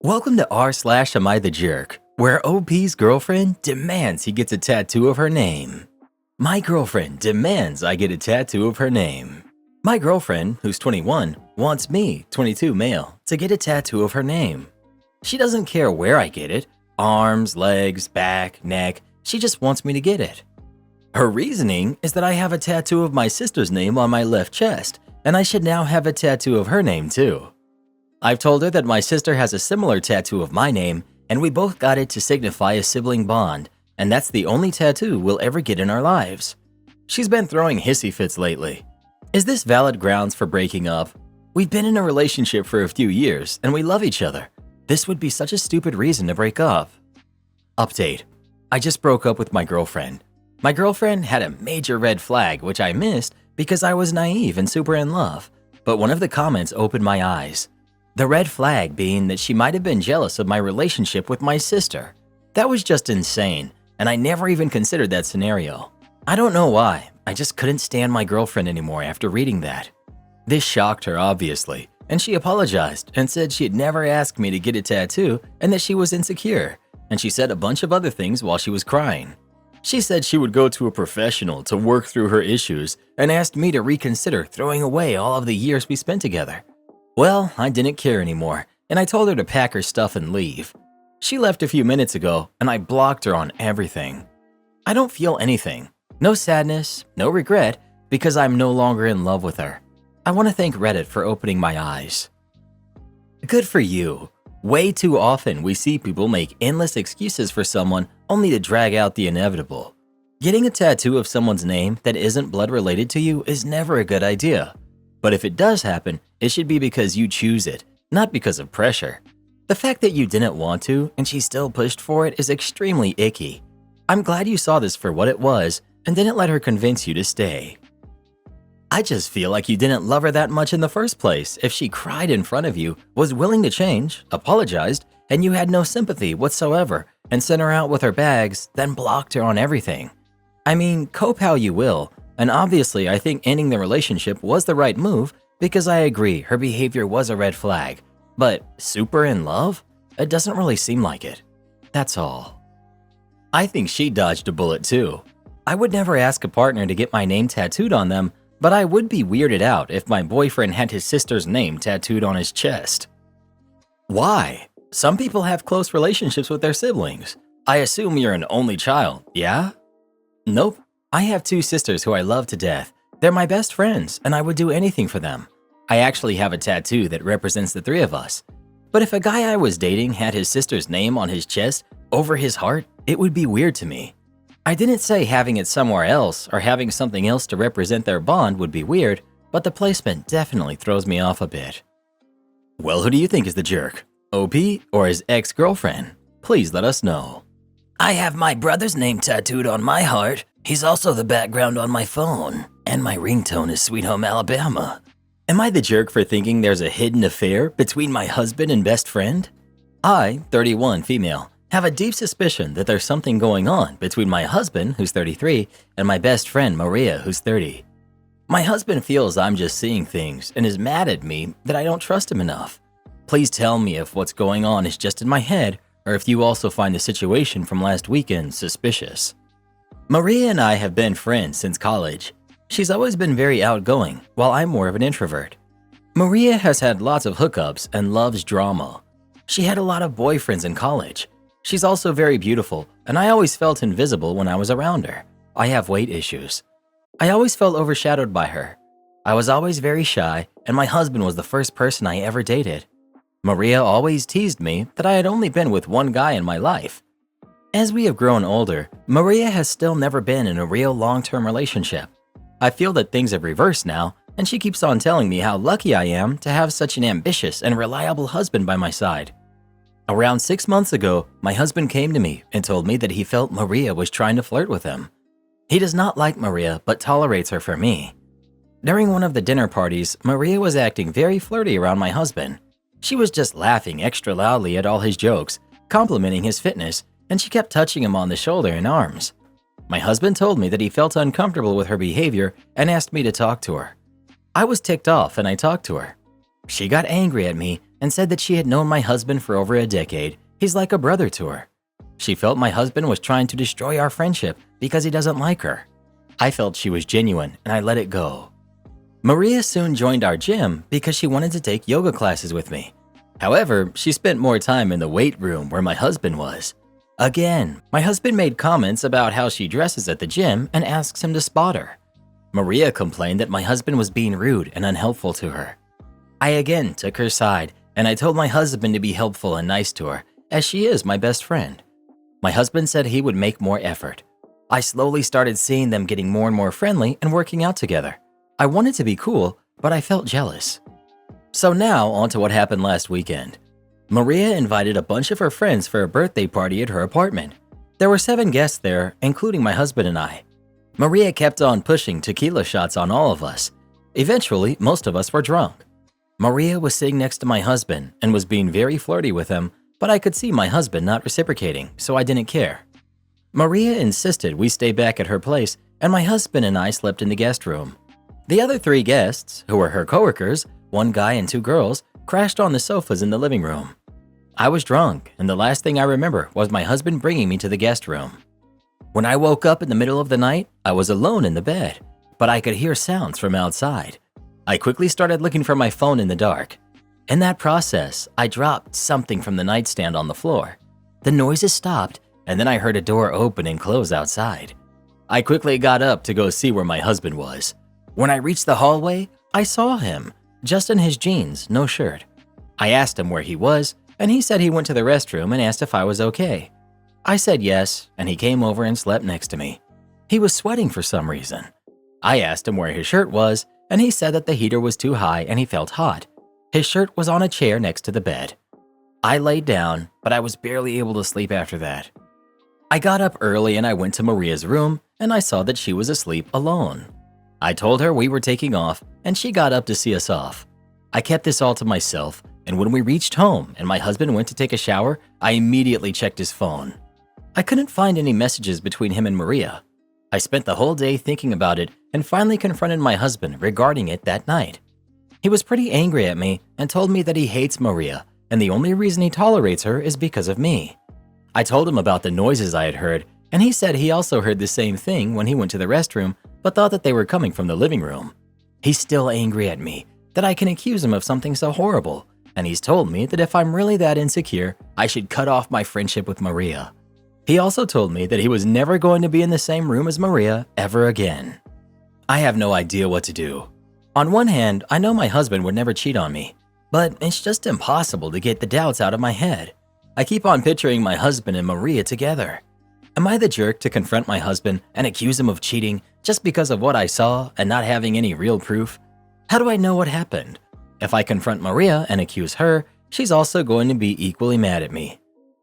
Welcome to r/ Am I the Jerk, where OP's girlfriend demands he gets a tattoo of her name. My girlfriend demands I get a tattoo of her name. My girlfriend, who's 21, wants me, 22 male, to get a tattoo of her name. She doesn't care where I get it, arms, legs, back, neck, she just wants me to get it. Her reasoning is that I have a tattoo of my sister's name on my left chest, and I should now have a tattoo of her name too. I've told her that my sister has a similar tattoo of my name, and we both got it to signify a sibling bond, and that's the only tattoo we'll ever get in our lives. She's been throwing hissy fits lately. Is this valid grounds for breaking up? We've been in a relationship for a few years, and we love each other. This would be such a stupid reason to break up. Update. I just broke up with my girlfriend. My girlfriend had a major red flag which I missed because I was naive and super in love, but one of the comments opened my eyes. The red flag being that she might have been jealous of my relationship with my sister. That was just insane, and I never even considered that scenario. I don't know why, I just couldn't stand my girlfriend anymore after reading that. This shocked her obviously, and she apologized and said she'd never asked me to get a tattoo and that she was insecure, and she said a bunch of other things while she was crying. She said she would go to a professional to work through her issues and asked me to reconsider throwing away all of the years we spent together. Well, I didn't care anymore, and I told her to pack her stuff and leave. She left a few minutes ago, and I blocked her on everything. I don't feel anything. No sadness, no regret, because I'm no longer in love with her. I want to thank Reddit for opening my eyes. Good for you. Way too often we see people make endless excuses for someone only to drag out the inevitable. Getting a tattoo of someone's name that isn't blood related to you is never a good idea. But if it does happen, it should be because you choose it, not because of pressure. The fact that you didn't want to and she still pushed for it is extremely icky. I'm glad you saw this for what it was and didn't let her convince you to stay. I just feel like you didn't love her that much in the first place if she cried in front of you, was willing to change, apologized, and you had no sympathy whatsoever and sent her out with her bags, then blocked her on everything. I mean, cope how you will, and obviously I think ending the relationship was the right move because I agree her behavior was a red flag, but super in love? It doesn't really seem like it. That's all. I think she dodged a bullet too. I would never ask a partner to get my name tattooed on them, but I would be weirded out if my boyfriend had his sister's name tattooed on his chest. Why? Some people have close relationships with their siblings. I assume you're an only child, yeah? Nope. I have two sisters who I love to death. They're my best friends, and I would do anything for them. I actually have a tattoo that represents the three of us. But if a guy I was dating had his sister's name on his chest, over his heart, it would be weird to me. I didn't say having it somewhere else or having something else to represent their bond would be weird, but the placement definitely throws me off a bit. Well, who do you think is the jerk? OP or his ex-girlfriend? Please let us know. I have my brother's name tattooed on my heart. He's also the background on my phone, and my ringtone is Sweet Home Alabama. Am I the jerk for thinking there's a hidden affair between my husband and best friend? I, 31 female, have a deep suspicion that there's something going on between my husband, who's 33, and my best friend, Maria, who's 30. My husband feels I'm just seeing things and is mad at me that I don't trust him enough. Please tell me if what's going on is just in my head or if you also find the situation from last weekend suspicious. Maria and I have been friends since college. She's always been very outgoing, while I'm more of an introvert. Maria has had lots of hookups and loves drama. She had a lot of boyfriends in college. She's also very beautiful, and I always felt invisible when I was around her. I have weight issues. I always felt overshadowed by her. I was always very shy, and my husband was the first person I ever dated. Maria always teased me that I had only been with one guy in my life. As we have grown older, Maria has still never been in a real long-term relationship. I feel that things have reversed now, and she keeps on telling me how lucky I am to have such an ambitious and reliable husband by my side. Around 6 months ago, my husband came to me and told me that he felt Maria was trying to flirt with him. He does not like Maria but tolerates her for me. During one of the dinner parties, Maria was acting very flirty around my husband. She was just laughing extra loudly at all his jokes, complimenting his fitness, and she kept touching him on the shoulder and arms. My husband told me that he felt uncomfortable with her behavior and asked me to talk to her. I was ticked off and I talked to her. She got angry at me and said that she had known my husband for over a decade. He's like a brother to her. She felt my husband was trying to destroy our friendship because he doesn't like her. I felt she was genuine and I let it go. Maria soon joined our gym because she wanted to take yoga classes with me. However, she spent more time in the weight room where my husband was. Again, my husband made comments about how she dresses at the gym and asks him to spot her. Maria complained that my husband was being rude and unhelpful to her. I again took her side and I told my husband to be helpful and nice to her, as she is my best friend. My husband said he would make more effort. I slowly started seeing them getting more and more friendly and working out together. I wanted to be cool, but I felt jealous. So now on to what happened last weekend. Maria invited a bunch of her friends for a birthday party at her apartment. There were 7 guests there, including my husband and I. Maria kept on pushing tequila shots on all of us. Eventually, most of us were drunk. Maria was sitting next to my husband and was being very flirty with him, but I could see my husband not reciprocating, so I didn't care. Maria insisted we stay back at her place, and my husband and I slept in the guest room. The other 3 guests, who were her coworkers, 1 guy and 2 girls, crashed on the sofas in the living room. I was drunk, and the last thing I remember was my husband bringing me to the guest room. When I woke up in the middle of the night, I was alone in the bed, but I could hear sounds from outside. I quickly started looking for my phone in the dark. In that process, I dropped something from the nightstand on the floor. The noises stopped, and then I heard a door open and close outside. I quickly got up to go see where my husband was. When I reached the hallway, I saw him, just in his jeans, no shirt. I asked him where he was, and he said he went to the restroom and asked if I was okay. I said yes, and he came over and slept next to me. He was sweating for some reason. I asked him where his shirt was, and he said that the heater was too high and he felt hot. His shirt was on a chair next to the bed. I laid down, but I was barely able to sleep after that. I got up early and I went to Maria's room, and I saw that she was asleep alone. I told her we were taking off, and she got up to see us off. I kept this all to myself, and when we reached home and my husband went to take a shower, I immediately checked his phone. I couldn't find any messages between him and Maria. I spent the whole day thinking about it and finally confronted my husband regarding it that night. He was pretty angry at me and told me that he hates Maria, and the only reason he tolerates her is because of me. I told him about the noises I had heard, and he said he also heard the same thing when he went to the restroom, but thought that they were coming from the living room. He's still angry at me that I can accuse him of something so horrible, and he's told me that if I'm really that insecure, I should cut off my friendship with Maria. He also told me that he was never going to be in the same room as Maria ever again. I have no idea what to do. On one hand, I know my husband would never cheat on me, but it's just impossible to get the doubts out of my head. I keep on picturing my husband and Maria together. Am I the jerk to confront my husband and accuse him of cheating just because of what I saw and not having any real proof? How do I know what happened? If I confront Maria and accuse her, she's also going to be equally mad at me.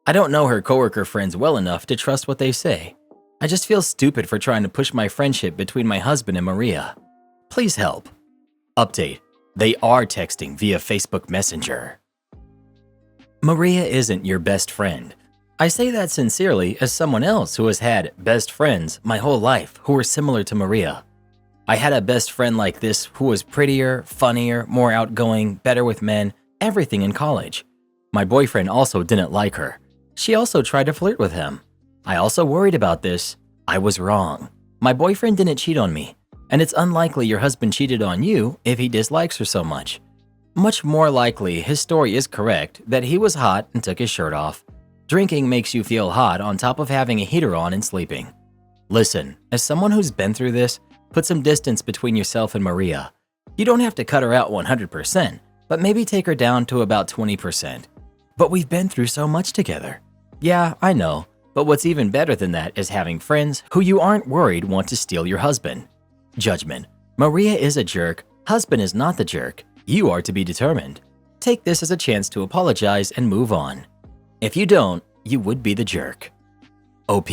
I don't know her coworker friends well enough to trust what they say. I just feel stupid for trying to push my friendship between my husband and Maria. Please help. Update: they are texting via Facebook Messenger. Maria isn't your best friend. I say that sincerely as someone else who has had best friends my whole life who were similar to Maria. I had a best friend like this who was prettier, funnier, more outgoing, better with men, everything in college. My boyfriend also didn't like her. She also tried to flirt with him. I also worried about this. I was wrong. My boyfriend didn't cheat on me, and it's unlikely your husband cheated on you if he dislikes her so much. Much more likely his story is correct that he was hot and took his shirt off. Drinking makes you feel hot on top of having a heater on and sleeping. Listen, as someone who's been through this, put some distance between yourself and Maria. You don't have to cut her out 100%, but maybe take her down to about 20%. But we've been through so much together. Yeah, I know, but what's even better than that is having friends who you aren't worried want to steal your husband. Judgment: Maria is a jerk, husband is not the jerk. You are to be determined. Take this as a chance to apologize and move on. If you don't, you would be the jerk. OP: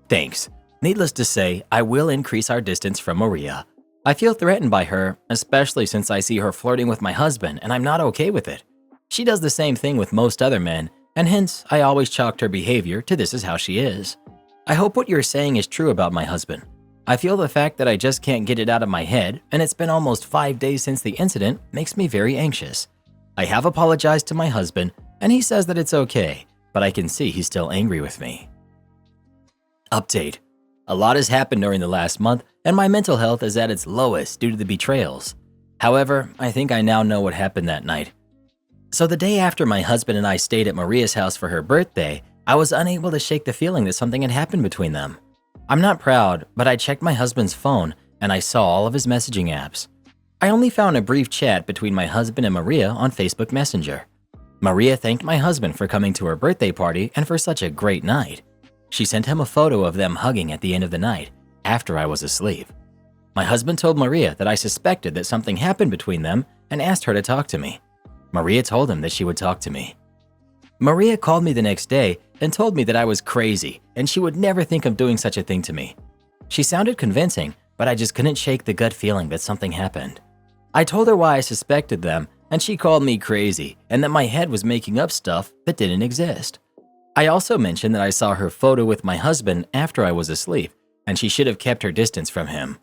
thanks. Needless to say, I will increase our distance from Maria. I feel threatened by her, especially since I see her flirting with my husband and I'm not okay with it. She does the same thing with most other men, and hence I always chalked her behavior to this is how she is. I hope what you're saying is true about my husband. I feel the fact that I just can't get it out of my head, and it's been almost 5 days since the incident, makes me very anxious. I have apologized to my husband, and he says that it's okay, but I can see he's still angry with me. Update. A lot has happened during the last month, and my mental health is at its lowest due to the betrayals. However, I think I now know what happened that night. So the day after my husband and I stayed at Maria's house for her birthday, I was unable to shake the feeling that something had happened between them. I'm not proud, but I checked my husband's phone and I saw all of his messaging apps. I only found a brief chat between my husband and Maria on Facebook Messenger. Maria thanked my husband for coming to her birthday party and for such a great night. She sent him a photo of them hugging at the end of the night, after I was asleep. My husband told Maria that I suspected that something happened between them and asked her to talk to me. Maria told him that she would talk to me. Maria called me the next day and told me that I was crazy and she would never think of doing such a thing to me. She sounded convincing, but I just couldn't shake the gut feeling that something happened. I told her why I suspected them, and she called me crazy and that my head was making up stuff that didn't exist. I also mentioned that I saw her photo with my husband after I was asleep, and she should have kept her distance from him.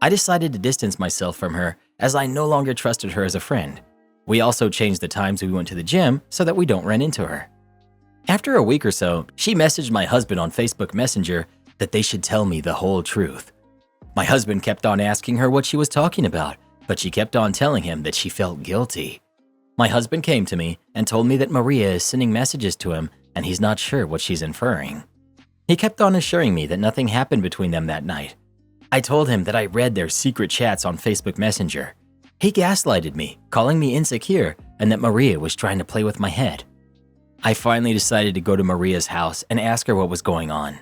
I decided to distance myself from her as I no longer trusted her as a friend. We also changed the times we went to the gym so that we don't run into her. After a week or so, she messaged my husband on Facebook Messenger that they should tell me the whole truth. My husband kept on asking her what she was talking about, but she kept on telling him that she felt guilty. My husband came to me and told me that Maria is sending messages to him and he's not sure what she's inferring. He kept on assuring me that nothing happened between them that night. I told him that I read their secret chats on Facebook Messenger. He gaslighted me, calling me insecure and that Maria was trying to play with my head. I finally decided to go to Maria's house and ask her what was going on.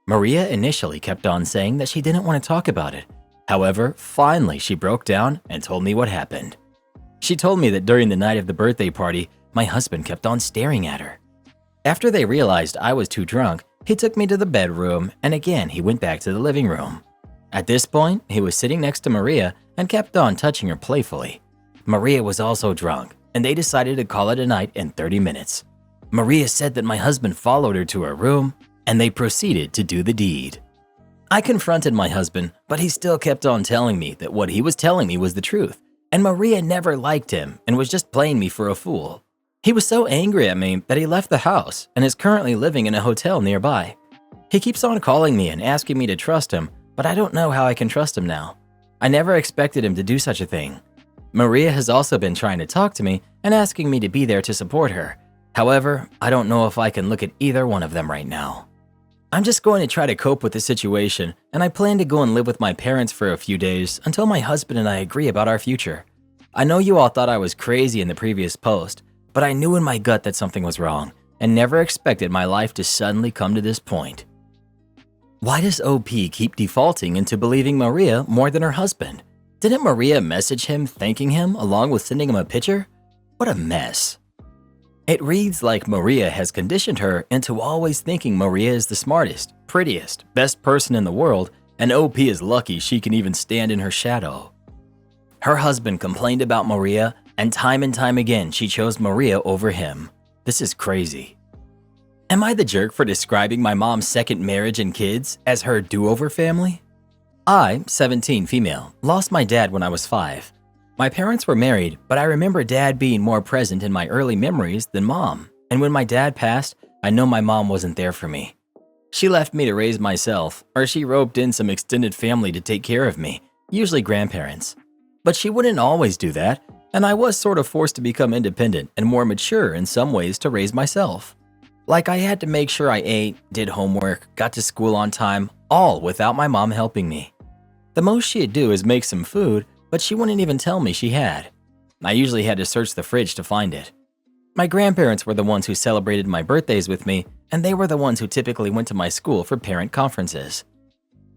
Maria initially kept on saying that she didn't want to talk about it. However, finally she broke down and told me what happened. She told me that during the night of the birthday party, my husband kept on staring at her. After they realized I was too drunk, he took me to the bedroom and again he went back to the living room. At this point, he was sitting next to Maria and kept on touching her playfully. Maria was also drunk and they decided to call it a night in 30 minutes. Maria said that my husband followed her to her room and they proceeded to do the deed. I confronted my husband, but he still kept on telling me that what he was telling me was the truth, and Maria never liked him and was just playing me for a fool. He was so angry at me that he left the house and is currently living in a hotel nearby. He keeps on calling me and asking me to trust him, but I don't know how I can trust him now. I never expected him to do such a thing. Maria has also been trying to talk to me and asking me to be there to support her. However, I don't know if I can look at either one of them right now. I'm just going to try to cope with the situation, and I plan to go and live with my parents for a few days until my husband and I agree about our future. I know you all thought I was crazy in the previous post, but I knew in my gut that something was wrong and never expected my life to suddenly come to this point. Why does OP keep defaulting into believing Maria more than her husband? Didn't Maria message him thanking him along with sending him a picture? What a mess. It reads like Maria has conditioned her into always thinking Maria is the smartest, prettiest, best person in the world, and OP is lucky she can even stand in her shadow. Her husband complained about Maria, and time again she chose Maria over him. This is crazy. Am I the jerk for describing my mom's second marriage and kids as her do-over family? I, 17 female, lost my dad when I was 5. My parents were married, but I remember dad being more present in my early memories than mom, and when my dad passed, I know my mom wasn't there for me. She left me to raise myself, or she roped in some extended family to take care of me, usually grandparents. But she wouldn't always do that, and I was sort of forced to become independent and more mature in some ways to raise myself. Like I had to make sure I ate, did homework, got to school on time, all without my mom helping me. The most she'd do is make some food, but she wouldn't even tell me she had. I usually had to search the fridge to find it. My grandparents were the ones who celebrated my birthdays with me, and they were the ones who typically went to my school for parent conferences.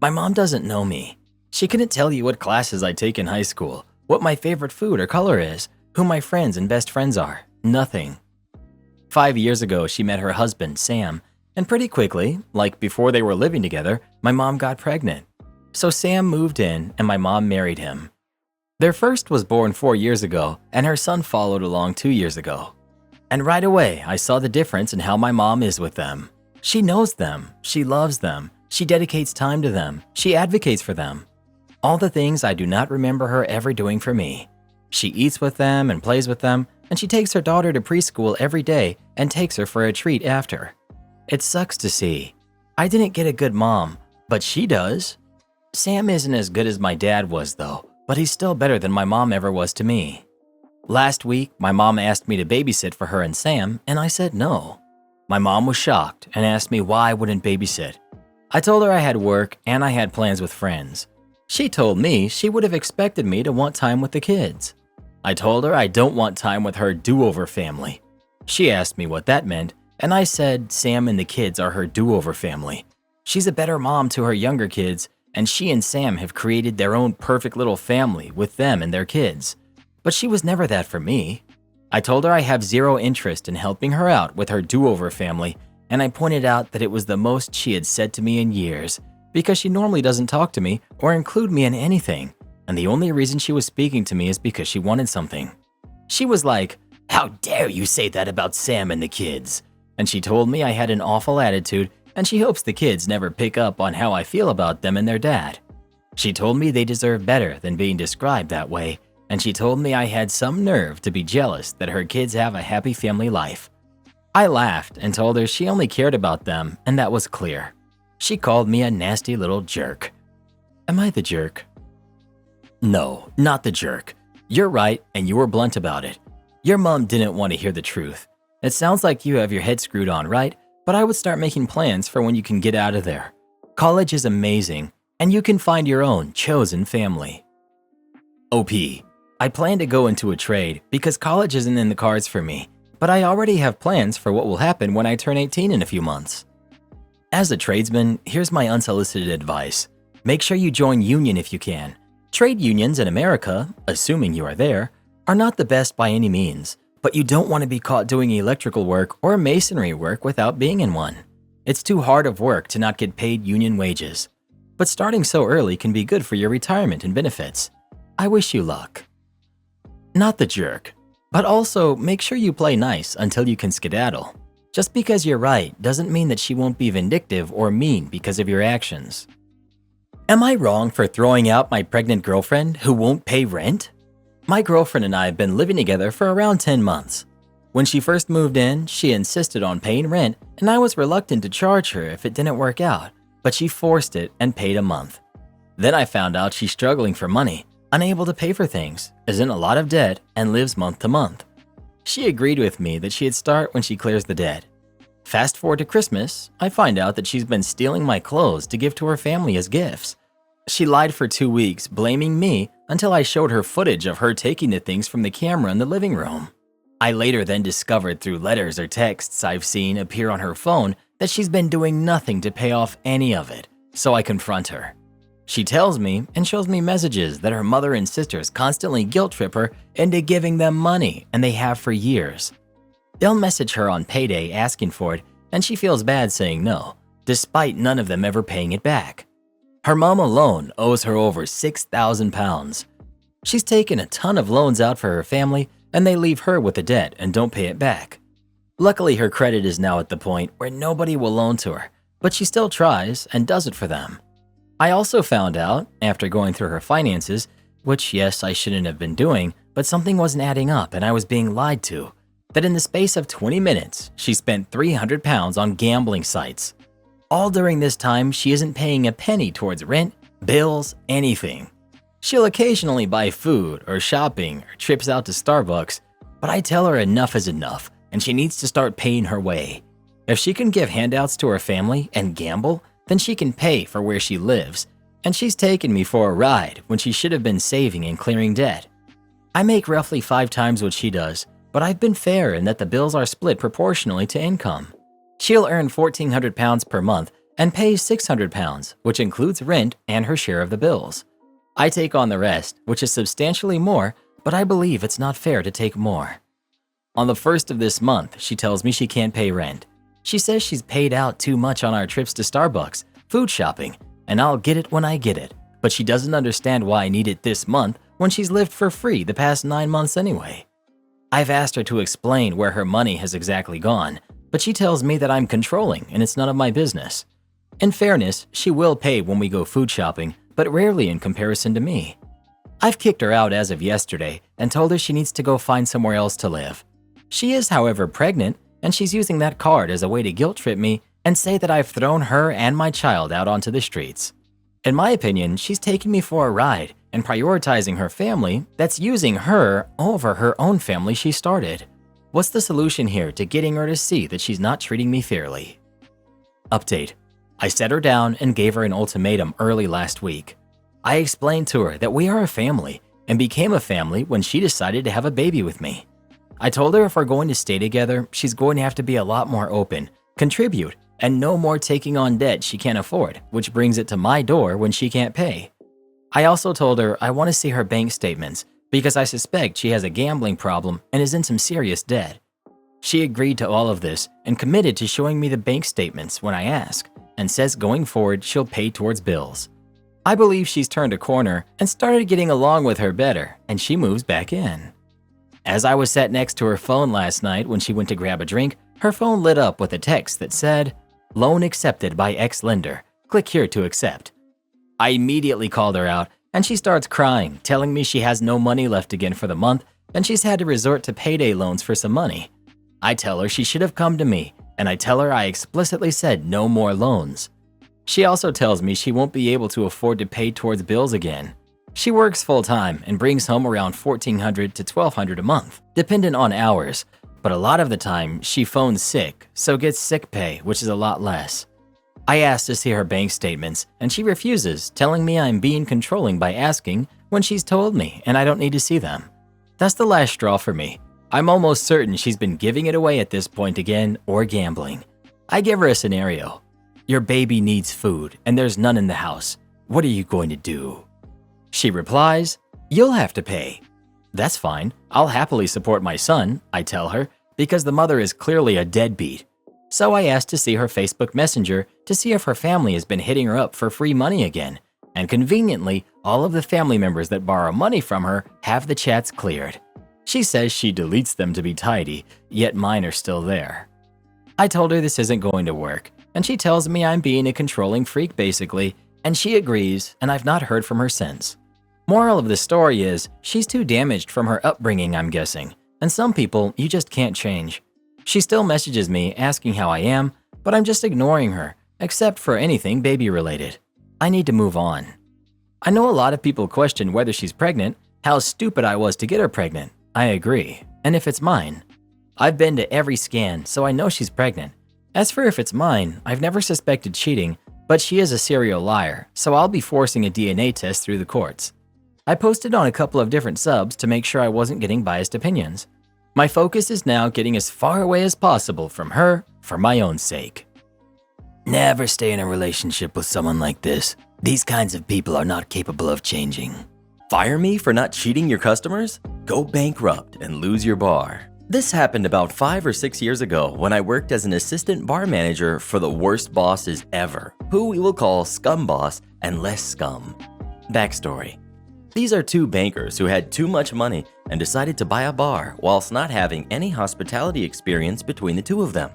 My mom doesn't know me. She couldn't tell you what classes I take in high school, what my favorite food or color is, who my friends and best friends are. Nothing. 5 years ago, she met her husband, Sam, and pretty quickly, like before they were living together, my mom got pregnant. So Sam moved in and my mom married him. Their first was born 4 years ago, and her son followed along 2 years ago. And right away, I saw the difference in how my mom is with them. She knows them, she loves them, she dedicates time to them, she advocates for them. All the things I do not remember her ever doing for me. She eats with them and plays with them, and she takes her daughter to preschool every day and takes her for a treat after. It sucks to see. I didn't get a good mom, but she does. Sam isn't as good as my dad was though, but he's still better than my mom ever was to me. Last week, my mom asked me to babysit for her and Sam, and I said no. My mom was shocked and asked me why I wouldn't babysit. I told her I had work and I had plans with friends. She told me she would have expected me to want time with the kids. I told her I don't want time with her do-over family. She asked me what that meant, and I said Sam and the kids are her do-over family. She's a better mom to her younger kids, and she and Sam have created their own perfect little family with them and their kids. But she was never that for me. I told her I have zero interest in helping her out with her do-over family, and I pointed out that it was the most she had said to me in years, because she normally doesn't talk to me or include me in anything, and the only reason she was speaking to me is because she wanted something. She was like, "How dare you say that about Sam and the kids?" And she told me I had an awful attitude, and she hopes the kids never pick up on how I feel about them and their dad. She told me they deserve better than being described that way, and she told me I had some nerve to be jealous that her kids have a happy family life. I laughed and told her she only cared about them, and that was clear. She called me a nasty little jerk. Am I the jerk? No, not the jerk. You're right, and you were blunt about it. Your mom didn't want to hear the truth. It sounds like you have your head screwed on, right? But I would start making plans for when you can get out of there. College is amazing, and you can find your own chosen family. OP, I plan to go into a trade because college isn't in the cards for me, but I already have plans for what will happen when I turn 18 in a few months. As a tradesman, here's my unsolicited advice. Make sure you join union if you can. Trade unions in America, assuming you are there, are not the best by any means, but you don't want to be caught doing electrical work or masonry work without being in one. It's too hard of work to not get paid union wages. But starting so early can be good for your retirement and benefits. I wish you luck. Not the jerk, but also make sure you play nice until you can skedaddle. Just because you're right doesn't mean that she won't be vindictive or mean because of your actions. Am I wrong for throwing out my pregnant girlfriend who won't pay rent? My girlfriend and I have been living together for around 10 months. When she first moved in, she insisted on paying rent, and I was reluctant to charge her if it didn't work out, but she forced it and paid a month. Then I found out she's struggling for money, unable to pay for things, is in a lot of debt, and lives month to month. She agreed with me that she'd start when she clears the debt. Fast forward to Christmas, I find out that she's been stealing my clothes to give to her family as gifts. She lied for 2 weeks, blaming me until I showed her footage of her taking the things from the camera in the living room. I later then discovered through letters or texts I've seen appear on her phone that she's been doing nothing to pay off any of it, so I confront her. She tells me and shows me messages that her mother and sisters constantly guilt trip her into giving them money, and they have for years. They'll message her on payday asking for it, and she feels bad saying no, despite none of them ever paying it back. Her mom alone owes her over £6,000. She's taken a ton of loans out for her family, and they leave her with the debt and don't pay it back. Luckily, her credit is now at the point where nobody will loan to her, but she still tries and does it for them. I also found out, after going through her finances, which yes, I shouldn't have been doing, but something wasn't adding up and I was being lied to, that in the space of 20 minutes, she spent £300 on gambling sites. All during this time, she isn't paying a penny towards rent, bills, anything. She'll occasionally buy food or shopping or trips out to Starbucks, but I tell her enough is enough and she needs to start paying her way. If she can give handouts to her family and gamble, then she can pay for where she lives, and she's taken me for a ride when she should have been saving and clearing debt. I make roughly 5 times what she does, but I've been fair in that the bills are split proportionally to income. She'll earn £1,400 per month and pays £600, which includes rent and her share of the bills. I take on the rest, which is substantially more, but I believe it's not fair to take more. On the 1st of this month, she tells me she can't pay rent. She says she's paid out too much on our trips to Starbucks, food shopping, and I'll get it when I get it, but she doesn't understand why I need it this month when she's lived for free the past 9 months anyway. I've asked her to explain where her money has exactly gone, but she tells me that I'm controlling and it's none of my business. In fairness, she will pay when we go food shopping, but rarely in comparison to me. I've kicked her out as of yesterday and told her she needs to go find somewhere else to live. She is, however, pregnant, and she's using that card as a way to guilt trip me and say that I've thrown her and my child out onto the streets. In my opinion, she's taking me for a ride and prioritizing her family that's using her over her own family she started. What's the solution here to getting her to see that she's not treating me fairly? Update. I set her down and gave her an ultimatum early last week. I explained to her that we are a family and became a family when she decided to have a baby with me. I told her if we're going to stay together, she's going to have to be a lot more open, contribute, and no more taking on debt she can't afford, which brings it to my door when she can't pay. I also told her I want to see her bank statements because I suspect she has a gambling problem and is in some serious debt. She agreed to all of this and committed to showing me the bank statements when I ask, and says going forward she'll pay towards bills. I believe she's turned a corner and started getting along with her better, and she moves back in. As I was sat next to her phone last night when she went to grab a drink, her phone lit up with a text that said, "Loan accepted by ex-lender. Click here to accept." I immediately called her out, and she starts crying, telling me she has no money left again for the month, and she's had to resort to payday loans for some money. I tell her she should have come to me, and I tell her I explicitly said no more loans. She also tells me she won't be able to afford to pay towards bills again. She works full-time and brings home around $1,400 to $1,200 a month, dependent on hours, but a lot of the time she phones sick, so gets sick pay, which is a lot less. I asked to see her bank statements, and she refuses, telling me I'm being controlling by asking when she's told me and I don't need to see them. That's the last straw for me. I'm almost certain she's been giving it away at this point again or gambling. I give her a scenario. Your baby needs food and there's none in the house. What are you going to do? She replies, "You'll have to pay." That's fine. I'll happily support my son, I tell her, because the mother is clearly a deadbeat. So I asked to see her Facebook Messenger to see if her family has been hitting her up for free money again. And conveniently, all of the family members that borrow money from her have the chats cleared. She says she deletes them to be tidy, yet mine are still there. I told her this isn't going to work, and she tells me I'm being a controlling freak basically, and she agrees, and I've not heard from her since. Moral of the story is, she's too damaged from her upbringing, I'm guessing, and some people you just can't change. She still messages me asking how I am, but I'm just ignoring her, except for anything baby-related. I need to move on. I know a lot of people question whether she's pregnant, how stupid I was to get her pregnant. I agree, and if it's mine. I've been to every scan, so I know she's pregnant. As for if it's mine, I've never suspected cheating, but she is a serial liar, so I'll be forcing a DNA test through the courts. I posted on a couple of different subs to make sure I wasn't getting biased opinions. My focus is now getting as far away as possible from her for my own sake. Never stay in a relationship with someone like this. These kinds of people are not capable of changing. Fire me for not cheating your customers? Go bankrupt and lose your bar. This happened about 5 or 6 years ago when I worked as an assistant bar manager for the worst bosses ever, who we will call Scum Boss and Less Scum. Backstory. These are two bankers who had too much money and decided to buy a bar whilst not having any hospitality experience between the two of them.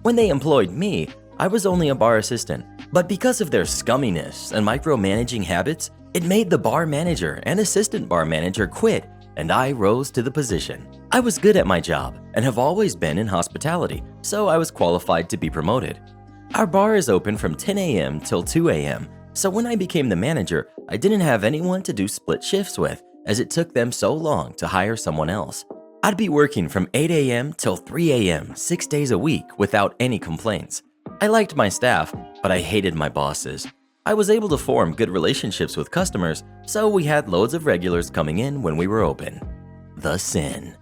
When they employed me, I was only a bar assistant, but because of their scumminess and micromanaging habits, it made the bar manager and assistant bar manager quit, and I rose to the position. I was good at my job and have always been in hospitality, so I was qualified to be promoted. Our bar is open from 10 a.m. till 2 a.m., so when I became the manager, I didn't have anyone to do split shifts with, as it took them so long to hire someone else. I'd be working from 8 a.m. till 3 a.m. 6 days a week without any complaints. I liked my staff, but I hated my bosses. I was able to form good relationships with customers, so we had loads of regulars coming in when we were open. The sin.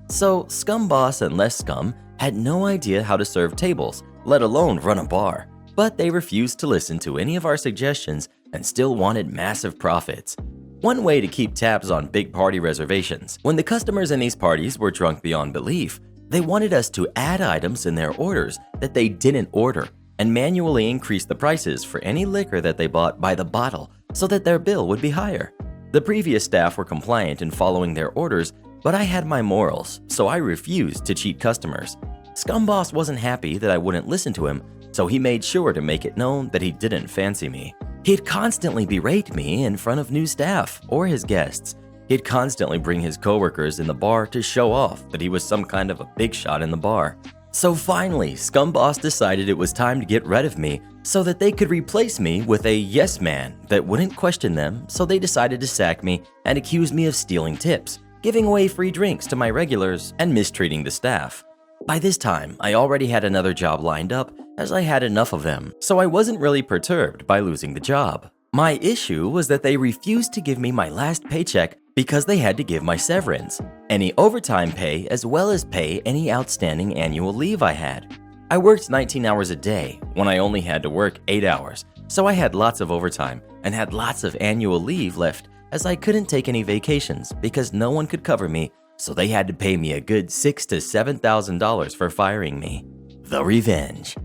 So Scum Boss and Less Scum had no idea how to serve tables, let alone run a bar. But they refused to listen to any of our suggestions and still wanted massive profits. One way to keep tabs on big party reservations, when the customers in these parties were drunk beyond belief, they wanted us to add items in their orders that they didn't order and manually increase the prices for any liquor that they bought by the bottle so that their bill would be higher. The previous staff were compliant in following their orders, but I had my morals, so I refused to cheat customers. Scum Boss wasn't happy that I wouldn't listen to him, so he made sure to make it known that he didn't fancy me. He'd constantly berate me in front of new staff or his guests, He'd constantly bring his coworkers in the bar to show off that he was some kind of a big shot in the bar. So finally, Scum Boss decided it was time to get rid of me so that they could replace me with a yes man that wouldn't question them, so they decided to sack me and accuse me of stealing tips, giving away free drinks to my regulars, and mistreating the staff. By this time, I already had another job lined up, as I had enough of them, so I wasn't really perturbed by losing the job. My issue was that they refused to give me my last paycheck because they had to give my severance, any overtime pay, as well as pay any outstanding annual leave I had. I worked 19 hours a day when I only had to work 8 hours, so I had lots of overtime and had lots of annual leave left, as I couldn't take any vacations because no one could cover me, so they had to pay me a good $6,000 to $7,000 for firing me. The revenge.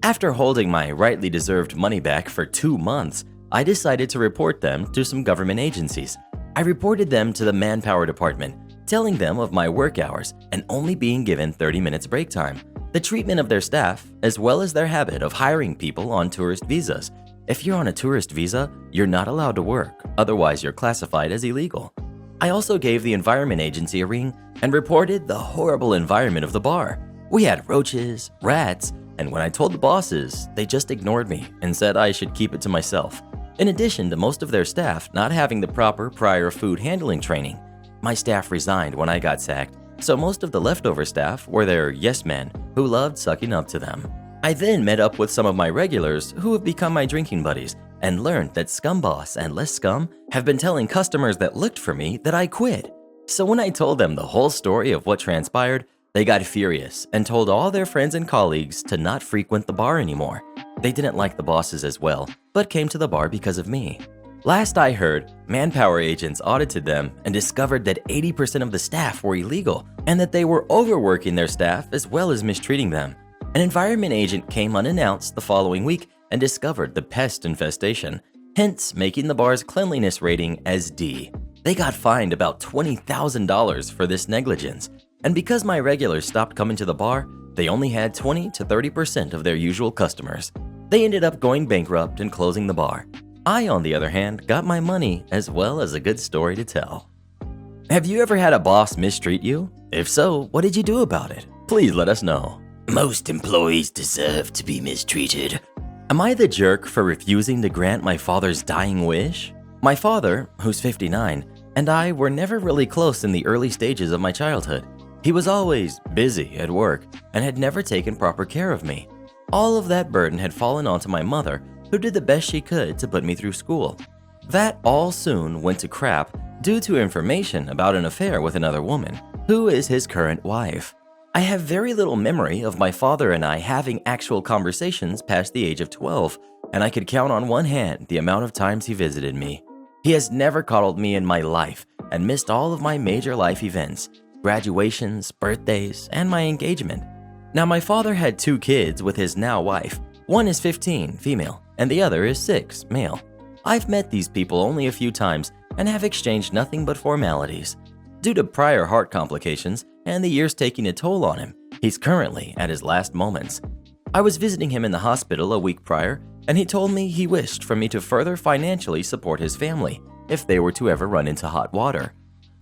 After holding my rightly deserved money back for 2 months, I decided to report them to some government agencies. I reported them to the manpower department, telling them of my work hours and only being given 30 minutes break time, the treatment of their staff, as well as their habit of hiring people on tourist visas. If you're on a tourist visa, you're not allowed to work, otherwise you're classified as illegal. I also gave the environment agency a ring and reported the horrible environment of the bar. We had roaches, rats, and when I told the bosses, they just ignored me and said I should keep it to myself. In addition to most of their staff not having the proper prior food handling training, my staff resigned when I got sacked, so most of the leftover staff were their yes men who loved sucking up to them. I then met up with some of my regulars who have become my drinking buddies and learned that Scum Boss and Less Scum have been telling customers that looked for me that I quit. So when I told them the whole story of what transpired, they got furious and told all their friends and colleagues to not frequent the bar anymore. They didn't like the bosses as well, but came to the bar because of me. Last I heard, manpower agents audited them and discovered that 80% of the staff were illegal and that they were overworking their staff as well as mistreating them. An environment agent came unannounced the following week and discovered the pest infestation, hence making the bar's cleanliness rating as D. They got fined about $20,000 for this negligence, and because my regulars stopped coming to the bar, they only had 20 to 30% of their usual customers. They ended up going bankrupt and closing the bar. I, on the other hand, got my money as well as a good story to tell. Have you ever had a boss mistreat you? If so, what did you do about it? Please let us know. Most employees deserve to be mistreated. Am I the jerk for refusing to grant my father's dying wish? My father, who's 59, and I were never really close in the early stages of my childhood. He was always busy at work and had never taken proper care of me. All of that burden had fallen onto my mother, who did the best she could to put me through school. That all soon went to crap due to information about an affair with another woman, who is his current wife. I have very little memory of my father and I having actual conversations past the age of 12, and I could count on one hand the amount of times he visited me. He has never coddled me in my life and missed all of my major life events, graduations, birthdays, and my engagement. Now, my father had 2 kids with his now wife. One is 15, female, and the other is 6, male. I've met these people only a few times and have exchanged nothing but formalities. Due to prior heart complications and the years taking a toll on him, he's currently at his last moments. I was visiting him in the hospital a week prior, and he told me he wished for me to further financially support his family if they were to ever run into hot water.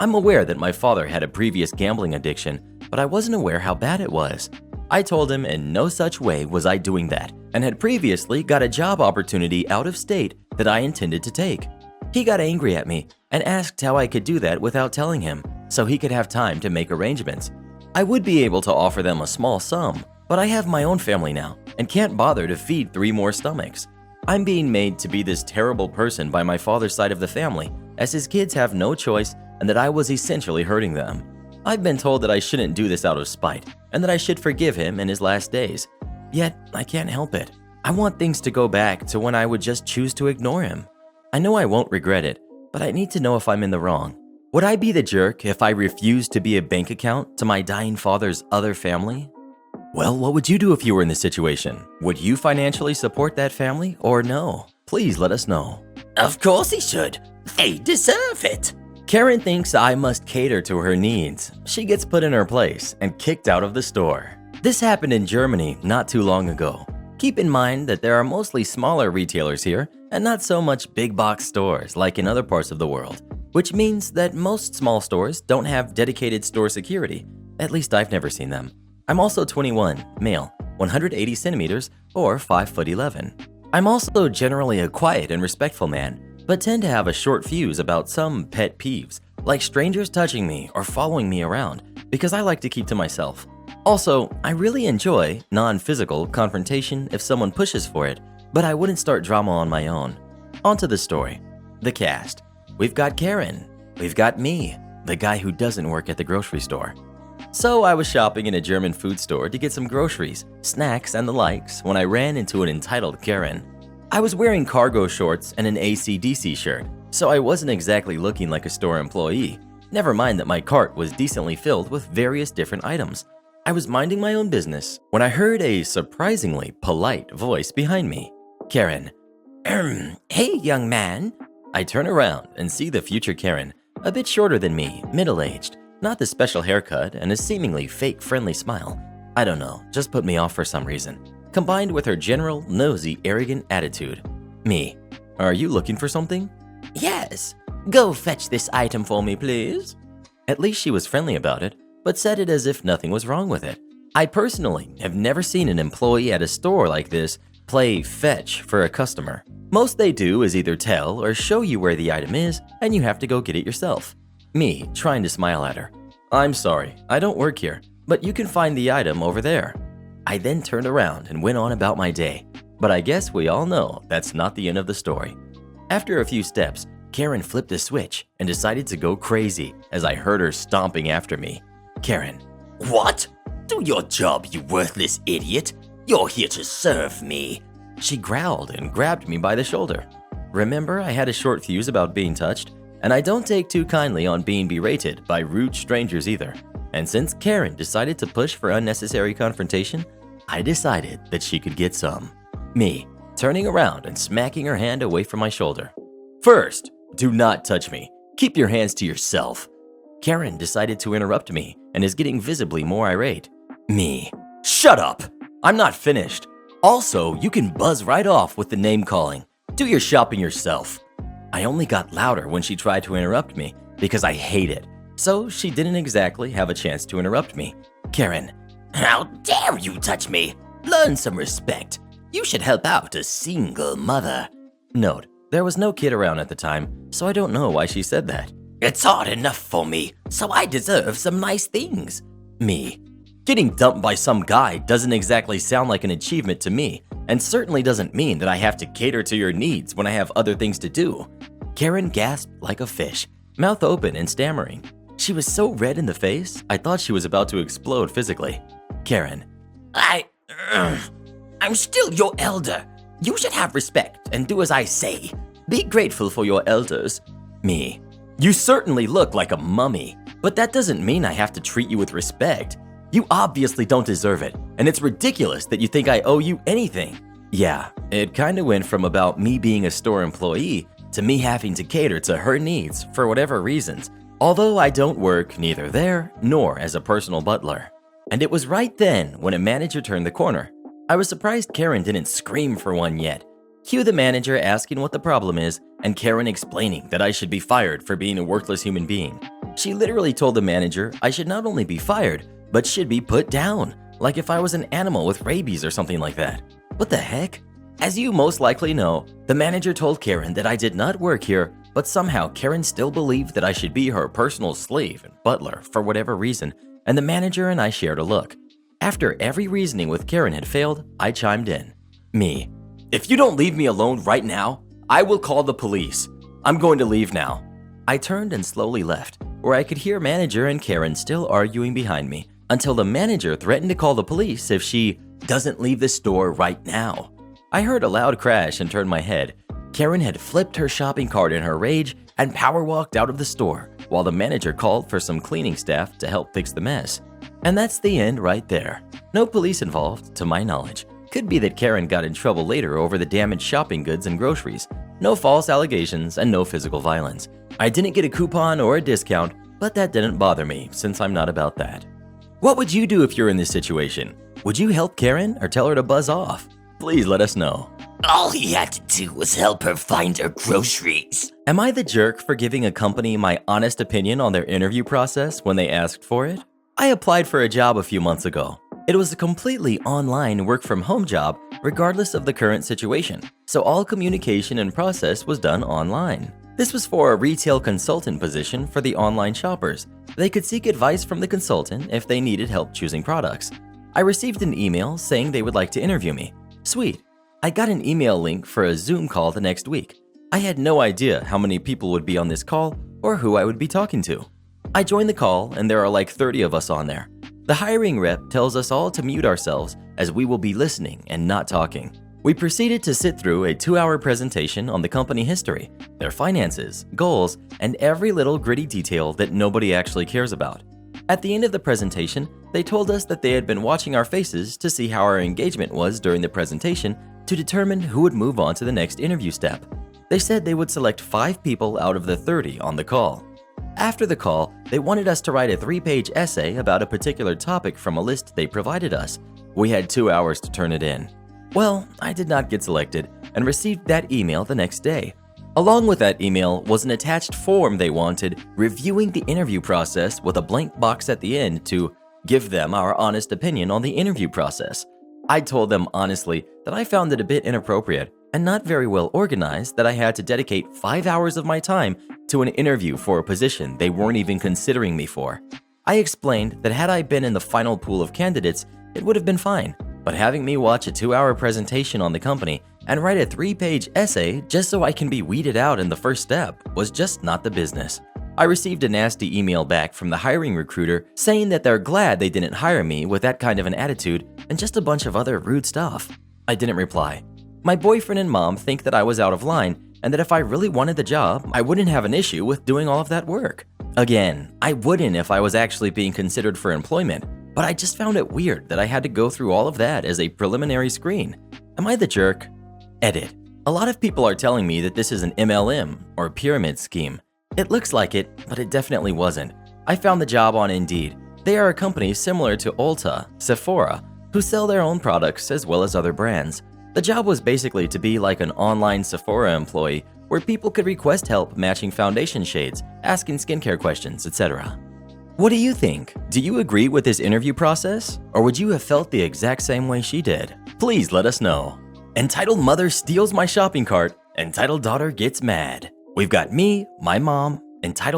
I'm aware that my father had a previous gambling addiction, but I wasn't aware how bad it was. I told him in no such way was I doing that, and had previously got a job opportunity out of state that I intended to take. He got angry at me and asked how I could do that without telling him, so he could have time to make arrangements. I would be able to offer them a small sum, but I have my own family now and can't bother to feed 3 more stomachs. I'm being made to be this terrible person by my father's side of the family, as his kids have no choice and that I was essentially hurting them. I've been told that I shouldn't do this out of spite and that I should forgive him in his last days. Yet, I can't help it. I want things to go back to when I would just choose to ignore him. I know I won't regret it, but I need to know if I'm in the wrong. Would I be the jerk if I refused to be a bank account to my dying father's other family? Well, what would you do if you were in this situation? Would you financially support that family or no? Please let us know. Of course he should. They deserve it. Karen thinks I must cater to her needs. She gets put in her place and kicked out of the store. This happened in Germany not too long ago. Keep in mind that there are mostly smaller retailers here and not so much big box stores like in other parts of the world. which means that most small stores don't have dedicated store security. At least I've never seen them. I'm also 21, male, 180 centimeters, or 5'11". I'm also generally a quiet and respectful man, but tend to have a short fuse about some pet peeves, like strangers touching me or following me around, because I like to keep to myself. Also, I really enjoy non-physical confrontation if someone pushes for it, but I wouldn't start drama on my own. On to the story. The cast. We've got Karen. We've got me, the guy who doesn't work at the grocery store. So I was shopping in a German food store to get some groceries, snacks, and the likes when I ran into an entitled Karen. I was wearing cargo shorts and an AC/DC shirt, so I wasn't exactly looking like a store employee. Never mind that my cart was decently filled with various different items. I was minding my own business when I heard a surprisingly polite voice behind me. Karen. Hey, young man. I turn around and see the future Karen, a bit shorter than me, middle-aged, not the special haircut, and a seemingly fake friendly smile. I don't know, just put me off for some reason, combined with her general, nosy, arrogant attitude. Me. Are you looking for something? Yes. Go fetch this item for me, please. At least she was friendly about it, but said it as if nothing was wrong with it. I personally have never seen an employee at a store like this play fetch for a customer. Most they do is either tell or show you where the item is and you have to go get it yourself. Me, trying to smile at her. I'm sorry, I don't work here, but you can find the item over there. I then turned around and went on about my day, but I guess we all know that's not the end of the story. After a few steps, Karen flipped a switch and decided to go crazy as I heard her stomping after me. Karen. What? Do your job, you worthless idiot. You're here to serve me. She growled and grabbed me by the shoulder. Remember, I had a short fuse about being touched, and I don't take too kindly on being berated by rude strangers either. And since Karen decided to push for unnecessary confrontation, I decided that she could get some. Me, turning around and smacking her hand away from my shoulder. First, do not touch me. Keep your hands to yourself. Karen decided to interrupt me and is getting visibly more irate. Me. Shut up! I'm not finished. Also, you can buzz right off with the name calling. Do your shopping yourself. I only got louder when she tried to interrupt me because I hate it. So she didn't exactly have a chance to interrupt me. Karen. How dare you touch me? Learn some respect. You should help out a single mother. Note, there was no kid around at the time, so I don't know why she said that. It's hard enough for me, so I deserve some nice things. Me. Getting dumped by some guy doesn't exactly sound like an achievement to me, and certainly doesn't mean that I have to cater to your needs when I have other things to do. Karen gasped like a fish, mouth open and stammering. She was so red in the face, I thought she was about to explode physically. Karen. I'm still your elder. You should have respect and do as I say. Be grateful for your elders. Me. You certainly look like a mummy, but that doesn't mean I have to treat you with respect. You obviously don't deserve it, and it's ridiculous that you think I owe you anything. Yeah, it kinda went from about me being a store employee to me having to cater to her needs for whatever reasons, although I don't work neither there nor as a personal butler. And it was right then when a manager turned the corner. I was surprised Karen didn't scream for one yet. Cue the manager asking what the problem is, and Karen explaining that I should be fired for being a worthless human being. She literally told the manager I should not only be fired, but should be put down, like if I was an animal with rabies or something like that. What the heck? As you most likely know, the manager told Karen that I did not work here, but somehow Karen still believed that I should be her personal slave and butler for whatever reason, and the manager and I shared a look. After every reasoning with Karen had failed, I chimed in. Me. If you don't leave me alone right now, I will call the police. I'm going to leave now. I turned and slowly left, where I could hear manager and Karen still arguing behind me, until the manager threatened to call the police if she doesn't leave the store right now. I heard a loud crash and turned my head. Karen had flipped her shopping cart in her rage and power walked out of the store, while the manager called for some cleaning staff to help fix the mess. And that's the end right there. No police involved, to my knowledge. Could be that Karen got in trouble later over the damaged shopping goods and groceries. No false allegations and no physical violence. I didn't get a coupon or a discount, but that didn't bother me since I'm not about that. What would you do if you're in this situation? Would you help Karen or tell her to buzz off? Please let us know. All he had to do was help her find her groceries. Am I the jerk for giving a company my honest opinion on their interview process when they asked for it? I applied for a job a few months ago. It was a completely online work-from-home job regardless of the current situation, so all communication and process was done online. This was for a retail consultant position for the online shoppers. They could seek advice from the consultant if they needed help choosing products. I received an email saying they would like to interview me. Sweet. I got an email link for a Zoom call the next week. I had no idea how many people would be on this call or who I would be talking to. I joined the call and there are like 30 of us on there. The hiring rep tells us all to mute ourselves as we will be listening and not talking. We proceeded to sit through a 2-hour presentation on the company history, their finances, goals, and every little gritty detail that nobody actually cares about. At the end of the presentation, they told us that they had been watching our faces to see how our engagement was during the presentation to determine who would move on to the next interview step. They said they would select 5 people out of the 30 on the call. After the call, they wanted us to write a 3-page essay about a particular topic from a list they provided us. We had 2 hours to turn it in. Well, I did not get selected and received that email the next day. Along with that email was an attached form they wanted reviewing the interview process with a blank box at the end to give them our honest opinion on the interview process. I told them honestly that I found it a bit inappropriate and not very well organized that I had to dedicate 5 hours of my time to an interview for a position they weren't even considering me for. I explained that had I been in the final pool of candidates, it would have been fine, but having me watch a 2-hour presentation on the company and write a 3-page essay just so I can be weeded out in the first step was just not the business. I received a nasty email back from the hiring recruiter saying that they're glad they didn't hire me with that kind of an attitude and just a bunch of other rude stuff. I didn't reply. My boyfriend and mom think that I was out of line and that if I really wanted the job, I wouldn't have an issue with doing all of that work. Again, I wouldn't if I was actually being considered for employment, but I just found it weird that I had to go through all of that as a preliminary screen. Am I the jerk? Edit. A lot of people are telling me that this is an MLM or pyramid scheme. It looks like it, but it definitely wasn't. I found the job on Indeed. They are a company similar to Ulta, Sephora, who sell their own products as well as other brands. The job was basically to be like an online Sephora employee where people could request help matching foundation shades, asking skincare questions, etc. What do you think? Do you agree with this interview process? Or would you have felt the exact same way she did? Please let us know. Entitled mother steals my shopping cart, entitled daughter gets mad. We've got me, my mom,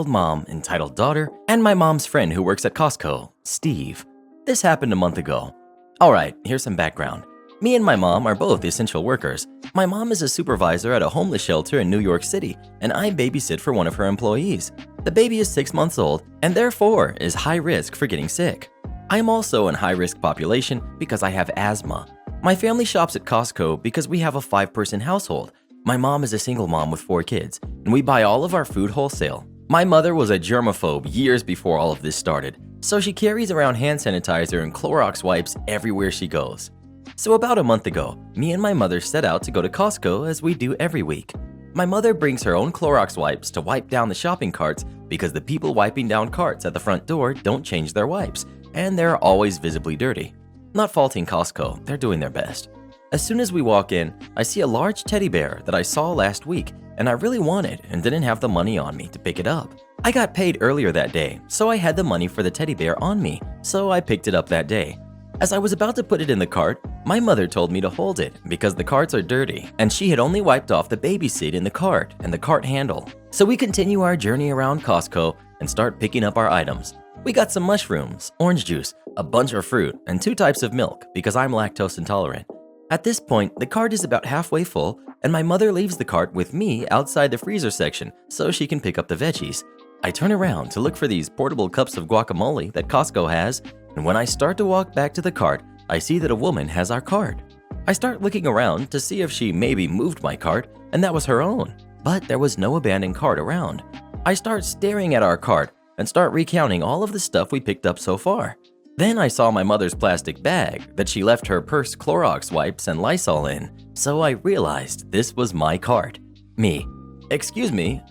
mom, entitled daughter, and my mom's friend who works at Costco, Steve. This happened a month ago. Alright, here's some background. Me and my mom are both essential workers. My mom is a supervisor at a homeless shelter in New York City, and I babysit for one of her employees. The baby is 6 months old and therefore is high risk for getting sick. I am also in high-risk population because I have asthma. My family shops at Costco because we have a 5-person household. My mom is a single mom with 4 kids, and we buy all of our food wholesale. My mother was a germaphobe years before all of this started, so she carries around hand sanitizer and Clorox wipes everywhere she goes. So about a month ago, me and my mother set out to go to Costco as we do every week. My mother brings her own Clorox wipes to wipe down the shopping carts because the people wiping down carts at the front door don't change their wipes, and they're always visibly dirty. Not faulting Costco, they're doing their best. As soon as we walk in, I see a large teddy bear that I saw last week and I really wanted and didn't have the money on me to pick it up. I got paid earlier that day, so I had the money for the teddy bear on me, so I picked it up that day. As I was about to put it in the cart, my mother told me to hold it because the carts are dirty and she had only wiped off the baby seat in the cart and the cart handle. So we continue our journey around Costco and start picking up our items. We got some mushrooms, orange juice, a bunch of fruit, and 2 types of milk because I'm lactose intolerant. At this point, the cart is about halfway full and my mother leaves the cart with me outside the freezer section so she can pick up the veggies. I turn around to look for these portable cups of guacamole that Costco has, and when I start to walk back to the cart, I see that a woman has our cart. I start looking around to see if she maybe moved my cart, and that was her own, but there was no abandoned cart around. I start staring at our cart and start recounting all of the stuff we picked up so far. Then I saw my mother's plastic bag that she left her purse Clorox wipes and Lysol in, so I realized this was my cart. Me. Excuse me,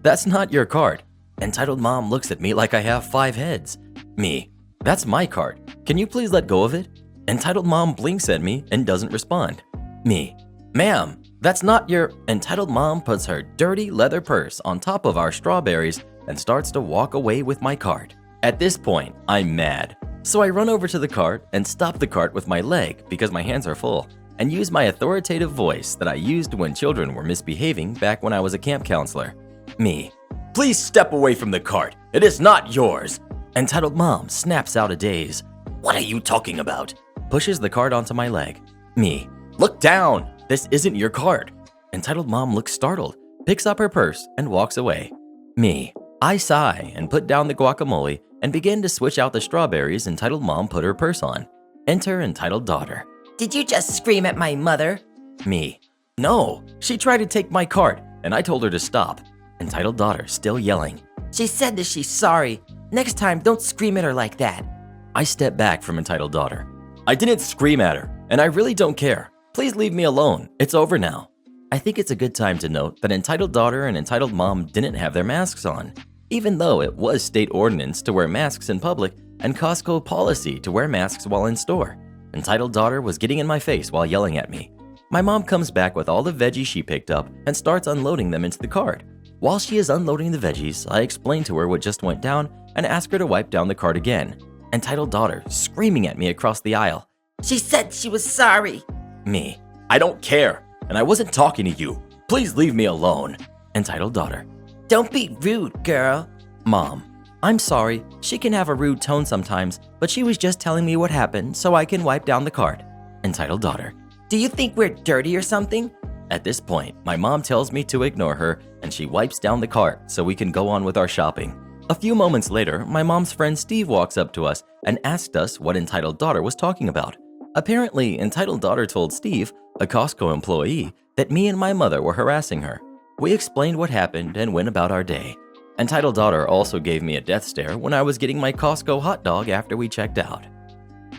that's not your cart. Entitled mom looks at me like I have 5 heads. Me. That's my cart. Can you please let go of it? Entitled mom blinks at me and doesn't respond. Me. Ma'am, that's not your… Entitled mom puts her dirty leather purse on top of our strawberries and starts to walk away with my cart. At this point, I'm mad. So I run over to the cart and stop the cart with my leg because my hands are full, and use my authoritative voice that I used when children were misbehaving back when I was a camp counselor. Me. Please step away from the cart. It is not yours. Entitled mom snaps out a daze. What are you talking about? Pushes the cart onto my leg. Me. Look down. This isn't your cart. Entitled mom looks startled, picks up her purse, and walks away. Me. I sigh and put down the guacamole and begin to switch out the strawberries Entitled mom put her purse on. Enter Entitled daughter. Did you just scream at my mother? Me. No, she tried to take my cart and I told her to stop. Entitled daughter still yelling. She said that she's sorry. Next time, don't scream at her like that. I step back from Entitled daughter. I didn't scream at her, and I really don't care. Please leave me alone. It's over now. I think it's a good time to note that Entitled daughter and Entitled mom didn't have their masks on, even though it was state ordinance to wear masks in public and Costco policy to wear masks while in store. Entitled daughter was getting in my face while yelling at me. My mom comes back with all the veggies she picked up and starts unloading them into the cart. While she is unloading the veggies, I explain to her what just went down and ask her to wipe down the cart again. Entitled daughter screaming at me across the aisle. She said she was sorry. Me. I don't care, and I wasn't talking to you. Please leave me alone. Entitled daughter. Don't be rude, girl. Mom. I'm sorry. She can have a rude tone sometimes, but she was just telling me what happened so I can wipe down the cart. Entitled daughter. Do you think we're dirty or something? At this point, my mom tells me to ignore her and she wipes down the cart so we can go on with our shopping. A few moments later, my mom's friend Steve walks up to us and asked us what Entitled daughter was talking about. Apparently, Entitled daughter told Steve, a Costco employee, that me and my mother were harassing her. We explained what happened and went about our day. Entitled daughter also gave me a death stare when I was getting my Costco hot dog after we checked out.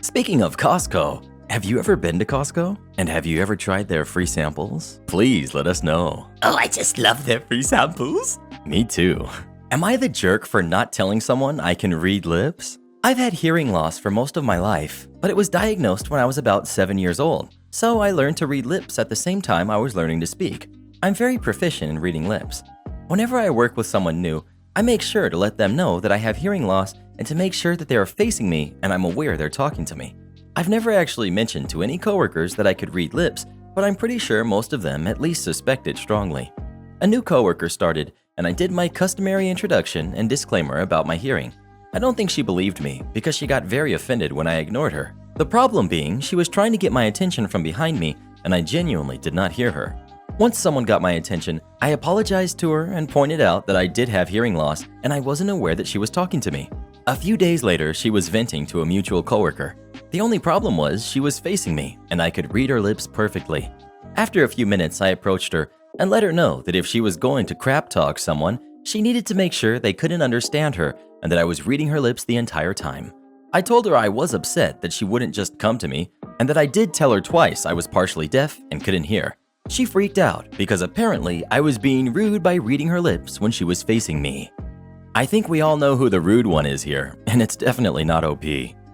Speaking of Costco, have you ever been to Costco? And have you ever tried their free samples? Please let us know. Oh, I just love their free samples. Me too. Am I the jerk for not telling someone I can read lips? I've had hearing loss for most of my life, but it was diagnosed when I was about 7 years old, so I learned to read lips at the same time I was learning to speak. I'm very proficient in reading lips. Whenever I work with someone new, I make sure to let them know that I have hearing loss and to make sure that they are facing me and I'm aware they're talking to me. I've never actually mentioned to any coworkers that I could read lips, but I'm pretty sure most of them at least suspected strongly. A new coworker started, and I did my customary introduction and disclaimer about my hearing. I don't think she believed me because she got very offended when I ignored her. The problem being, she was trying to get my attention from behind me, and I genuinely did not hear her. Once someone got my attention, I apologized to her and pointed out that I did have hearing loss and I wasn't aware that she was talking to me. A few days later, she was venting to a mutual coworker. The only problem was she was facing me and I could read her lips perfectly. After a few minutes, I approached her and let her know that if she was going to crap talk someone, she needed to make sure they couldn't understand her and that I was reading her lips the entire time. I told her I was upset that she wouldn't just come to me and that I did tell her twice I was partially deaf and couldn't hear. She freaked out because apparently I was being rude by reading her lips when she was facing me. I think we all know who the rude one is here, and it's definitely not OP.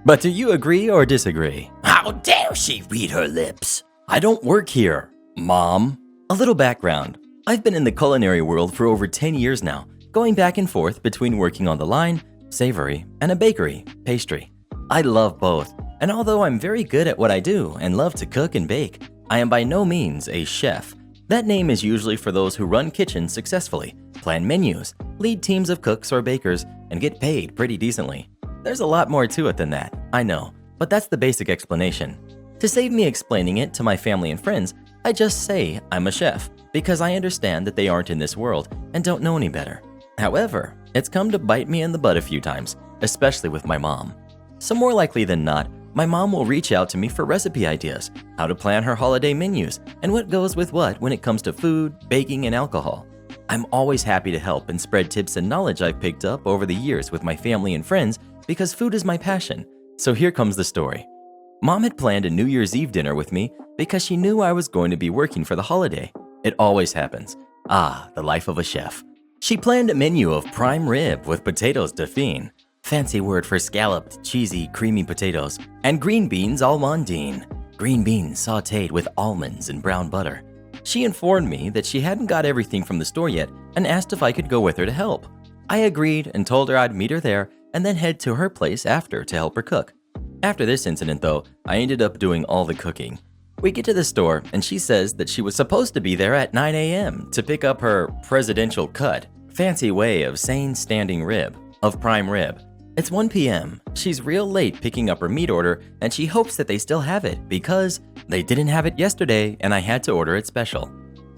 But do you agree or disagree? How dare she read her lips? I don't work here, Mom. A little background. I've been in the culinary world for over 10 years now, going back and forth between working on the line, savory, and a bakery, pastry. I love both, and although I'm very good at what I do and love to cook and bake, I am by no means a chef. That name is usually for those who run kitchens successfully, plan menus, lead teams of cooks or bakers, and get paid pretty decently. There's a lot more to it than that, I know, but that's the basic explanation. To save me explaining it to my family and friends, I just say I'm a chef, because I understand that they aren't in this world and don't know any better. However, it's come to bite me in the butt a few times, especially with my mom. So more likely than not, my mom will reach out to me for recipe ideas, how to plan her holiday menus, and what goes with what when it comes to food, baking, and alcohol. I'm always happy to help and spread tips and knowledge I've picked up over the years with my family and friends because food is my passion. So here comes the story. Mom had planned a New Year's Eve dinner with me because she knew I was going to be working for the holiday. It always happens. Ah, the life of a chef. She planned a menu of prime rib with potatoes dauphine, fancy word for scalloped, cheesy, creamy potatoes, and green beans almondine. green beans sauteed with almonds and brown butter. She informed me that she hadn't got everything from the store yet and asked if I could go with her to help. I agreed and told her I'd meet her there and then head to her place after to help her cook. After this incident though, I ended up doing all the cooking. We get to the store and she says that she was supposed to be there at 9 a.m. to pick up her presidential cut, fancy way of saying standing rib, of prime rib. It's 1 p.m. She's real late picking up her meat order and she hopes that they still have it because they didn't have it yesterday and I had to order it special.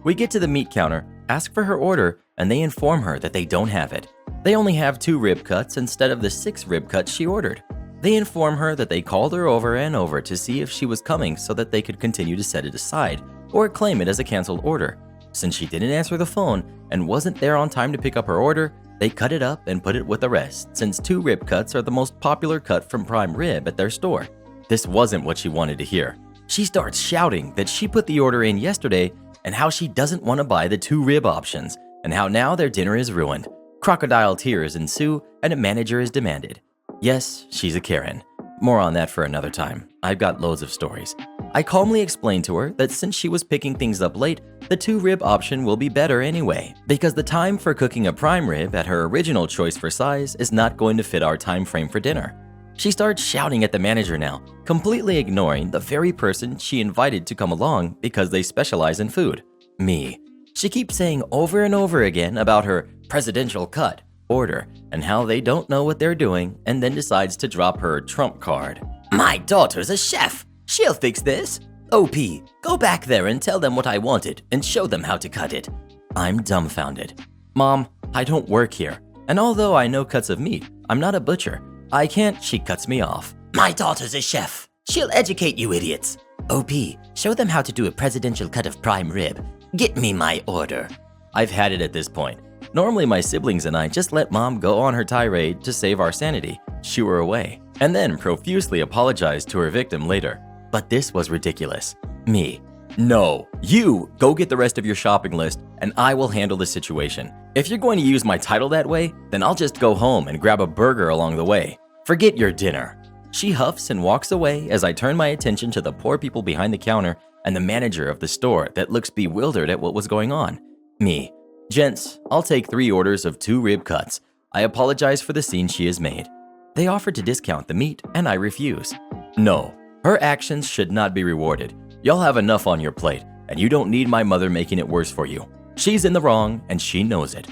We get to the meat counter, ask for her order, and they inform her that they don't have it. They only have 2 rib cuts instead of the 6 rib cuts she ordered. They inform her that they called her over and over to see if she was coming so that they could continue to set it aside or claim it as a canceled order. Since she didn't answer the phone and wasn't there on time to pick up her order, they cut it up and put it with the rest since 2 rib cuts are the most popular cut from prime rib at their store. This wasn't what she wanted to hear. She starts shouting that she put the order in yesterday and how she doesn't want to buy the 2 rib options and how now their dinner is ruined. Crocodile tears ensue and a manager is demanded. Yes, she's a Karen. More on that for another time. I've got loads of stories. I calmly explained to her that since she was picking things up late, the 2 rib option will be better anyway, because the time for cooking a prime rib at her original choice for size is not going to fit our time frame for dinner. She starts shouting at the manager now, completely ignoring the very person she invited to come along because they specialize in food, me. She keeps saying over and over again about her presidential cut, order, and how they don't know what they're doing, and then decides to drop her trump card. My daughter's a chef. She'll fix this. OP, go back there and tell them what I wanted and show them how to cut it. I'm dumbfounded. Mom, I don't work here, and although I know cuts of meat, I'm not a butcher. I can't, she cuts me off. My daughter's a chef. She'll educate you idiots. OP, show them how to do a presidential cut of prime rib. Get me my order. I've had it at this point. Normally my siblings and I just let mom go on her tirade to save our sanity, shoo her away, and then profusely apologize to her victim later. But this was ridiculous. Me. No, you go get the rest of your shopping list and I will handle the situation. If you're going to use my title that way, then I'll just go home and grab a burger along the way. Forget your dinner. She huffs and walks away as I turn my attention to the poor people behind the counter and the manager of the store that looks bewildered at what was going on. Me. Gents, I'll take 3 orders of 2 rib cuts. I apologize for the scene she has made. They offered to discount the meat and I refuse. No, her actions should not be rewarded. Y'all have enough on your plate and you don't need my mother making it worse for you. She's in the wrong and she knows it.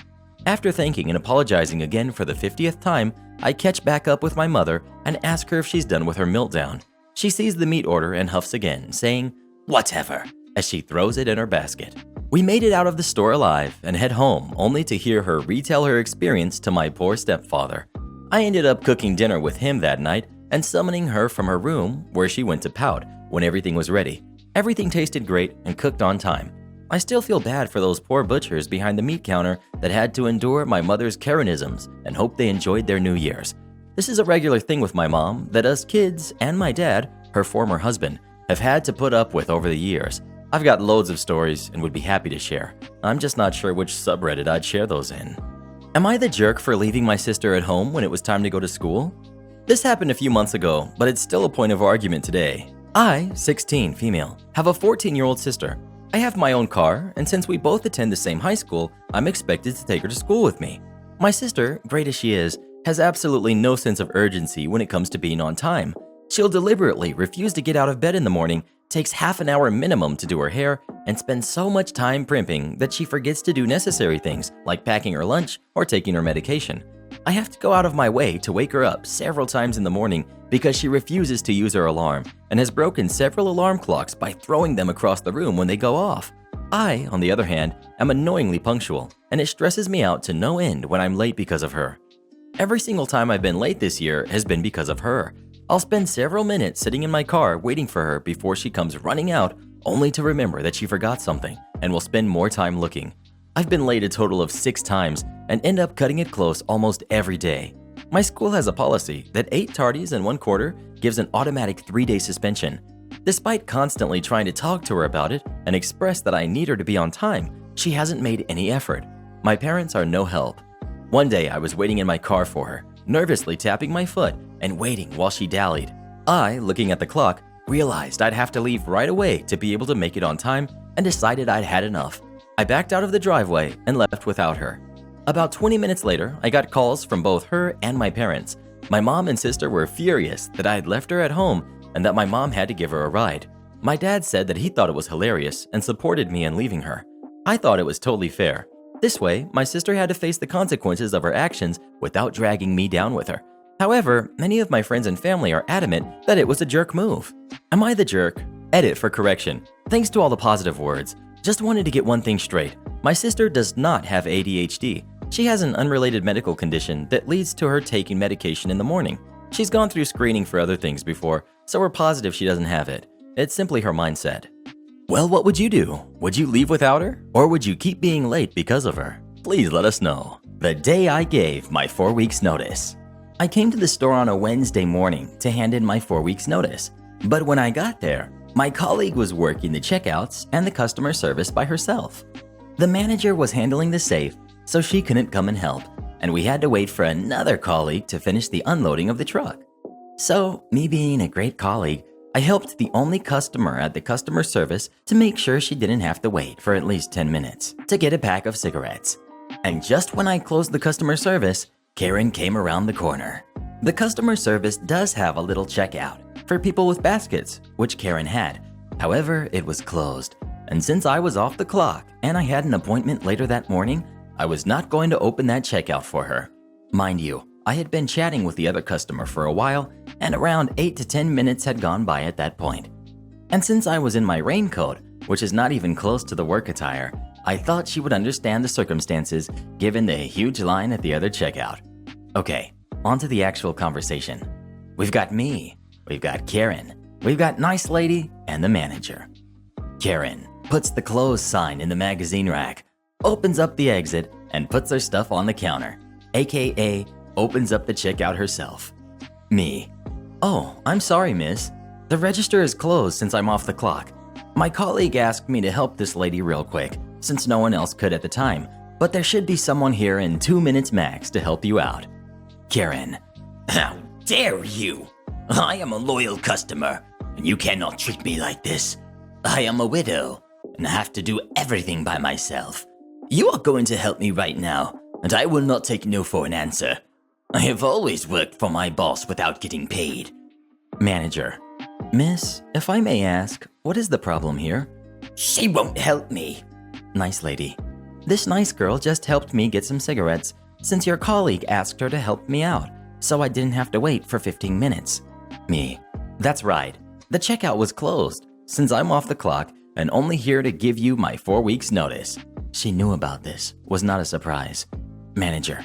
After thanking and apologizing again for the 50th time, I catch back up with my mother and ask her if she's done with her meltdown. She sees the meat order and huffs again, saying, "Whatever," as she throws it in her basket. We made it out of the store alive and head home only to hear her retell her experience to my poor stepfather. I ended up cooking dinner with him that night and summoning her from her room where she went to pout when everything was ready. Everything tasted great and cooked on time. I still feel bad for those poor butchers behind the meat counter that had to endure my mother's Karenisms and hope they enjoyed their New Year's. This is a regular thing with my mom that us kids and my dad, her former husband, have had to put up with over the years. I've got loads of stories and would be happy to share. I'm just not sure which subreddit I'd share those in. Am I the jerk for leaving my sister at home when it was time to go to school? This happened a few months ago, but it's still a point of argument today. I, 16, female, have a 14-year-old sister. I have my own car, and since we both attend the same high school, I'm expected to take her to school with me. My sister, great as she is, has absolutely no sense of urgency when it comes to being on time. She'll deliberately refuse to get out of bed in the morning, takes half an hour minimum to do her hair, and spends so much time primping that she forgets to do necessary things like packing her lunch or taking her medication. I have to go out of my way to wake her up several times in the morning because she refuses to use her alarm and has broken several alarm clocks by throwing them across the room when they go off. I, on the other hand, am annoyingly punctual, and it stresses me out to no end when I'm late because of her. Every single time I've been late this year has been because of her. I'll spend several minutes sitting in my car waiting for her before she comes running out, only to remember that she forgot something, and will spend more time looking. I've been late a total of 6 times and end up cutting it close almost every day. My school has a policy that 8 tardies and 1 quarter gives an automatic 3-day suspension. Despite constantly trying to talk to her about it and express that I need her to be on time, she hasn't made any effort. My parents are no help. One day I was waiting in my car for her, nervously tapping my foot and waiting while she dallied. I, looking at the clock, realized I'd have to leave right away to be able to make it on time, and decided I'd had enough. I backed out of the driveway and left without her. About 20 minutes later, I got calls from both her and my parents. My mom and sister were furious that I had left her at home and that my mom had to give her a ride. My dad said that he thought it was hilarious and supported me in leaving her. I thought it was totally fair. This way, my sister had to face the consequences of her actions without dragging me down with her. However, many of my friends and family are adamant that it was a jerk move. Am I the jerk? Edit for correction. Thanks to all the positive words. Just wanted to get one thing straight. My sister does not have ADHD. She has an unrelated medical condition that leads to her taking medication in the morning. She's gone through screening for other things before, so we're positive she doesn't have it. It's simply her mindset. Well, what would you do? Would you leave without her? Or would you keep being late because of her? Please let us know. The day I gave my 4 weeks notice. I came to the store on a Wednesday morning to hand in my 4 weeks notice. But when I got there, my colleague was working the checkouts and the customer service by herself. The manager was handling the safe, so she couldn't come and help, and we had to wait for another colleague to finish the unloading of the truck. So, me being a great colleague, I helped the only customer at the customer service to make sure she didn't have to wait for at least 10 minutes to get a pack of cigarettes. And just when I closed the customer service, Karen came around the corner. The customer service does have a little checkout for people with baskets, which Karen had. However, it was closed, and since I was off the clock and I had an appointment later that morning, I was not going to open that checkout for her. Mind you, I had been chatting with the other customer for a while, and around 8 to 10 minutes had gone by at that point. And since I was in my raincoat, which is not even close to the work attire, I thought she would understand the circumstances given the huge line at the other checkout. Okay, on to the actual conversation. We've got me, we've got Karen, we've got Nice Lady, and the manager. Karen puts the close sign in the magazine rack, opens up the exit, and puts her stuff on the counter, aka opens up the checkout herself. Me. Oh, I'm sorry, miss. The register is closed since I'm off the clock. My colleague asked me to help this lady real quick, since no one else could at the time, but there should be someone here in 2 minutes max to help you out. Karen. How dare you? I am a loyal customer, and you cannot treat me like this. I am a widow, and I have to do everything by myself. You are going to help me right now, and I will not take no for an answer. I have always worked for my boss without getting paid. Manager. Miss, if I may ask, what is the problem here? She won't help me. Nice lady. This nice girl just helped me get some cigarettes since your colleague asked her to help me out, so I didn't have to wait for 15 minutes. Me. That's right. The checkout was closed since I'm off the clock and only here to give you my 4 weeks notice. She knew about this. Was not a surprise. Manager.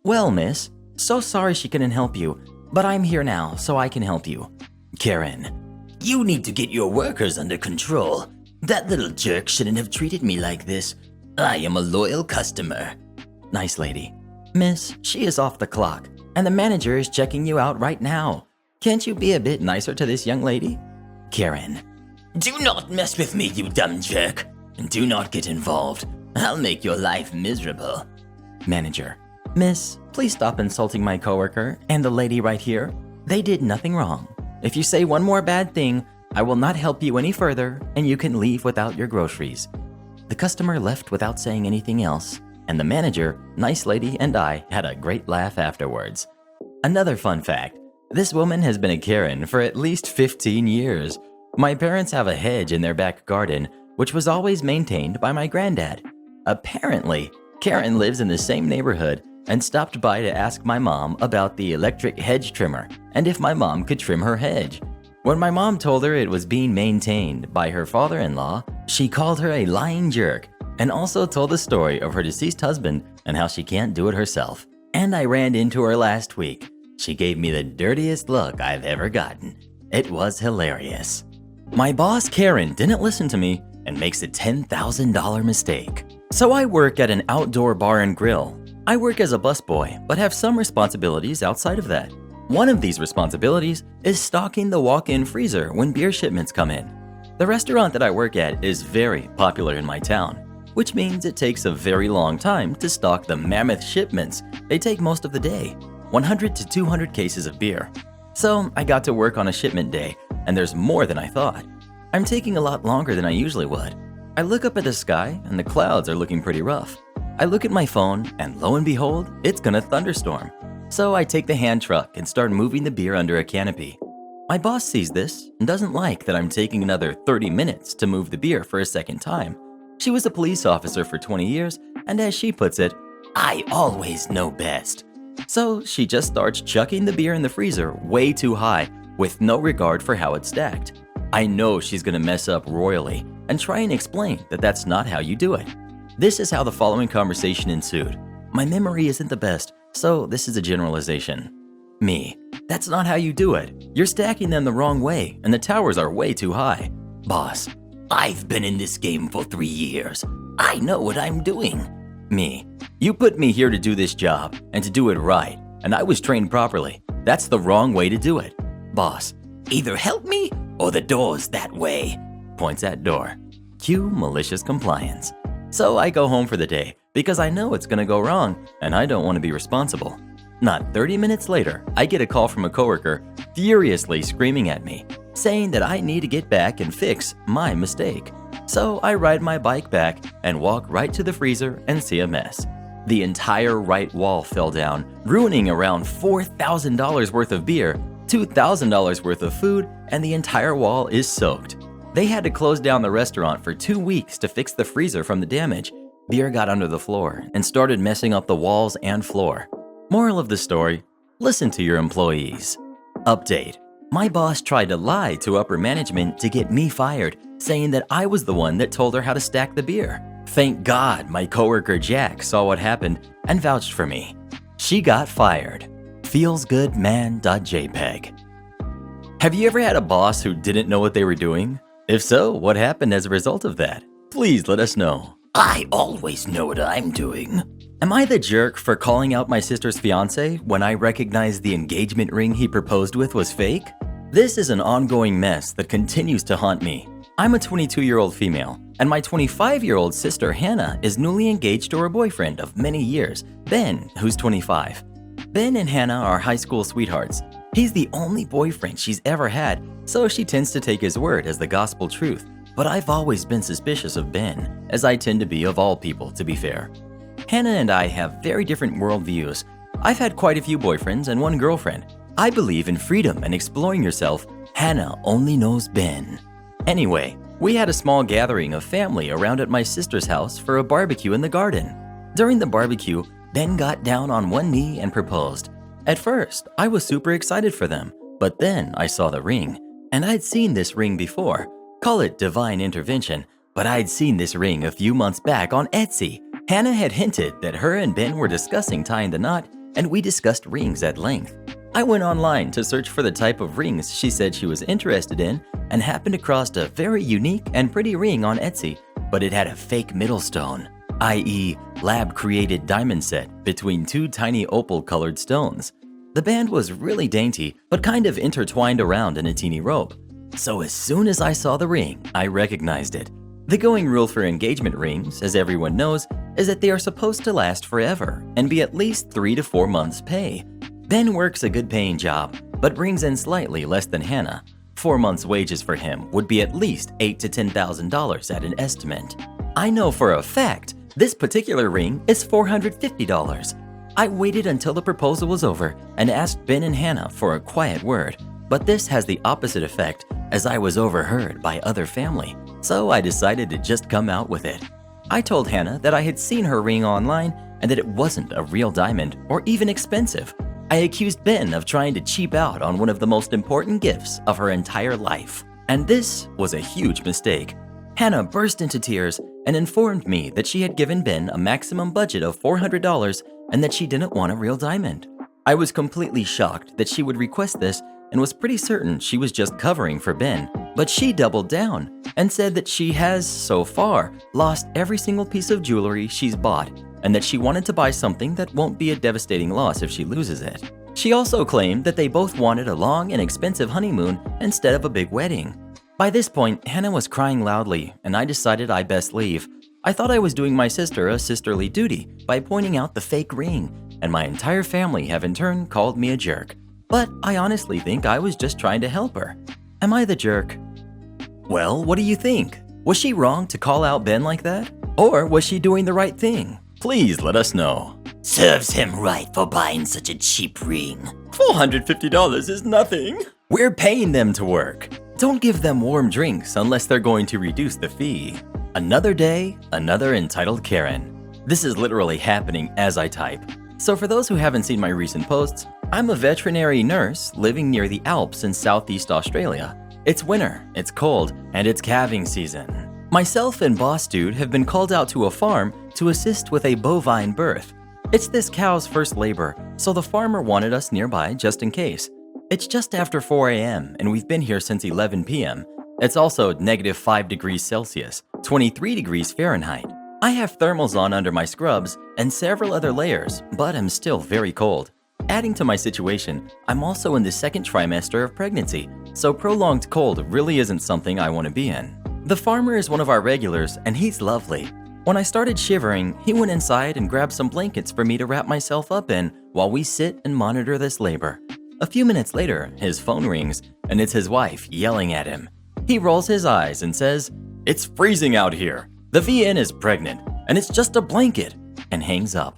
Well, miss, so sorry she couldn't help you, but I'm here now so I can help you. Karen. You need to get your workers under control. That little jerk shouldn't have treated me like this. I am a loyal customer. Nice lady. Miss, she is off the clock, and the manager is checking you out right now. Can't you be a bit nicer to this young lady? Karen. Do not mess with me, you dumb jerk. And do not get involved. I'll make your life miserable. Manager. Miss, please stop insulting my coworker and the lady right here. They did nothing wrong. If you say one more bad thing, I will not help you any further, and you can leave without your groceries. The customer left without saying anything else, and the manager, Nice Lady, and I had a great laugh afterwards. Another fun fact, this woman has been a Karen for at least 15 years. My parents have a hedge in their back garden, which was always maintained by my granddad. Apparently, Karen lives in the same neighborhood and stopped by to ask my mom about the electric hedge trimmer and if my mom could trim her hedge. When my mom told her it was being maintained by her father-in-law, she called her a lying jerk and also told the story of her deceased husband and how she can't do it herself. And I ran into her last week. She gave me the dirtiest look I've ever gotten. It was hilarious. My boss, Karen, didn't listen to me and makes a $10,000 mistake. So I work at an outdoor bar and grill. I work as a busboy, but have some responsibilities outside of that. One of these responsibilities is stocking the walk-in freezer when beer shipments come in. The restaurant that I work at is very popular in my town, which means it takes a very long time to stock the mammoth shipments. They take most of the day, 100 to 200 cases of beer. So I got to work on a shipment day and there's more than I thought. I'm taking a lot longer than I usually would. I look up at the sky, and the clouds are looking pretty rough. I look at my phone, and lo and behold, it's gonna thunderstorm. So I take the hand truck and start moving the beer under a canopy. My boss sees this and doesn't like that I'm taking another 30 minutes to move the beer for a second time. She was a police officer for 20 years, and as she puts it, I always know best. so she just starts chucking the beer in the freezer way too high with no regard for how it's stacked. I know she's gonna mess up royally and try and explain that that's not how you do it. This is how the following conversation ensued. My memory isn't the best, so this is a generalization. Me: that's not how you do it. You're stacking them the wrong way, and the towers are way too high. Boss, I've been in this game for 3 years. I know what I'm doing. Me: you put me here to do this job and to do it right, and I was trained properly. That's the wrong way to do it. Boss: Either help me or the door's that way. points at door. Cue malicious compliance. So I go home for the day because I know it's gonna go wrong and I don't want to be responsible. Not 30 minutes later, I get a call from a coworker furiously screaming at me, saying that I need to get back and fix my mistake. So I ride my bike back and walk right to the freezer and see a mess. The entire right wall fell down, ruining around $4,000 worth of beer, $2,000 worth of food, and the entire wall is soaked. They had to close down the restaurant for 2 weeks to fix the freezer from the damage. Beer got under the floor and started messing up the walls and floor. Moral of the story: listen to your employees. Update: my boss tried to lie to upper management to get me fired, saying that I was the one that told her how to stack the beer. Thank God my coworker Jack saw what happened and vouched for me. She got fired. Feelsgoodman.jpg. Have you ever had a boss who didn't know what they were doing? If so, what happened as a result of that? Please let us know. I always know what I'm doing. Am I the jerk for calling out my sister's fiance when I recognized the engagement ring he proposed with was fake? This is an ongoing mess that continues to haunt me. I'm a 22-year-old female, and my 25-year-old sister Hannah is newly engaged to her boyfriend of many years, Ben, who's 25. Ben and Hannah are high school sweethearts. He's the only boyfriend she's ever had, so she tends to take his word as the gospel truth. But I've always been suspicious of Ben, as I tend to be of all people, to be fair. Hannah and I have very different worldviews. I've had quite a few boyfriends and one girlfriend. I believe in freedom and exploring yourself. Hannah only knows Ben. Anyway, we had a small gathering of family around at my sister's house for a barbecue in the garden. During the barbecue, Ben got down on one knee and proposed. At first, I was super excited for them, but then I saw the ring, and I'd seen this ring before. Call it divine intervention, but I'd seen this ring a few months back on Etsy. Hannah had hinted that her and Ben were discussing tying the knot, and we discussed rings at length. I went online to search for the type of rings she said she was interested in and happened across a very unique and pretty ring on Etsy, but it had a fake middle stone, i.e. lab-created diamond set between two tiny opal-colored stones. The band was really dainty, but kind of intertwined around in a teeny rope. So as soon as I saw the ring, I recognized it. The going rule for engagement rings, as everyone knows, is that they are supposed to last forever and be at least 3 to 4 months' pay. Ben works a good paying job, but brings in slightly less than Hannah. 4 months' wages for him would be at least $8,000 to $10,000 at an estimate. I know for a fact this particular ring is $450. I waited until the proposal was over and asked Ben and Hannah for a quiet word, but this has the opposite effect as I was overheard by other family, so I decided to just come out with it. I told Hannah that I had seen her ring online and that it wasn't a real diamond or even expensive. I accused Ben of trying to cheap out on one of the most important gifts of her entire life, and this was a huge mistake. Hannah burst into tears and informed me that she had given Ben a maximum budget of $400 and that she didn't want a real diamond. I was completely shocked that she would request this and was pretty certain she was just covering for Ben, but she doubled down and said that she has, so far, lost every single piece of jewelry she's bought and that she wanted to buy something that won't be a devastating loss if she loses it. She also claimed that they both wanted a long and expensive honeymoon instead of a big wedding. By this point, Hannah was crying loudly, and I decided I best leave. I thought I was doing my sister a sisterly duty by pointing out the fake ring, and my entire family have in turn called me a jerk. But I honestly think I was just trying to help her. Am I the jerk? Well, what do you think? Was she wrong to call out Ben like that? Or was she doing the right thing? Please let us know. Serves him right for buying such a cheap ring. $450 is nothing. We're paying them to work. Don't give them warm drinks unless they're going to reduce the fee. Another day, another entitled Karen. This is literally happening as I type. So for those who haven't seen my recent posts, I'm a veterinary nurse living near the Alps in Southeast Australia. It's winter, it's cold, and it's calving season. Myself and Boss Dude have been called out to a farm to assist with a bovine birth. It's this cow's first labor, so the farmer wanted us nearby just in case. It's just after 4 a.m. and we've been here since 11 p.m. It's also -5 degrees Celsius, 23 degrees Fahrenheit. I have thermals on under my scrubs and several other layers, but I'm still very cold. Adding to my situation, I'm also in the second trimester of pregnancy, so prolonged cold really isn't something I want to be in. The farmer is one of our regulars, and he's lovely. When I started shivering, he went inside and grabbed some blankets for me to wrap myself up in while we sit and monitor this labor. A few minutes later, his phone rings, and it's his wife yelling at him. He rolls his eyes and says, "It's freezing out here. The VN is pregnant, and it's just a blanket," and hangs up.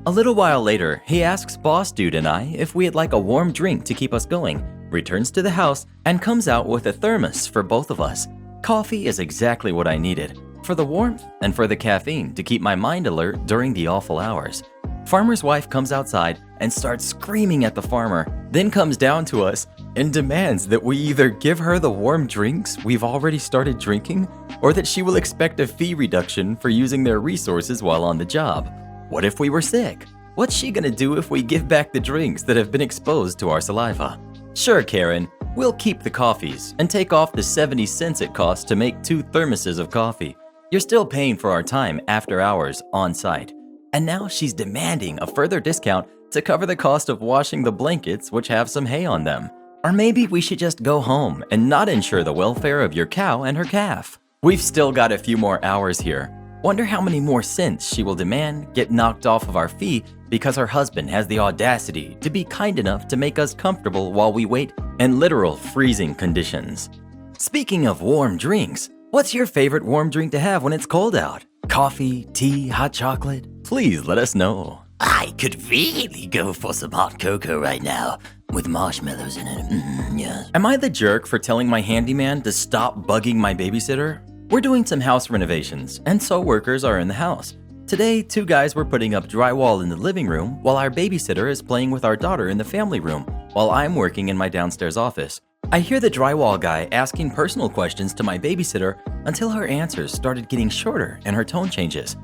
A little while later, he asks Boss Dude and I if we'd like a warm drink to keep us going, returns to the house, and comes out with a thermos for both of us. Coffee is exactly what I needed, for the warmth and for the caffeine to keep my mind alert during the awful hours. Farmer's wife comes outside and starts screaming at the farmer, then comes down to us and demands that we either give her the warm drinks we've already started drinking, or that she will expect a fee reduction for using their resources while on the job. What if we were sick? What's she gonna do if we give back the drinks that have been exposed to our saliva? Sure, Karen, we'll keep the coffees and take off the 70 cents it costs to make 2 thermoses of coffee. You're still paying for our time after hours on site. And now she's demanding a further discount to cover the cost of washing the blankets which have some hay on them. Or maybe we should just go home and not ensure the welfare of your cow and her calf. We've still got a few more hours here. Wonder how many more cents she will demand get knocked off of our fee because her husband has the audacity to be kind enough to make us comfortable while we wait in literal freezing conditions. Speaking of warm drinks, what's your favorite warm drink to have when it's cold out? Coffee, tea, hot chocolate? Please let us know. I could really go for some hot cocoa right now with marshmallows in it. Yes. Am I the jerk for telling my handyman to stop bugging my babysitter? We're doing some house renovations, and so workers are in the house. Today, 2 guys were putting up drywall in the living room while our babysitter is playing with our daughter in the family room, while I'm working in my downstairs office. I hear the drywall guy asking personal questions to my babysitter until her answers started getting shorter and her tone changes.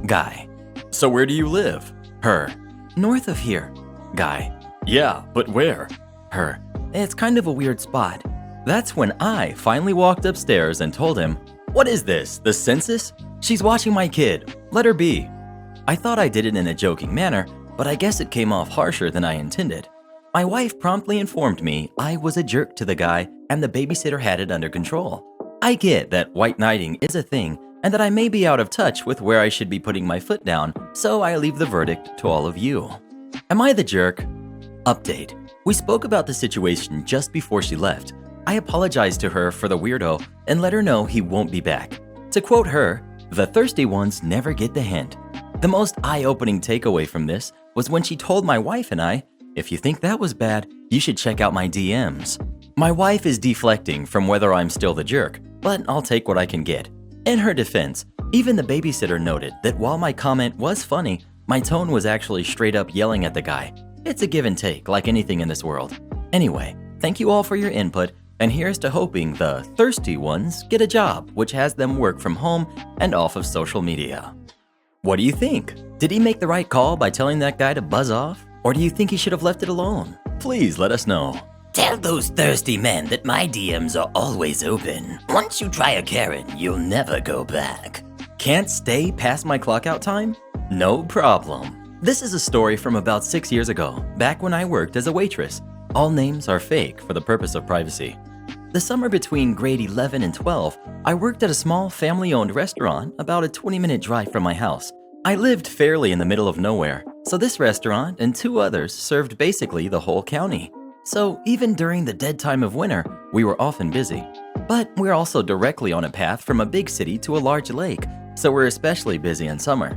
Guy: "So where do you live?" Her: "North of here." Guy: "Yeah, but where?" Her: "It's kind of a weird spot." That's when I finally walked upstairs and told him, "What is this, the census? She's watching my kid. Let her be." I thought I did it in a joking manner, but I guess it came off harsher than I intended. My wife promptly informed me I was a jerk to the guy and the babysitter had it under control. I get that white knighting is a thing and that I may be out of touch with where I should be putting my foot down, so I leave the verdict to all of you. Am I the jerk? Update: we spoke about the situation just before she left. I apologized to her for the weirdo and let her know he won't be back. To quote her, "The thirsty ones never get the hint." The most eye-opening takeaway from this was when she told my wife and I, "If you think that was bad, you should check out my DMs." My wife is deflecting from whether I'm still the jerk, but I'll take what I can get. In her defense, even the babysitter noted that while my comment was funny, my tone was actually straight up yelling at the guy. It's a give and take like anything in this world. Anyway, thank you all for your input, and here's to hoping the thirsty ones get a job which has them work from home and off of social media. What do you think? Did he make the right call by telling that guy to buzz off? Or do you think he should have left it alone? Please let us know. Tell those thirsty men that my DMs are always open. Once you try a Karen, you'll never go back. Can't stay past my clock out time? No problem. This is a story from about 6 years ago, back when I worked as a waitress. All names are fake for the purpose of privacy. The summer between grade 11 and 12, I worked at a small family-owned restaurant about a 20-minute drive from my house. I lived fairly in the middle of nowhere, so this restaurant and 2 others served basically the whole county. So even during the dead time of winter, we were often busy. But we're also directly on a path from a big city to a large lake, so we're especially busy in summer.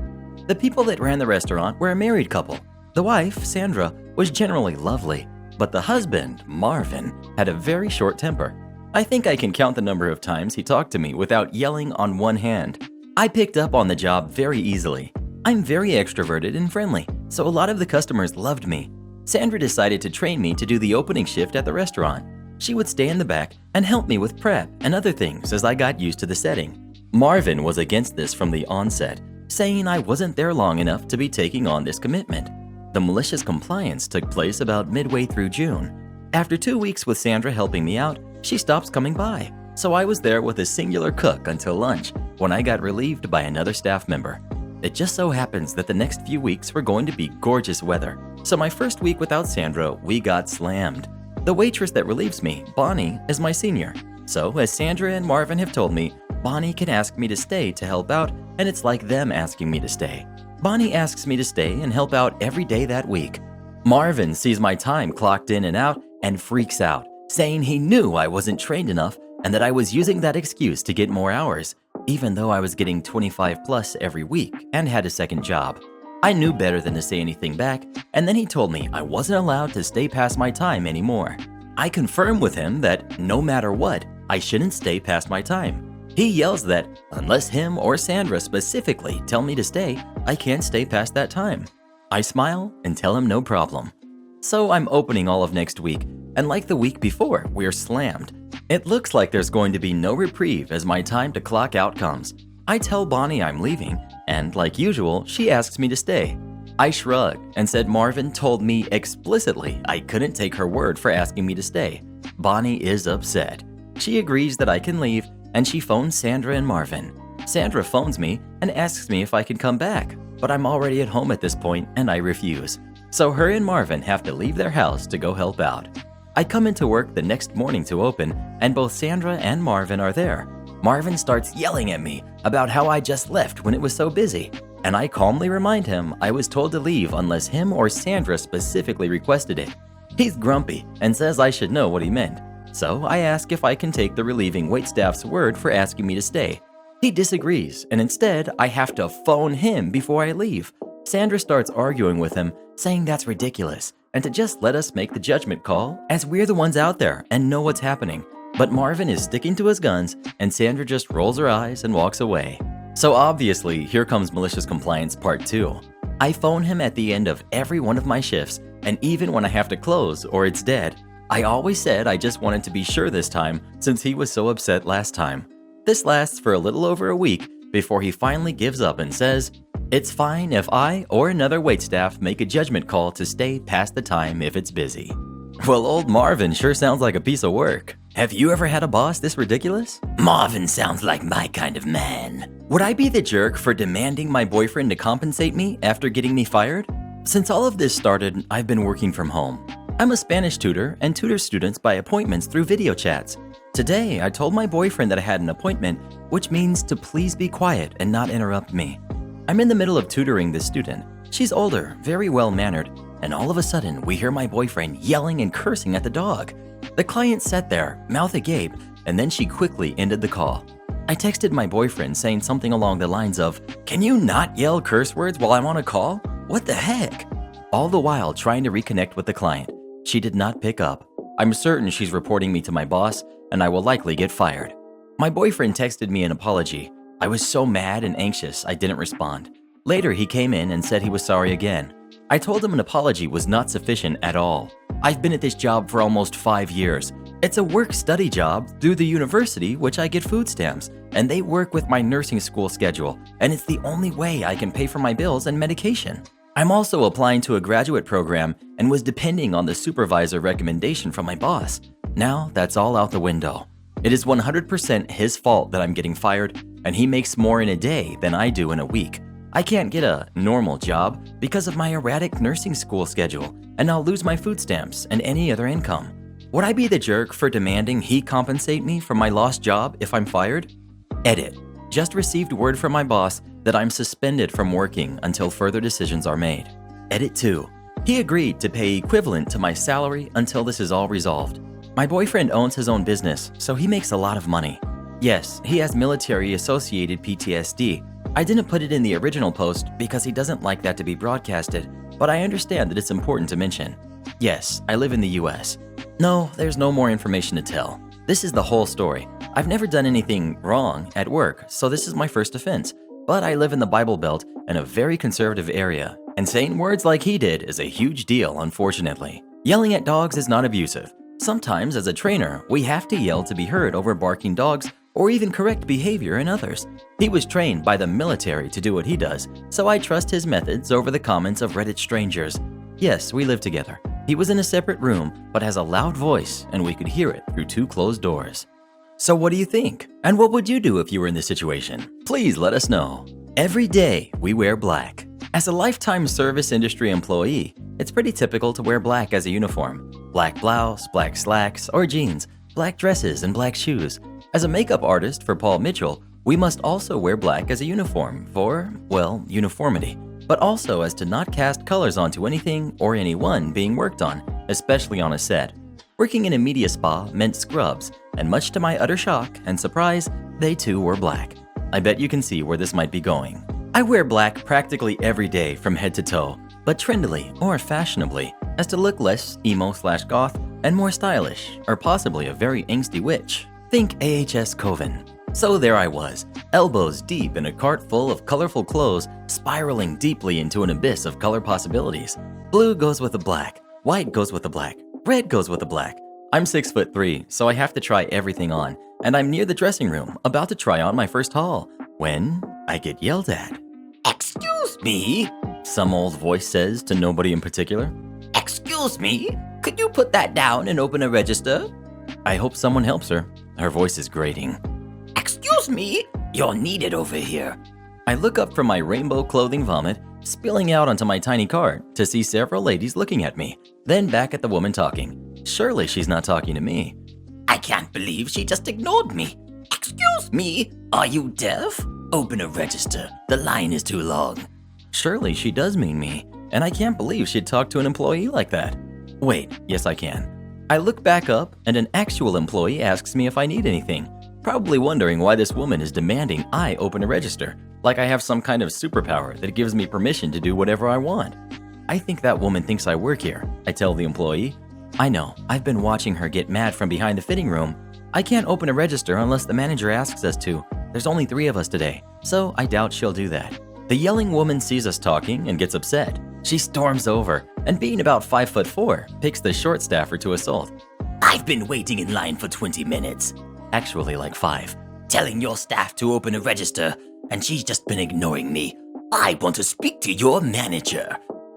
The people that ran the restaurant were a married couple. The wife, Sandra, was generally lovely, but the husband, Marvin, had a very short temper. I think I can count the number of times he talked to me without yelling on one hand. I picked up on the job very easily. I'm very extroverted and friendly, so a lot of the customers loved me. Sandra decided to train me to do the opening shift at the restaurant. She would stay in the back and help me with prep and other things as I got used to the setting. Marvin was against this from the onset, saying I wasn't there long enough to be taking on this commitment. The malicious compliance took place about midway through June. After 2 weeks with Sandra helping me out, she stops coming by, so I was there with a singular cook until lunch, when I got relieved by another staff member. It just so happens that the next few weeks were going to be gorgeous weather, so my first week without Sandra, we got slammed. The waitress that relieves me, Bonnie, is my senior. So, as Sandra and Marvin have told me, Bonnie can ask me to stay to help out, and it's like them asking me to stay. Bonnie asks me to stay and help out every day that week. Marvin sees my time clocked in and out and freaks out, saying he knew I wasn't trained enough and that I was using that excuse to get more hours, even though I was getting 25 plus every week and had a second job. I knew better than to say anything back, and then he told me I wasn't allowed to stay past my time anymore. I confirmed with him that no matter what, I shouldn't stay past my time. He yells that unless him or Sandra specifically tell me to stay, I can't stay past that time. I smile and tell him no problem. So I'm opening all of next week, and like the week before, we're slammed. It looks like there's going to be no reprieve as my time to clock out comes. I tell Bonnie I'm leaving, and like usual, she asks me to stay. I shrugged and said Marvin told me explicitly I couldn't take her word for asking me to stay. Bonnie is upset. She agrees that I can leave, and she phones Sandra and Marvin. Sandra phones me and asks me if I can come back, but I'm already at home at this point and I refuse. So her and Marvin have to leave their house to go help out. I come into work the next morning to open, and both Sandra and Marvin are there. Marvin starts yelling at me about how I just left when it was so busy, and I calmly remind him I was told to leave unless him or Sandra specifically requested it. He's grumpy and says I should know what he meant, so I ask if I can take the relieving waitstaff's word for asking me to stay. He disagrees, and instead I have to phone him before I leave. Sandra starts arguing with him, saying that's ridiculous, and to just let us make the judgment call as we're the ones out there and know what's happening. But Marvin is sticking to his guns, and Sandra just rolls her eyes and walks away. So obviously, here comes malicious compliance part 2. I phone him at the end of every one of my shifts, and even when I have to close or it's dead. I always said I just wanted to be sure this time since he was so upset last time. This lasts for a little over a week before he finally gives up and says, "It's fine if I or another waitstaff make a judgment call to stay past the time if it's busy." Well, old Marvin sure sounds like a piece of work. Have you ever had a boss this ridiculous? Marvin sounds like my kind of man. Would I be the jerk for demanding my boyfriend to compensate me after getting me fired? Since all of this started, I've been working from home. I'm a Spanish tutor and tutor students by appointments through video chats. Today, I told my boyfriend that I had an appointment, which means to please be quiet and not interrupt me. I'm in the middle of tutoring this student. She's older, very well-mannered, and all of a sudden, we hear my boyfriend yelling and cursing at the dog. The client sat there, mouth agape, and then she quickly ended the call. I texted my boyfriend saying something along the lines of, "Can you not yell curse words while I'm on a call? What the heck?" All the while trying to reconnect with the client. She did not pick up. I'm certain she's reporting me to my boss, and I will likely get fired. My boyfriend texted me an apology. I was so mad and anxious I didn't respond. Later, he came in and said he was sorry again. I told him an apology was not sufficient at all. I've been at this job for almost 5 years. It's a work-study job through the university, which I get food stamps, and they work with my nursing school schedule, and it's the only way I can pay for my bills and medication. I'm also applying to a graduate program and was depending on the supervisor recommendation from my boss. Now, that's all out the window. It is 100% his fault that I'm getting fired, and he makes more in a day than I do in a week. I can't get a normal job because of my erratic nursing school schedule, and I'll lose my food stamps and any other income. Would I be the jerk for demanding he compensate me for my lost job if I'm fired? Edit. Just received word from my boss that I'm suspended from working until further decisions are made. Edit 2. He agreed to pay equivalent to my salary until this is all resolved. My boyfriend owns his own business, so he makes a lot of money. Yes, he has military-associated PTSD. I didn't put it in the original post because he doesn't like that to be broadcasted, but I understand that it's important to mention. Yes, I live in the US. No, there's no more information to tell. This is the whole story. I've never done anything wrong at work, so this is my first offense. But I live in the Bible Belt in a very conservative area, and saying words like he did is a huge deal, unfortunately. Yelling at dogs is not abusive. Sometimes, as a trainer, we have to yell to be heard over barking dogs or even correct behavior in others. He was trained by the military to do what he does, so I trust his methods over the comments of Reddit strangers. Yes, we live together. He was in a separate room, but has a loud voice, and we could hear it through 2 closed doors. So what do you think? And what would you do if you were in this situation? Please let us know. Every day, we wear black. As a lifetime service industry employee, it's pretty typical to wear black as a uniform. Black blouse, black slacks, or jeans, black dresses, and black shoes. As a makeup artist for Paul Mitchell, we must also wear black as a uniform for, well, uniformity, but also as to not cast colors onto anything or anyone being worked on, especially on a set. Working in a media spa meant scrubs, and much to my utter shock and surprise, they too were black. I bet you can see where this might be going. I wear black practically every day from head to toe, but trendily or fashionably, as to look less emo/goth and more stylish, or possibly a very angsty witch. Think AHS Coven. So there I was, elbows deep in a cart full of colorful clothes, spiraling deeply into an abyss of color possibilities. Blue goes with the black, white goes with the black, red goes with the black. I'm 6'3", so I have to try everything on, and I'm near the dressing room, about to try on my first haul, when I get yelled at. Excuse me? Some old voice says to nobody in particular. Excuse me? Could you put that down and open a register? I hope someone helps her. Her voice is grating. Excuse me? You're needed over here. I look up from my rainbow clothing vomit, spilling out onto my tiny cart, to see several ladies looking at me, then back at the woman talking. Surely she's not talking to me. I can't believe she just ignored me. Excuse me? Are you deaf? Open a register. The line is too long. Surely she does mean me, and I can't believe she'd talk to an employee like that. Wait, yes I can. I look back up, and an actual employee asks me if I need anything, probably wondering why this woman is demanding I open a register, like I have some kind of superpower that gives me permission to do whatever I want. I think that woman thinks I work here, I tell the employee. I know, I've been watching her get mad from behind the fitting room. I can't open a register unless the manager asks us to. There's only 3 of us today, so I doubt she'll do that. The yelling woman sees us talking and gets upset. She storms over, and being about 5'4", picks the short staffer to assault. I've been waiting in line for 20 minutes. Actually like 5. Telling your staff to open a register, and she's just been ignoring me. I want to speak to your manager.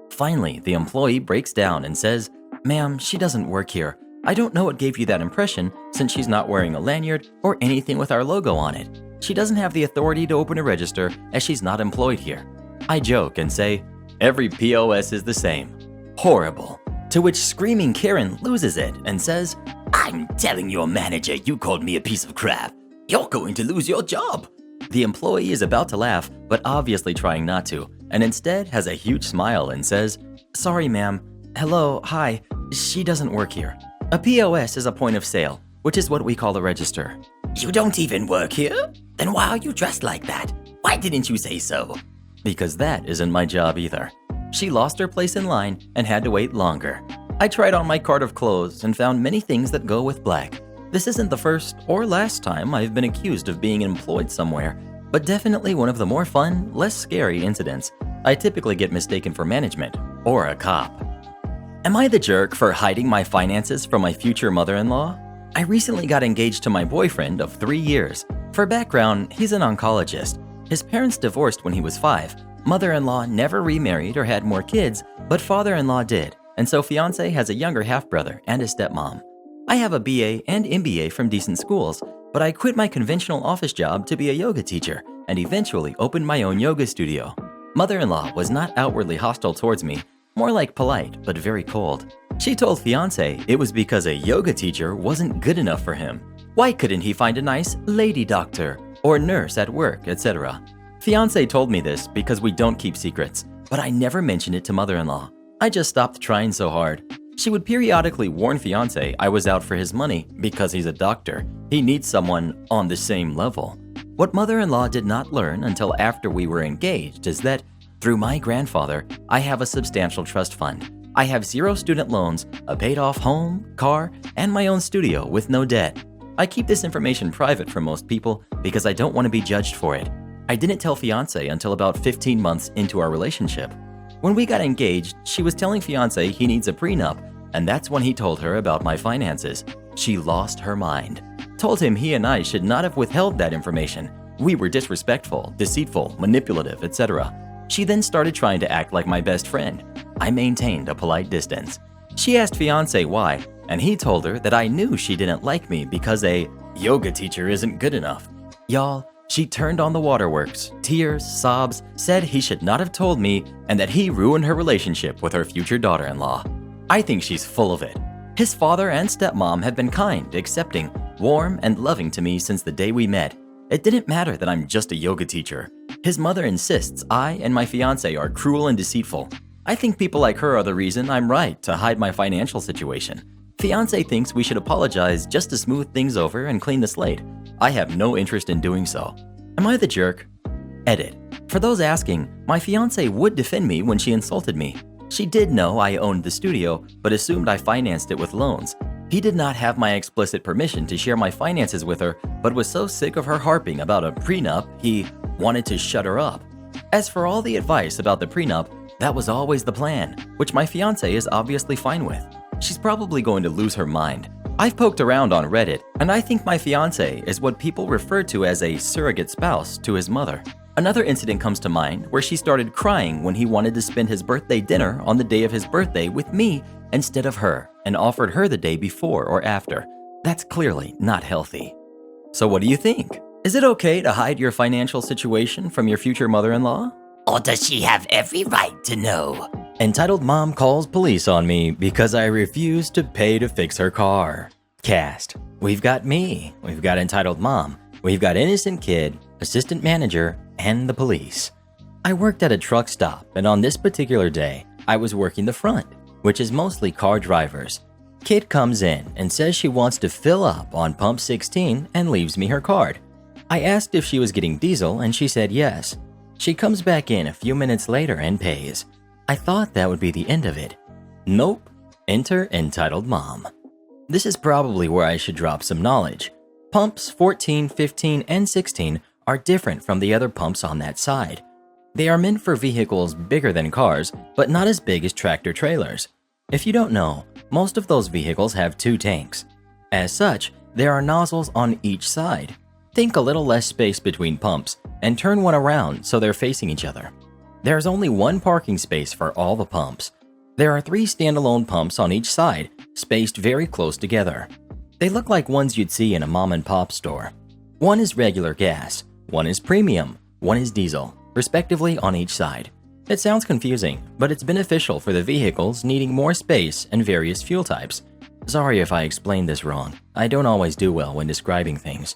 Finally, the employee breaks down and says, "Ma'am, she doesn't work here. I don't know what gave you that impression, since she's not wearing a lanyard or anything with our logo on it. She doesn't have the authority to open a register as she's not employed here." I joke and say, "Every POS is the same." Horrible. To which screaming Karen loses it and says, I'm telling your manager you called me a piece of crap. You're going to lose your job. The employee is about to laugh, but obviously trying not to, and instead has a huge smile and says, "Sorry, ma'am. Hello, hi. She doesn't work here. A POS is a point of sale, which is what we call a register." You don't even work here? Then why are you dressed like that? Why didn't you say so? Because that isn't my job either. She lost her place in line and had to wait longer. I tried on my cart of clothes and found many things that go with black. This isn't the first or last time I've been accused of being employed somewhere, but definitely one of the more fun, less scary incidents. I typically get mistaken for management or a cop. Am I the jerk for hiding my finances from my future mother-in-law? I recently got engaged to my boyfriend of 3 years. For background, he's an oncologist. His parents divorced when he was 5. Mother-in-law never remarried or had more kids, but father-in-law did, and so fiance has a younger half-brother and a stepmom. I have a BA and MBA from decent schools, but I quit my conventional office job to be a yoga teacher and eventually opened my own yoga studio. Mother-in-law was not outwardly hostile towards me, more like polite but very cold. She told fiance it was because a yoga teacher wasn't good enough for him. Why couldn't he find a nice lady doctor or nurse at work, etc.? Fiance told me this because we don't keep secrets, but I never mentioned it to mother-in-law. I just stopped trying so hard. She would periodically warn fiancé I was out for his money because he's a doctor. He needs someone on the same level. What mother-in-law did not learn until after we were engaged is that through my grandfather, I have a substantial trust fund. I have 0 student loans, a paid-off home, car, and my own studio with no debt. I keep this information private from most people because I don't want to be judged for it. I didn't tell fiancé until about 15 months into our relationship. When we got engaged, she was telling fiancé he needs a prenup, and that's when he told her about my finances. She lost her mind. Told him he and I should not have withheld that information. We were disrespectful, deceitful, manipulative, etc. She then started trying to act like my best friend. I maintained a polite distance. She asked fiancé why, and he told her that I knew she didn't like me because a yoga teacher isn't good enough. Y'all, she turned on the waterworks, tears, sobs, said he should not have told me, and that he ruined her relationship with her future daughter-in-law. I think she's full of it. His father and stepmom have been kind, accepting, warm, and loving to me since the day we met. It didn't matter that I'm just a yoga teacher. His mother insists I and my fiancé are cruel and deceitful. I think people like her are the reason I'm right to hide my financial situation. Fiancé thinks we should apologize just to smooth things over and clean the slate. I have no interest in doing so. Am I the jerk? Edit. For those asking, my fiancé would defend me when she insulted me. She did know I owned the studio, but assumed I financed it with loans. He did not have my explicit permission to share my finances with her, but was so sick of her harping about a prenup, he wanted to shut her up. As for all the advice about the prenup, that was always the plan, which my fiancé is obviously fine with. She's probably going to lose her mind. I've poked around on Reddit, and I think my fiancé is what people refer to as a surrogate spouse to his mother. Another incident comes to mind where she started crying when he wanted to spend his birthday dinner on the day of his birthday with me instead of her, and offered her the day before or after. That's clearly not healthy. So what do you think? Is it okay to hide your financial situation from your future mother-in-law? Or does she have every right to know? Entitled mom calls police on me because I refused to pay to fix her car. Cast. We've got me. We've got entitled mom. We've got innocent kid, assistant manager, and the police. I worked at a truck stop, and on this particular day, I was working the front, which is mostly car drivers. Kid comes in and says she wants to fill up on pump 16 and leaves me her card. I asked if she was getting diesel, and she said yes. She comes back in a few minutes later and pays. I thought that would be the end of it. Nope. Enter entitled mom. This is probably where I should drop some knowledge. Pumps 14, 15, and 16 are different from the other pumps on that side. They are meant for vehicles bigger than cars, but not as big as tractor trailers. If you don't know, most of those vehicles have 2 tanks. As such, there are nozzles on each side. Think a little less space between pumps and turn one around so they're facing each other. There's only 1 parking space for all the pumps. There are 3 standalone pumps on each side, spaced very close together. They look like ones you'd see in a mom-and-pop store. One is regular gas, one is premium, one is diesel, respectively on each side. It sounds confusing, but it's beneficial for the vehicles needing more space and various fuel types. Sorry if I explained this wrong. I don't always do well when describing things.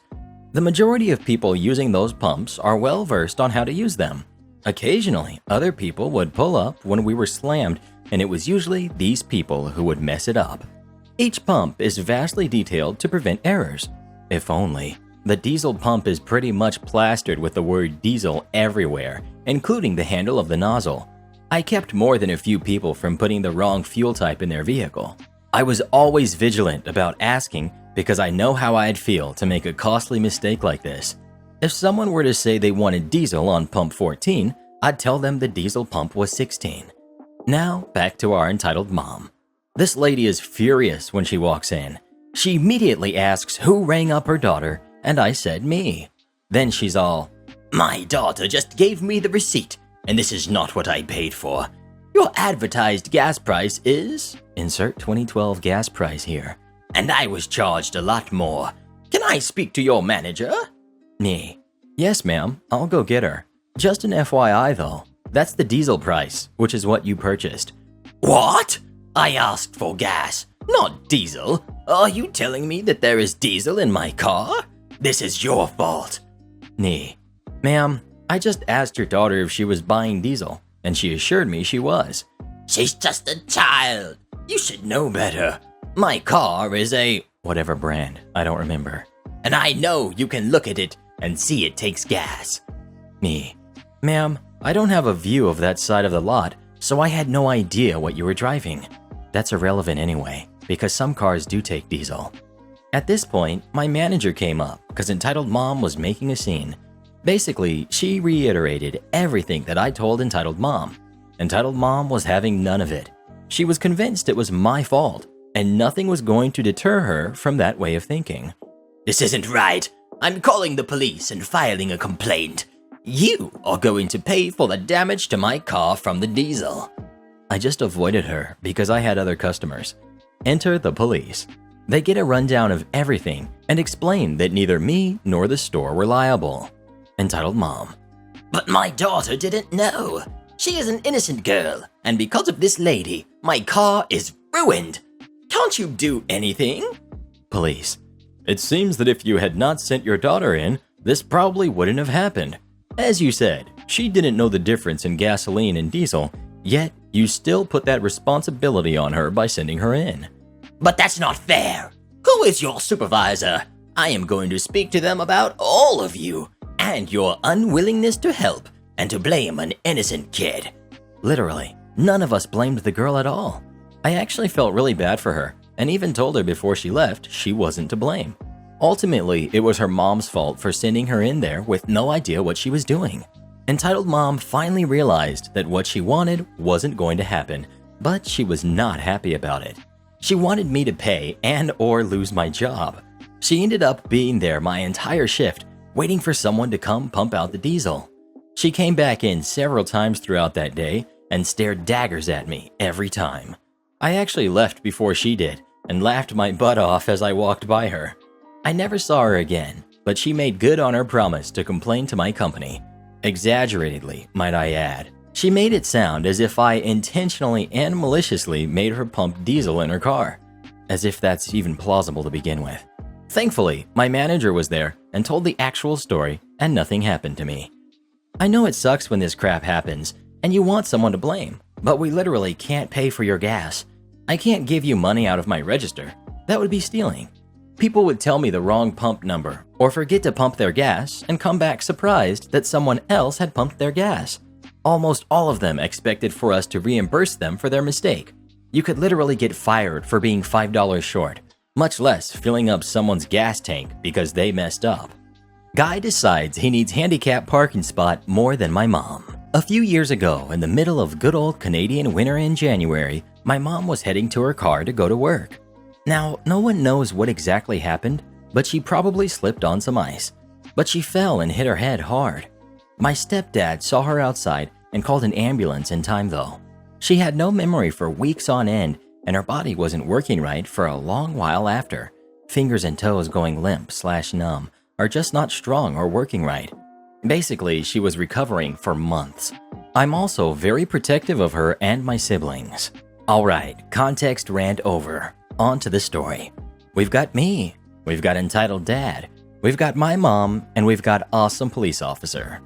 The majority of people using those pumps are well versed on how to use them. Occasionally, other people would pull up when we were slammed, and it was usually these people who would mess it up. Each pump is vastly detailed to prevent errors. If only. The diesel pump is pretty much plastered with the word diesel everywhere, including the handle of the nozzle. I kept more than a few people from putting the wrong fuel type in their vehicle. I was always vigilant about asking because I know how I'd feel to make a costly mistake like this. If someone were to say they wanted diesel on pump 14, I'd tell them the diesel pump was 16. Now, back to our entitled mom. This lady is furious when she walks in. She immediately asks who rang up her daughter, and I said me. Then she's all, My daughter just gave me the receipt, and this is not what I paid for. Your advertised gas price is... Insert 2012 gas price here. And I was charged a lot more. Can I speak to your manager? Me. Yes, ma'am. I'll go get her. Just an FYI, though. That's the diesel price, which is what you purchased. What? I asked for gas, not diesel. Are you telling me that there is diesel in my car? This is your fault. Nee. Ma'am, I just asked your daughter if she was buying diesel, and she assured me she was. She's just a child. You should know better. My car is a Whatever brand, I don't remember. and I know you can look at it and see it takes gas. Me. Ma'am, I don't have a view of that side of the lot, so I had no idea what you were driving. That's irrelevant anyway, because some cars do take diesel. At this point, my manager came up because Entitled Mom was making a scene. Basically, she reiterated everything that I told Entitled Mom. Entitled Mom was having none of it. She was convinced it was my fault, and nothing was going to deter her from that way of thinking. This isn't right. I'm calling the police and filing a complaint. You are going to pay for the damage to my car from the diesel. I just avoided her because I had other customers. Enter the police. They get a rundown of everything and explain that neither me nor the store were liable. Entitled Mom. But my daughter didn't know. She is an innocent girl, and because of this lady, my car is ruined. Can't you do anything? Police. It seems that if you had not sent your daughter in, this probably wouldn't have happened. As you said, she didn't know the difference in gasoline and diesel, yet you still put that responsibility on her by sending her in. But that's not fair. Who is your supervisor? I am going to speak to them about all of you and your unwillingness to help and to blame an innocent kid. Literally, none of us blamed the girl at all. I actually felt really bad for her and even told her before she left she wasn't to blame. Ultimately, it was her mom's fault for sending her in there with no idea what she was doing. Entitled Mom finally realized that what she wanted wasn't going to happen, but she was not happy about it. She wanted me to pay and or lose my job. She ended up being there my entire shift, waiting for someone to come pump out the diesel. She came back in several times throughout that day and stared daggers at me every time. I actually left before she did and laughed my butt off as I walked by her. I never saw her again, but she made good on her promise to complain to my company. Exaggeratedly, might I add. She made it sound as if I intentionally and maliciously made her pump diesel in her car. As if that's even plausible to begin with. Thankfully, my manager was there and told the actual story, and nothing happened to me. I know it sucks when this crap happens, and you want someone to blame, but we literally can't pay for your gas. I can't give you money out of my register. That would be stealing. People would tell me the wrong pump number or forget to pump their gas and come back surprised that someone else had pumped their gas. Almost all of them expected for us to reimburse them for their mistake. You could literally get fired for being $5 short, much less filling up someone's gas tank because they messed up. Guy decides he needs handicap parking spot more than my mom. A few years ago, in the middle of good old Canadian winter in January, my mom was heading to her car to go to work. Now, no one knows what exactly happened, but she probably slipped on some ice. But she fell and hit her head hard. My stepdad saw her outside and called an ambulance in time though. She had no memory for weeks on end, and her body wasn't working right for a long while after. Fingers and toes going limp/numb, or just not strong or working right. Basically, she was recovering for months. I'm also very protective of her and my siblings. Alright, context rant over. On to the story. We've got me, we've got Entitled Dad, we've got my mom, and we've got Awesome Police Officer.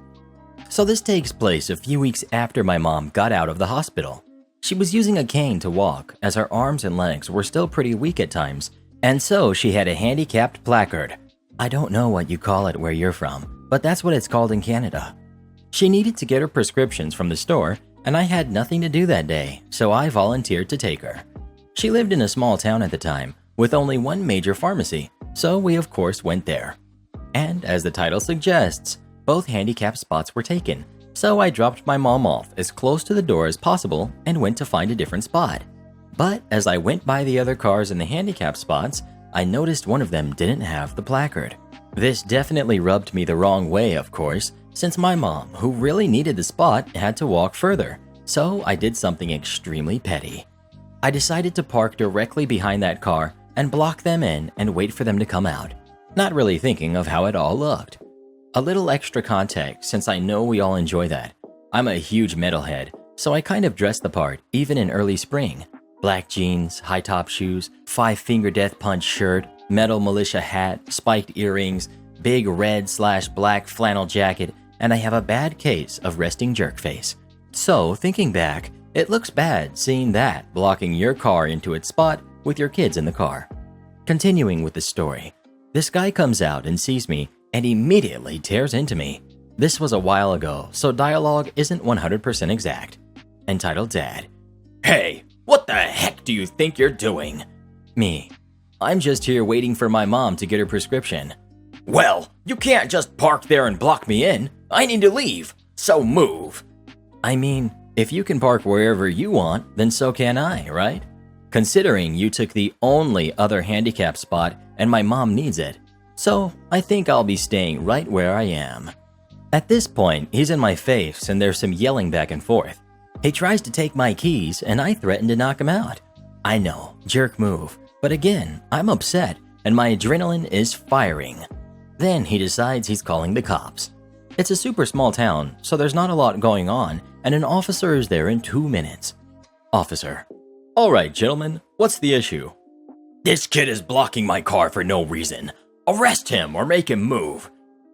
So this takes place a few weeks after my mom got out of the hospital. She was using a cane to walk as her arms and legs were still pretty weak at times, and so she had a handicapped placard. I don't know what you call it where you're from, but that's what it's called in Canada. She needed to get her prescriptions from the store, and I had nothing to do that day, so I volunteered to take her. She lived in a small town at the time, with only one major pharmacy, so we of course went there. And as the title suggests, both handicap spots were taken, so I dropped my mom off as close to the door as possible and went to find a different spot. But as I went by the other cars in the handicap spots, I noticed one of them didn't have the placard. This definitely rubbed me the wrong way, of course, since my mom, who really needed the spot, had to walk further, so I did something extremely petty. I decided to park directly behind that car and block them in and wait for them to come out, not really thinking of how it all looked. A little extra context since I know we all enjoy that. I'm a huge metalhead, so I kind of dressed the part even in early spring. Black jeans, high-top shoes, 5-finger death punch shirt, metal militia hat, spiked earrings, big red/black flannel jacket, and I have a bad case of resting jerk face. So, thinking back, It looks bad seeing that blocking your car into its spot with your kids in the car. Continuing with the story, this guy comes out and sees me and immediately tears into me. This was a while ago, so dialogue isn't 100% exact. Entitled Dad. Hey, what the heck do you think you're doing? Me. I'm just here waiting for my mom to get her prescription. Well, you can't just park there and block me in. I need to leave, so move. I mean, if you can park wherever you want, then so can I, right? Considering you took the only other handicap spot and my mom needs it. So I think I'll be staying right where I am. At this point, he's in my face and there's some yelling back and forth. He tries to take my keys and I threaten to knock him out. I know, jerk move, but again, I'm upset and my adrenaline is firing. Then he decides he's calling the cops. It's a super small town, so there's not a lot going on, and an officer is there in 2 minutes. Officer. All right, gentlemen, what's the issue? This kid is blocking my car for no reason. Arrest him or make him move.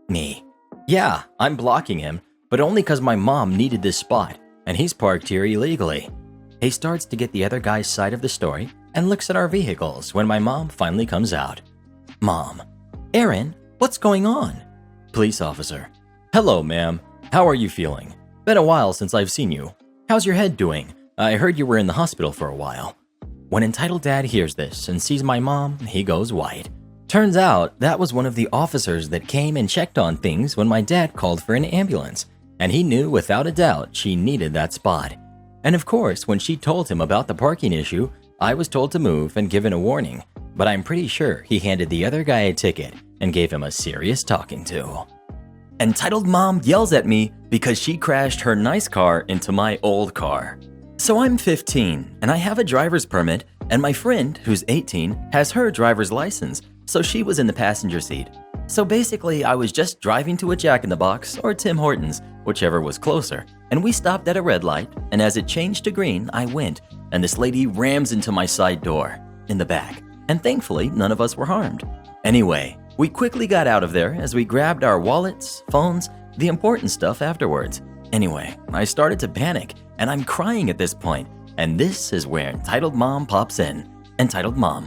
Me. Yeah, I'm blocking him, but only because my mom needed this spot, and he's parked here illegally. He starts to get the other guy's side of the story and looks at our vehicles when my mom finally comes out. Mom. Aaron, what's going on? Police officer. Hello, ma'am. How are you feeling? Been a while since I've seen you. How's your head doing? I heard you were in the hospital for a while. When Entitled Dad hears this and sees my mom, he goes white. Turns out that was one of the officers that came and checked on things when my dad called for an ambulance, and he knew without a doubt she needed that spot. And of course, when she told him about the parking issue, I was told to move and given a warning, but I'm pretty sure he handed the other guy a ticket and gave him a serious talking to. Entitled Mom yells at me because she crashed her nice car into my old car. So I'm 15 and I have a driver's permit, and my friend, who's 18, has her driver's license, so she was in the passenger seat. So basically, I was just driving to a Jack in the Box or Tim Hortons, whichever was closer, and we stopped at a red light, and as it changed to green, I went, and this lady rams into my side door, in the back, and thankfully, none of us were harmed. Anyway, we quickly got out of there as we grabbed our wallets, phones, the important stuff afterwards. Anyway, I started to panic, and I'm crying at this point, and this is where Entitled Mom pops in. Entitled Mom.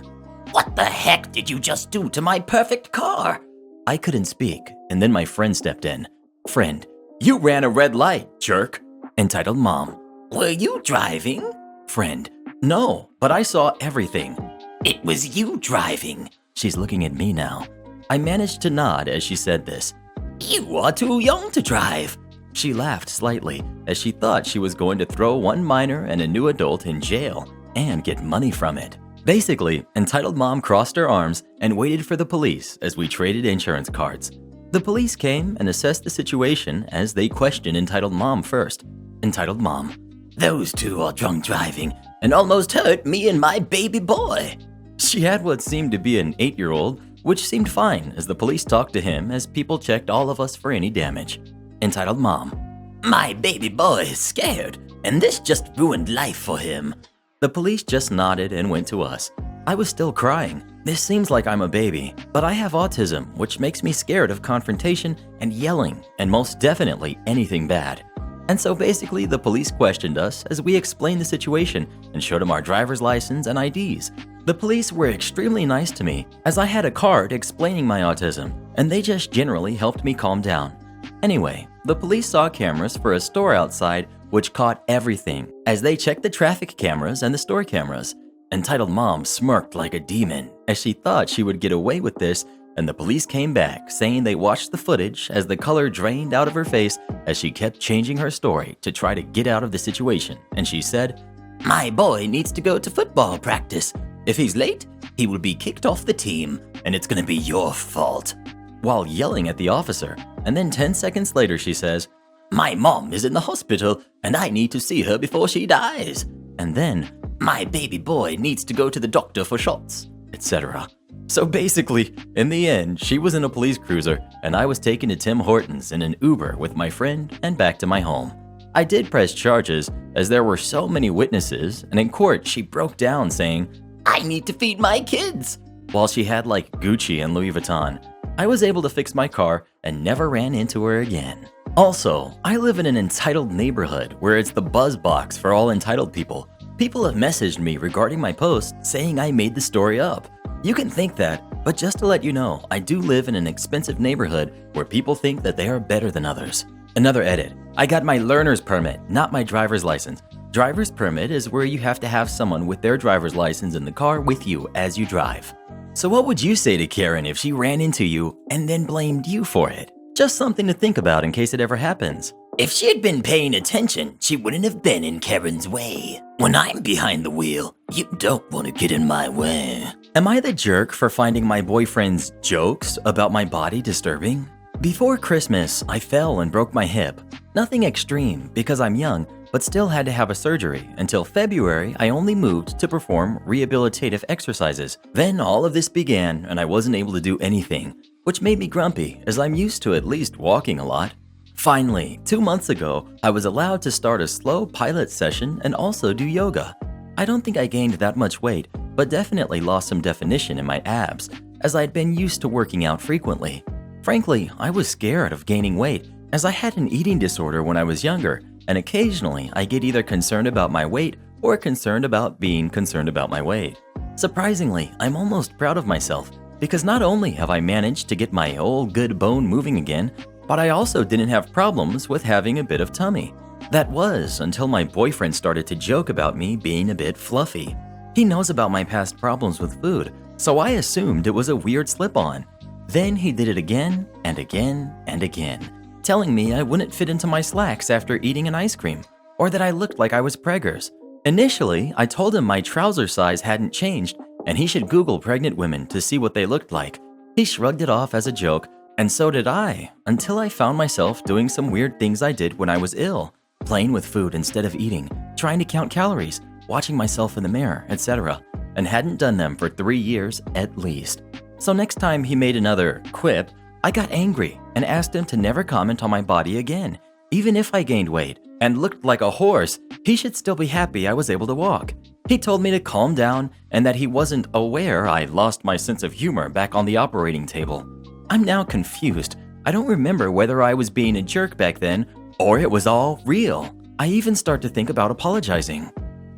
What the heck did you just do to my perfect car? I couldn't speak, and then my friend stepped in. Friend. You ran a red light, jerk. Entitled Mom. Were you driving? Friend. No, but I saw everything. It was you driving. She's looking at me now. I managed to nod as she said this. You are too young to drive. She laughed slightly as she thought she was going to throw one minor and a new adult in jail and get money from it. Basically, Entitled Mom crossed her arms and waited for the police as we traded insurance cards. The police came and assessed the situation as they questioned Entitled Mom first. Entitled Mom. Those two are drunk driving and almost hurt me and my baby boy. She had what seemed to be an 8-year-old, which seemed fine as the police talked to him as people checked all of us for any damage. Entitled Mom. My baby boy is scared, and this just ruined life for him. The police just nodded and went to us. I was still crying. This seems like I'm a baby, but I have autism, which makes me scared of confrontation and yelling, and most definitely anything bad. And so basically the police questioned us as we explained the situation and showed them our driver's license and IDs. The police were extremely nice to me as I had a card explaining my autism, and they just generally helped me calm down. Anyway, the police saw cameras for a store outside which caught everything as they checked the traffic cameras and the store cameras. Entitled Mom smirked like a demon as she thought she would get away with this, and the police came back saying they watched the footage as the color drained out of her face as she kept changing her story to try to get out of the situation, and she said, My boy needs to go to football practice. If he's late, he will be kicked off the team, and it's gonna be your fault. While yelling at the officer, and then 10 seconds later she says, My mom is in the hospital, and I need to see her before she dies. And then, My baby boy needs to go to the doctor for shots, etc. So basically, in the end, she was in a police cruiser, and I was taken to Tim Hortons in an Uber with my friend and back to my home. I did press charges as there were so many witnesses, and in court she broke down saying, I need to feed my kids, while she had like Gucci and Louis Vuitton. I was able to fix my car and never ran into her again. Also, I live in an entitled neighborhood where it's the buzz box for all entitled people. People have messaged me regarding my post saying I made the story up. You can think that, but just to let you know, I do live in an expensive neighborhood where people think that they are better than others. Another edit. I got my learner's permit, not my driver's license. Driver's permit is where you have to have someone with their driver's license in the car with you as you drive. So what would you say to Karen if she ran into you and then blamed you for it? Just something to think about in case it ever happens. If she had been paying attention, she wouldn't have been in Karen's way. When I'm behind the wheel, you don't want to get in my way. Am I the jerk for finding my boyfriend's jokes about my body disturbing? Before Christmas, I fell and broke my hip. Nothing extreme because I'm young, but still had to have a surgery. Until February, I only moved to perform rehabilitative exercises. Then all of this began and I wasn't able to do anything, which made me grumpy as I'm used to at least walking a lot. Finally, 2 months ago, I was allowed to start a slow pilot session and also do yoga. I don't think I gained that much weight, but definitely lost some definition in my abs as I'd been used to working out frequently. Frankly, I was scared of gaining weight as I had an eating disorder when I was younger, and occasionally I get either concerned about my weight or concerned about being concerned about my weight. Surprisingly, I'm almost proud of myself because not only have I managed to get my old good bone moving again, but I also didn't have problems with having a bit of tummy. That was until my boyfriend started to joke about me being a bit fluffy. He knows about my past problems with food, so I assumed it was a weird slip-on. Then he did it again and again and again, telling me I wouldn't fit into my slacks after eating an ice cream, or that I looked like I was preggers. Initially, I told him my trouser size hadn't changed and he should Google pregnant women to see what they looked like. He shrugged it off as a joke, and so did I, until I found myself doing some weird things I did when I was ill. Playing with food instead of eating, trying to count calories, watching myself in the mirror, etc., and hadn't done them for 3 years at least. So next time he made another quip, I got angry and asked him to never comment on my body again. Even if I gained weight and looked like a horse, he should still be happy I was able to walk. He told me to calm down and that he wasn't aware I lost my sense of humor back on the operating table. I'm now confused. I don't remember whether I was being a jerk back then or it was all real. I even start to think about apologizing.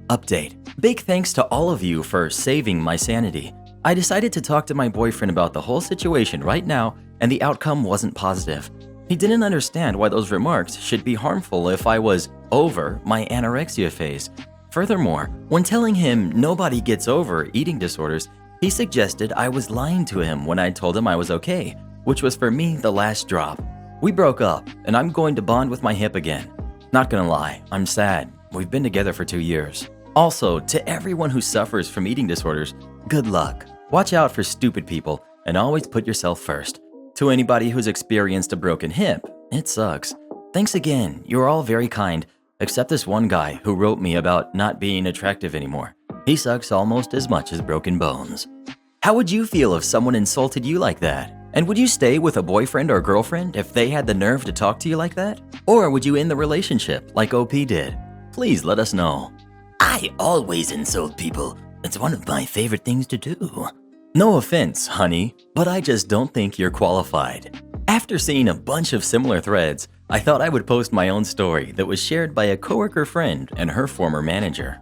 Update. Big thanks to all of you for saving my sanity. I decided to talk to my boyfriend about the whole situation right now, and the outcome wasn't positive. He didn't understand why those remarks should be harmful if I was over my anorexia phase. Furthermore, when telling him nobody gets over eating disorders, he suggested I was lying to him when I told him I was okay, which was for me the last drop. We broke up, and I'm going to bond with my hip again. Not gonna lie, I'm sad. We've been together for 2 years. Also, to everyone who suffers from eating disorders, good luck. Watch out for stupid people and always put yourself first. To anybody who's experienced a broken hip, it sucks. Thanks again, you're all very kind, except this one guy who wrote me about not being attractive anymore. He sucks almost as much as broken bones. How would you feel if someone insulted you like that? And would you stay with a boyfriend or girlfriend if they had the nerve to talk to you like that? Or would you end the relationship like OP did? Please let us know. I always insult people. It's one of my favorite things to do. No offense, honey, but I just don't think you're qualified. After seeing a bunch of similar threads, I thought I would post my own story that was shared by a coworker friend and her former manager.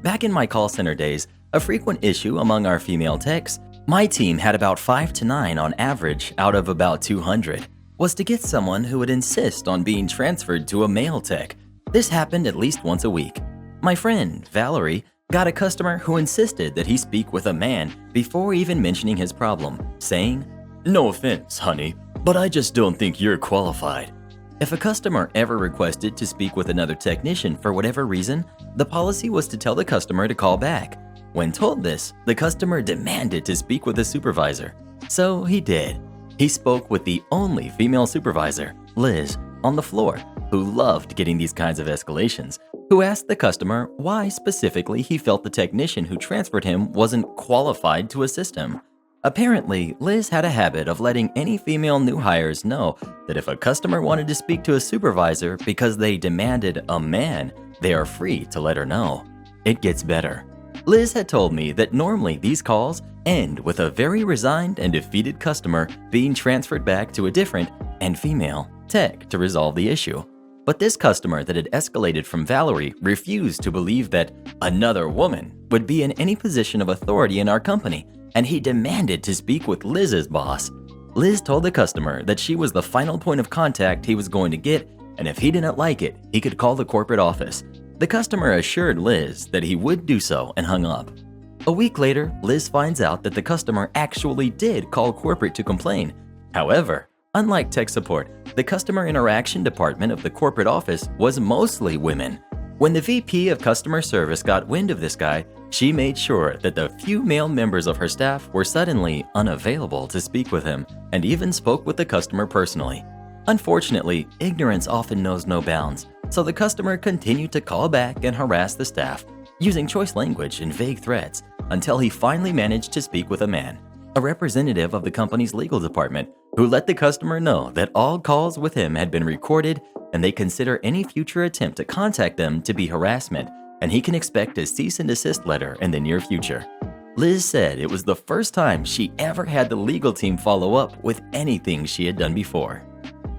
Back in my call center days, a frequent issue among our female techs, my team had about 5 to 9 on average out of about 200, was to get someone who would insist on being transferred to a male tech. This happened at least once a week. My friend, Valerie, got a customer who insisted that he speak with a man before even mentioning his problem, saying, "No offense, honey, but I just don't think you're qualified." If a customer ever requested to speak with another technician for whatever reason, the policy was to tell the customer to call back. When told this, the customer demanded to speak with a supervisor. So he did. He spoke with the only female supervisor, Liz, on the floor, who loved getting these kinds of escalations, who asked the customer why specifically he felt the technician who transferred him wasn't qualified to assist him. Apparently, Liz had a habit of letting any female new hires know that if a customer wanted to speak to a supervisor because they demanded a man, they are free to let her know. It gets better. Liz had told me that normally these calls end with a very resigned and defeated customer being transferred back to a different, and female, tech to resolve the issue. But this customer that had escalated from Valerie refused to believe that another woman would be in any position of authority in our company, and he demanded to speak with Liz's boss. Liz told the customer that she was the final point of contact he was going to get, and if he didn't like it, he could call the corporate office. The customer assured Liz that he would do so and hung up. A week later, Liz finds out that the customer actually did call corporate to complain. However, unlike tech support, the customer interaction department of the corporate office was mostly women. When the VP of customer service got wind of this guy, she made sure that the few male members of her staff were suddenly unavailable to speak with him and even spoke with the customer personally. Unfortunately, ignorance often knows no bounds, so the customer continued to call back and harass the staff, using choice language and vague threats, until he finally managed to speak with a man, a representative of the company's legal department, who let the customer know that all calls with him had been recorded and they consider any future attempt to contact them to be harassment, and he can expect a cease and desist letter in the near future. Liz said it was the first time she ever had the legal team follow up with anything she had done before.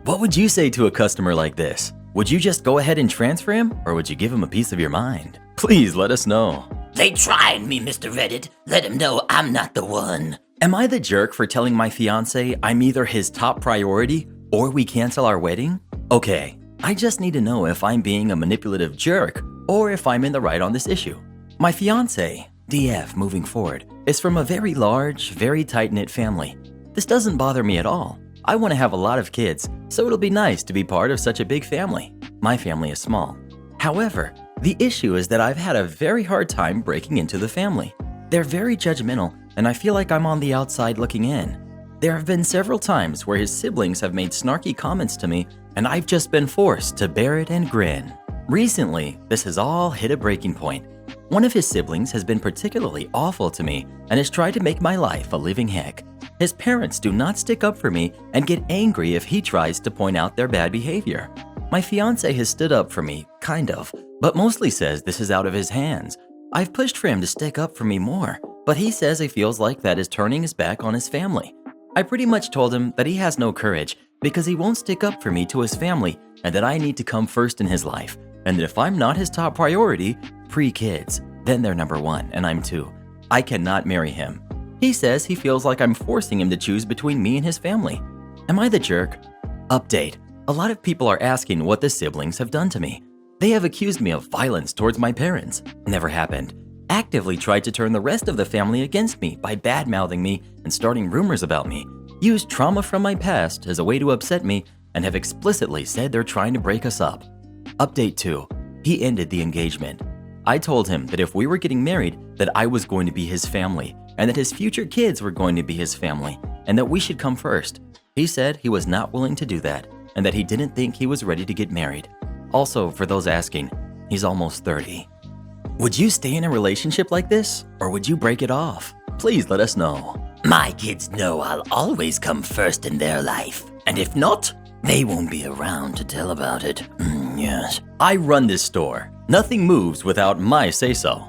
What would you say to a customer like this? Would you just go ahead and transfer him, or would you give him a piece of your mind? Please let us know. They tried me, Mr. Reddit. Let them know I'm not the one. Am I the jerk for telling my fiance I'm either his top priority or we cancel our wedding? Okay, I just need to know if I'm being a manipulative jerk or if I'm in the right on this issue. My fiance, DF moving forward, is from a very large, very tight-knit family. This doesn't bother me at all. I want to have a lot of kids, so it'll be nice to be part of such a big family. My family is small. However, the issue is that I've had a very hard time breaking into the family. They're very judgmental, and I feel like I'm on the outside looking in. There have been several times where his siblings have made snarky comments to me, and I've just been forced to bear it and grin. Recently, this has all hit a breaking point. One of his siblings has been particularly awful to me and has tried to make my life a living heck. His parents do not stick up for me and get angry if he tries to point out their bad behavior. My fiance has stood up for me, kind of, but mostly says this is out of his hands. I've pushed for him to stick up for me more, but he says he feels like that is turning his back on his family. I pretty much told him that he has no courage because he won't stick up for me to his family and that I need to come first in his life, and that if I'm not his top priority, pre-kids, then they're number one and I'm two. I cannot marry him. He says he feels like I'm forcing him to choose between me and his family. Am I the jerk? Update. A lot of people are asking what the siblings have done to me. They have accused me of violence towards my parents. Never happened. Actively tried to turn the rest of the family against me by bad-mouthing me and starting rumors about me. Used trauma from my past as a way to upset me and have explicitly said they're trying to break us up. Update 2. He ended the engagement. I told him that if we were getting married, that I was going to be his family, and that his future kids were going to be his family, and that we should come first. He said he was not willing to do that, and that he didn't think he was ready to get married. Also, for those asking, he's almost 30. Would you stay in a relationship like this, or would you break it off? Please let us know. My kids know I'll always come first in their life. And if not, they won't be around to tell about it. Yes. I run this store. Nothing moves without my say-so.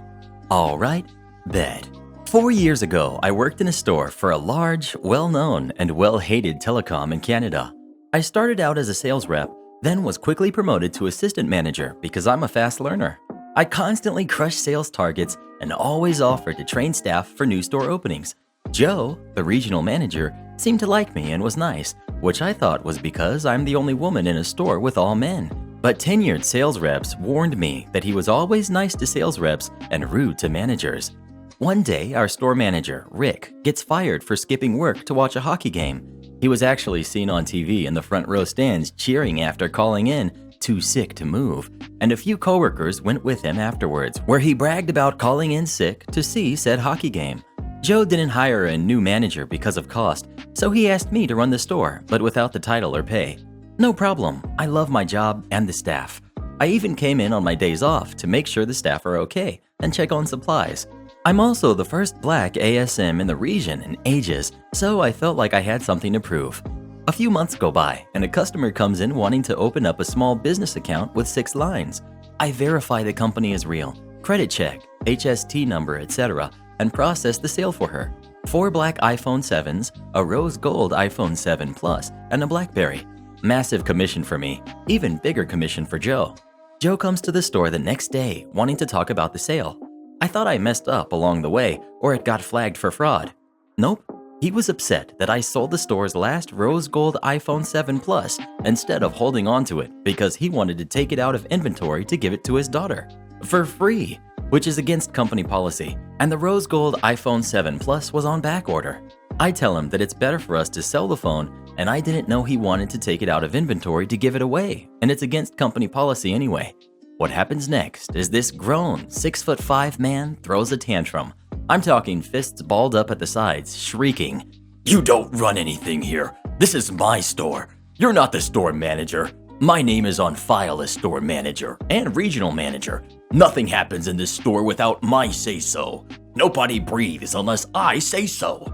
All right, bet. 4 years ago, I worked in a store for a large, well-known, and well-hated telecom in Canada. I started out as a sales rep, then was quickly promoted to assistant manager because I'm a fast learner. I constantly crushed sales targets and always offered to train staff for new store openings. Joe, the regional manager, seemed to like me and was nice, which I thought was because I'm the only woman in a store with all men. But tenured sales reps warned me that he was always nice to sales reps and rude to managers. One day, our store manager, Rick, gets fired for skipping work to watch a hockey game. He was actually seen on TV in the front row stands cheering after calling in, too sick to move, and a few coworkers went with him afterwards, where he bragged about calling in sick to see said hockey game. Joe didn't hire a new manager because of cost, so he asked me to run the store, but without the title or pay. No problem, I love my job and the staff. I even came in on my days off to make sure the staff are okay and check on supplies. I'm also the first black ASM in the region in ages, so I felt like I had something to prove. A few months go by, and a customer comes in wanting to open up a small business account with 6 lines. I verify the company is real, credit check, HST number, etc., and process the sale for her. 4 black iPhone 7s, a rose gold iPhone 7 Plus, and a BlackBerry. Massive commission for me, even bigger commission for Joe. Joe comes to the store the next day wanting to talk about the sale. I thought I messed up along the way or it got flagged for fraud. Nope, he was upset that I sold the store's last rose gold iPhone 7 Plus instead of holding on to it because he wanted to take it out of inventory to give it to his daughter. For free, which is against company policy, and the rose gold iPhone 7 Plus was on back order. I tell him that it's better for us to sell the phone, and I didn't know he wanted to take it out of inventory to give it away, and it's against company policy anyway. What happens next is this grown 6'5" man throws a tantrum. I'm talking fists balled up at the sides, shrieking, You don't run anything here. This is my store. You're not the store manager. My name is on file as store manager and regional manager. Nothing happens in this store without my say-so. Nobody breathes unless I say so.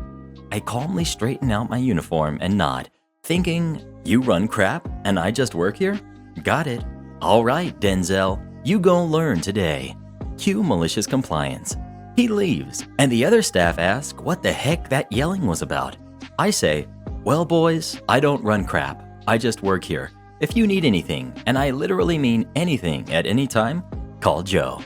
I calmly straighten out my uniform and nod, thinking, you run crap and I just work here? Got it. All right, Denzel, you gon' learn today. Cue malicious compliance. He leaves, and the other staff ask what the heck that yelling was about. I say, well boys, I don't run crap. I just work here. If you need anything, and I literally mean anything at any time, call Joe.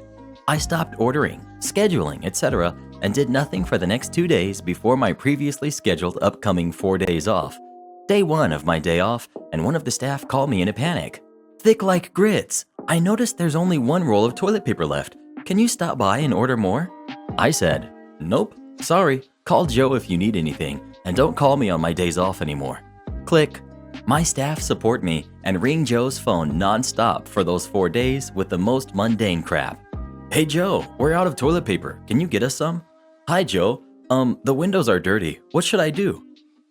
I stopped ordering, scheduling, etc., and did nothing for the next 2 days before my previously scheduled upcoming 4 days off. Day 1 of my day off, and one of the staff called me in a panic. Thick like grits. I noticed there's only 1 roll of toilet paper left. Can you stop by and order more? I said, nope, sorry. Call Joe if you need anything, and don't call me on my days off anymore. Click. My staff support me and ring Joe's phone non-stop for those 4 days with the most mundane crap. Hey Joe, we're out of toilet paper. Can you get us some? Hi Joe. The windows are dirty. What should I do?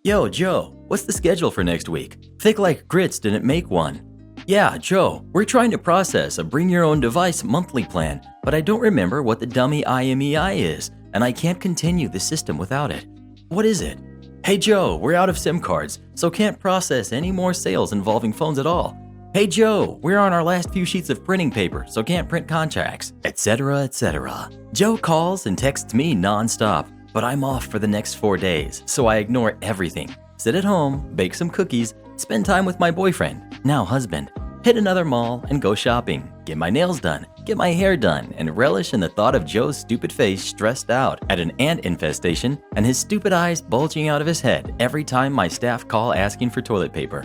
Yo, Joe, what's the schedule for next week? Thick like grits didn't make one. Yeah, Joe, we're trying to process a bring your own device monthly plan, but I don't remember what the dummy IMEI is, and I can't continue the system without it. What is it? Hey Joe, we're out of SIM cards, so can't process any more sales involving phones at all. Hey Joe, we're on our last few sheets of printing paper, so can't print contracts, etc., etc. Joe calls and texts me non-stop, but I'm off for the next 4 days, so I ignore everything. Sit at home, bake some cookies, spend time with my boyfriend, now husband, hit another mall and go shopping, get my nails done, get my hair done, and relish in the thought of Joe's stupid face stressed out at an ant infestation and his stupid eyes bulging out of his head every time my staff call asking for toilet paper.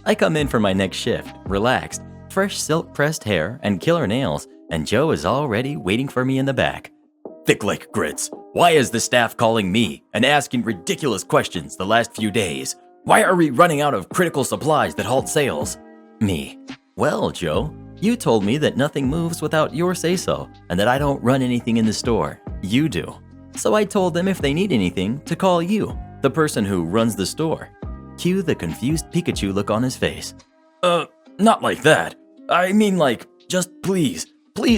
I come in for my next shift, relaxed, fresh silk-pressed hair and killer nails, and Joe is already waiting for me in the back. Thick like grits. Why is the staff calling me and asking ridiculous questions the last few days? Why are we running out of critical supplies that halt sales? Me. Well, Joe, you told me that nothing moves without your say-so and that I don't run anything in the store. You do. So I told them if they need anything to call you, the person who runs the store. Cue the confused Pikachu look on his face. Not like that. I mean like, just please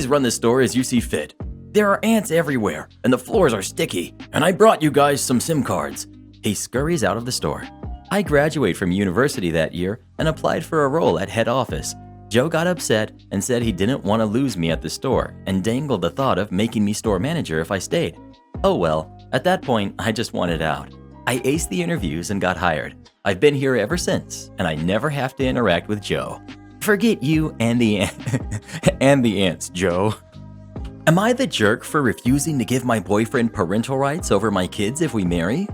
run the store as you see fit. There are ants everywhere, and the floors are sticky, and I brought you guys some SIM cards. He scurries out of the store. I graduate from university that year and applied for a role at head office. Joe got upset and said he didn't want to lose me at the store and dangled the thought of making me store manager if I stayed. Oh well, at that point, I just wanted out. I aced the interviews and got hired. I've been here ever since, and I never have to interact with Joe. Forget you and the ants, Joe. Am I the jerk for refusing to give my boyfriend parental rights over my kids if we marry?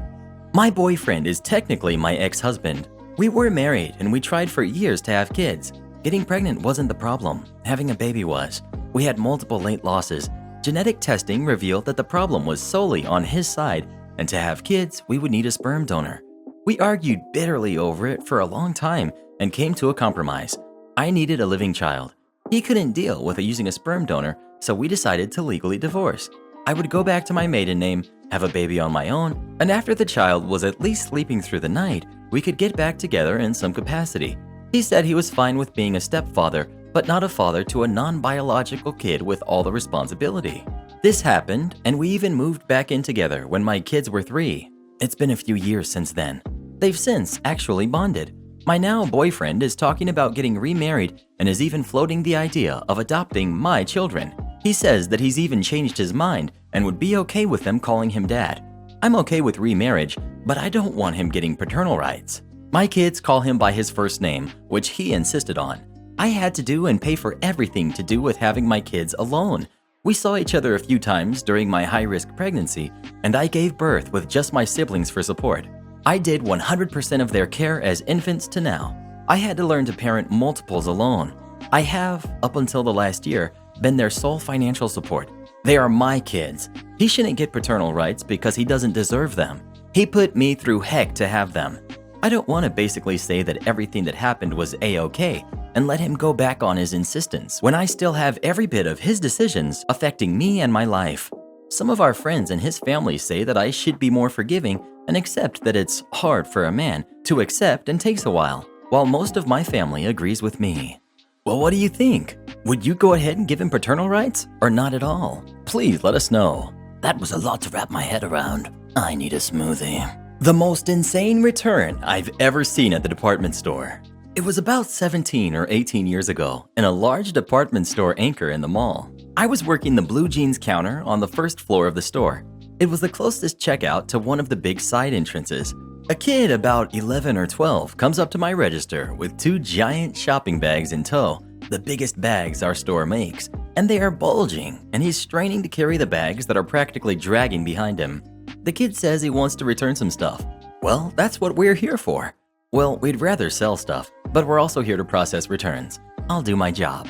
My boyfriend is technically my ex-husband. We were married and we tried for years to have kids. Getting pregnant wasn't the problem. Having a baby was. We had multiple late losses. Genetic testing revealed that the problem was solely on his side, and to have kids, we would need a sperm donor. We argued bitterly over it for a long time and came to a compromise. I needed a living child. He couldn't deal with using a sperm donor, so we decided to legally divorce. I would go back to my maiden name, have a baby on my own, and after the child was at least sleeping through the night, we could get back together in some capacity. He said he was fine with being a stepfather, but not a father to a non-biological kid with all the responsibility. This happened, and we even moved back in together when my kids were 3. It's been a few years since then. They've since actually bonded. My now boyfriend is talking about getting remarried and is even floating the idea of adopting my children. He says that he's even changed his mind and would be okay with them calling him dad. I'm okay with remarriage, but I don't want him getting paternal rights. My kids call him by his first name, which he insisted on. I had to do and pay for everything to do with having my kids alone. We saw each other a few times during my high-risk pregnancy, and I gave birth with just my siblings for support. I did 100% of their care as infants to now. I had to learn to parent multiples alone. I have, up until the last year, been their sole financial support. They are my kids. He shouldn't get paternal rights because he doesn't deserve them. He put me through heck to have them. I don't want to basically say that everything that happened was A-okay and let him go back on his insistence when I still have every bit of his decisions affecting me and my life. Some of our friends and his family say that I should be more forgiving and accept that it's hard for a man to accept and takes a while most of my family agrees with me. Well, what do you think? Would you go ahead and give him paternal rights or not at all? Please let us know. That was a lot to wrap my head around. I need a smoothie. The most insane return I've ever seen at the department store. It was about 17 or 18 years ago in a large department store anchor in the mall. I was working the blue jeans counter on the first floor of the store. It was the closest checkout to one of the big side entrances. A kid about 11 or 12 comes up to my register with 2 giant shopping bags in tow, the biggest bags our store makes, and they are bulging, and he's straining to carry the bags that are practically dragging behind him. The kid says he wants to return some stuff. Well, that's what we're here for. Well, we'd rather sell stuff, but we're also here to process returns. I'll do my job.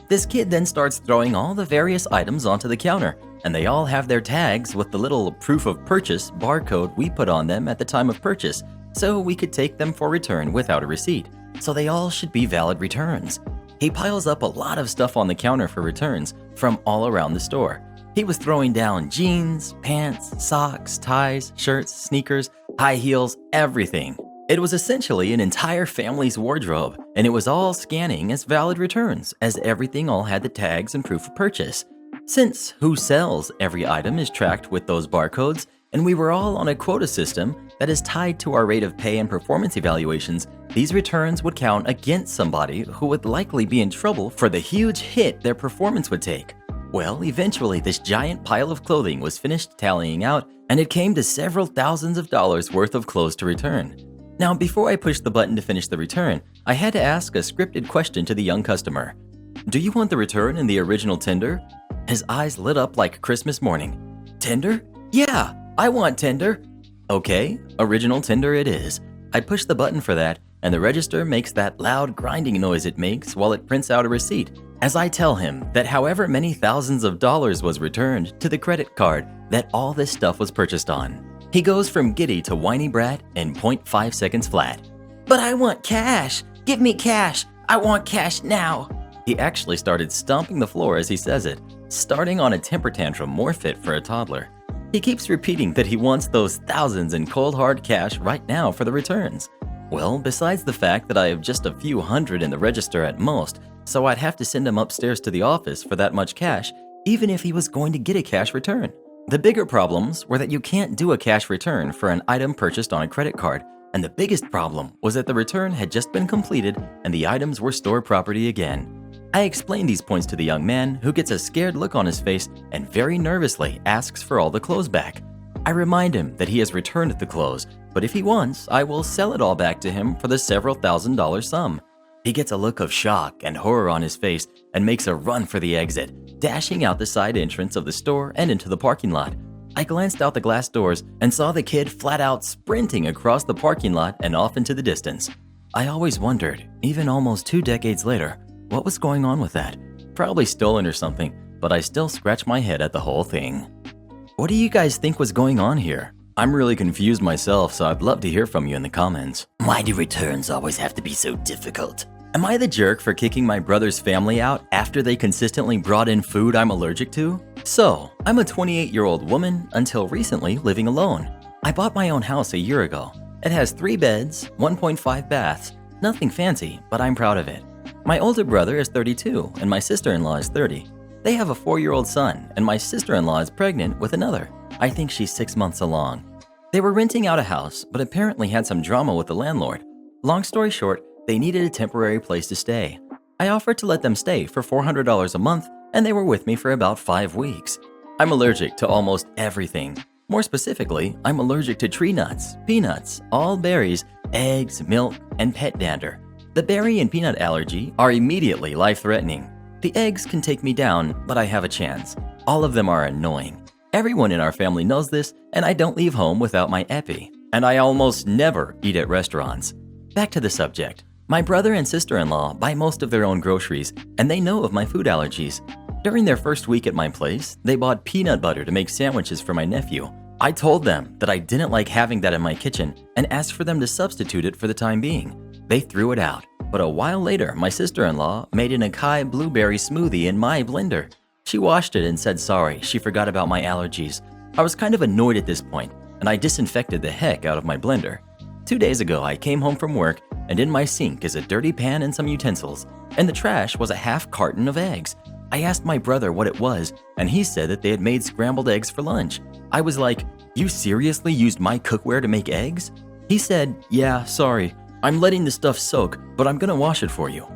This kid then starts throwing all the various items onto the counter, and they all have their tags with the little proof of purchase barcode we put on them at the time of purchase, so we could take them for return without a receipt. So they all should be valid returns. He piles up a lot of stuff on the counter for returns from all around the store. He was throwing down jeans, pants, socks, ties, shirts, sneakers, high heels, everything. It was essentially an entire family's wardrobe, and it was all scanning as valid returns, as everything all had the tags and proof of purchase. Since who sells every item is tracked with those barcodes, and we were all on a quota system that is tied to our rate of pay and performance evaluations, these returns would count against somebody who would likely be in trouble for the huge hit their performance would take. Well, eventually this giant pile of clothing was finished tallying out, and it came to several thousands of dollars worth of clothes to return. Now, before I pushed the button to finish the return, I had to ask a scripted question to the young customer. Do you want the return in the original tender? His eyes lit up like Christmas morning. Tender? Yeah, I want tender. Okay, original tender it is. I push the button for that, and the register makes that loud grinding noise it makes while it prints out a receipt, as I tell him that however many thousands of dollars was returned to the credit card that all this stuff was purchased on. He goes from giddy to whiny brat in 0.5 seconds flat. But I want cash. Give me cash. I want cash now. He actually started stomping the floor as he says it, starting on a temper tantrum more fit for a toddler. He keeps repeating that he wants those thousands in cold hard cash right now for the returns. Well, besides the fact that I have just a few hundred in the register at most, so I'd have to send him upstairs to the office for that much cash, even if he was going to get a cash return. The bigger problems were that you can't do a cash return for an item purchased on a credit card, and the biggest problem was that the return had just been completed and the items were store property again. I explained these points to the young man, who gets a scared look on his face and very nervously asks for all the clothes back. I remind him that he has returned the clothes, but if he wants, I will sell it all back to him for the several $1,000 sum. He gets a look of shock and horror on his face and makes a run for the exit, dashing out the side entrance of the store and into the parking lot. I glanced out the glass doors and saw the kid flat out sprinting across the parking lot and off into the distance. I always wondered, even almost 2 decades later, what was going on with that? Probably stolen or something, but I still scratch my head at the whole thing. What do you guys think was going on here? I'm really confused myself, so I'd love to hear from you in the comments. Why do returns always have to be so difficult? Am I the jerk for kicking my brother's family out after they consistently brought in food I'm allergic to? So, I'm a 28-year-old woman until recently living alone. I bought my own house a year ago. It has 3 beds, 1.5 baths. Nothing fancy, but I'm proud of it. My older brother is 32 and my sister-in-law is 30. They have a 4-year-old son and my sister-in-law is pregnant with another. I think she's 6 months along. They were renting out a house, but apparently had some drama with the landlord. Long story short, they needed a temporary place to stay. I offered to let them stay for $400 a month and they were with me for about 5 weeks. I'm allergic to almost everything. More specifically, I'm allergic to tree nuts, peanuts, all berries, eggs, milk, and pet dander. The berry and peanut allergy are immediately life-threatening. The eggs can take me down, but I have a chance. All of them are annoying. Everyone in our family knows this, and I don't leave home without my epi. And I almost never eat at restaurants. Back to the subject. My brother and sister-in-law buy most of their own groceries, and they know of my food allergies. During their first week at my place, they bought peanut butter to make sandwiches for my nephew. I told them that I didn't like having that in my kitchen and asked for them to substitute it for the time being. They threw it out, but a while later, my sister-in-law made an acai blueberry smoothie in my blender. She washed it and said sorry, she forgot about my allergies. I was kind of annoyed at this point, and I disinfected the heck out of my blender. 2 days ago, I came home from work, and in my sink is a dirty pan and some utensils. In the trash was a half carton of eggs. I asked my brother what it was, and he said that they had made scrambled eggs for lunch. I was like, "You seriously used my cookware to make eggs?" He said, "Yeah, sorry. I'm letting the stuff soak, but I'm gonna wash it for you."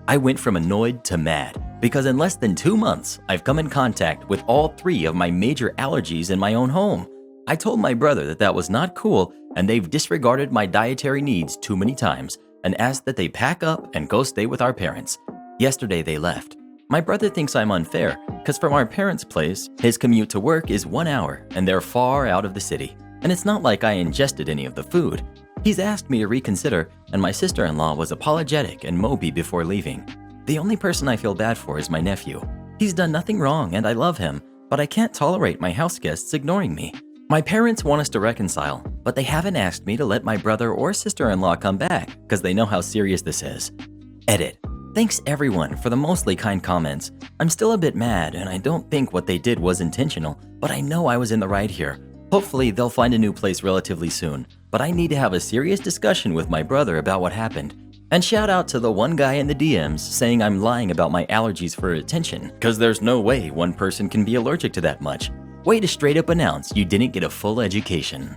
I went from annoyed to mad, because in less than 2 months, I've come in contact with all 3 of my major allergies in my own home. I told my brother that that was not cool, and they've disregarded my dietary needs too many times and asked that they pack up and go stay with our parents. Yesterday they left. My brother thinks I'm unfair because from our parents' place, his commute to work is 1 hour and they're far out of the city. And it's not like I ingested any of the food. He's asked me to reconsider, and my sister-in-law was apologetic and mopey before leaving. The only person I feel bad for is my nephew. He's done nothing wrong and I love him, but I can't tolerate my house guests ignoring me. My parents want us to reconcile, but they haven't asked me to let my brother or sister-in-law come back because they know how serious this is. Edit. Thanks everyone for the mostly kind comments. I'm still a bit mad and I don't think what they did was intentional, but I know I was in the right here. Hopefully they'll find a new place relatively soon, but I need to have a serious discussion with my brother about what happened. And shout out to the one guy in the DMs saying I'm lying about my allergies for attention, because there's no way one person can be allergic to that much. Way to straight up announce you didn't get a full education.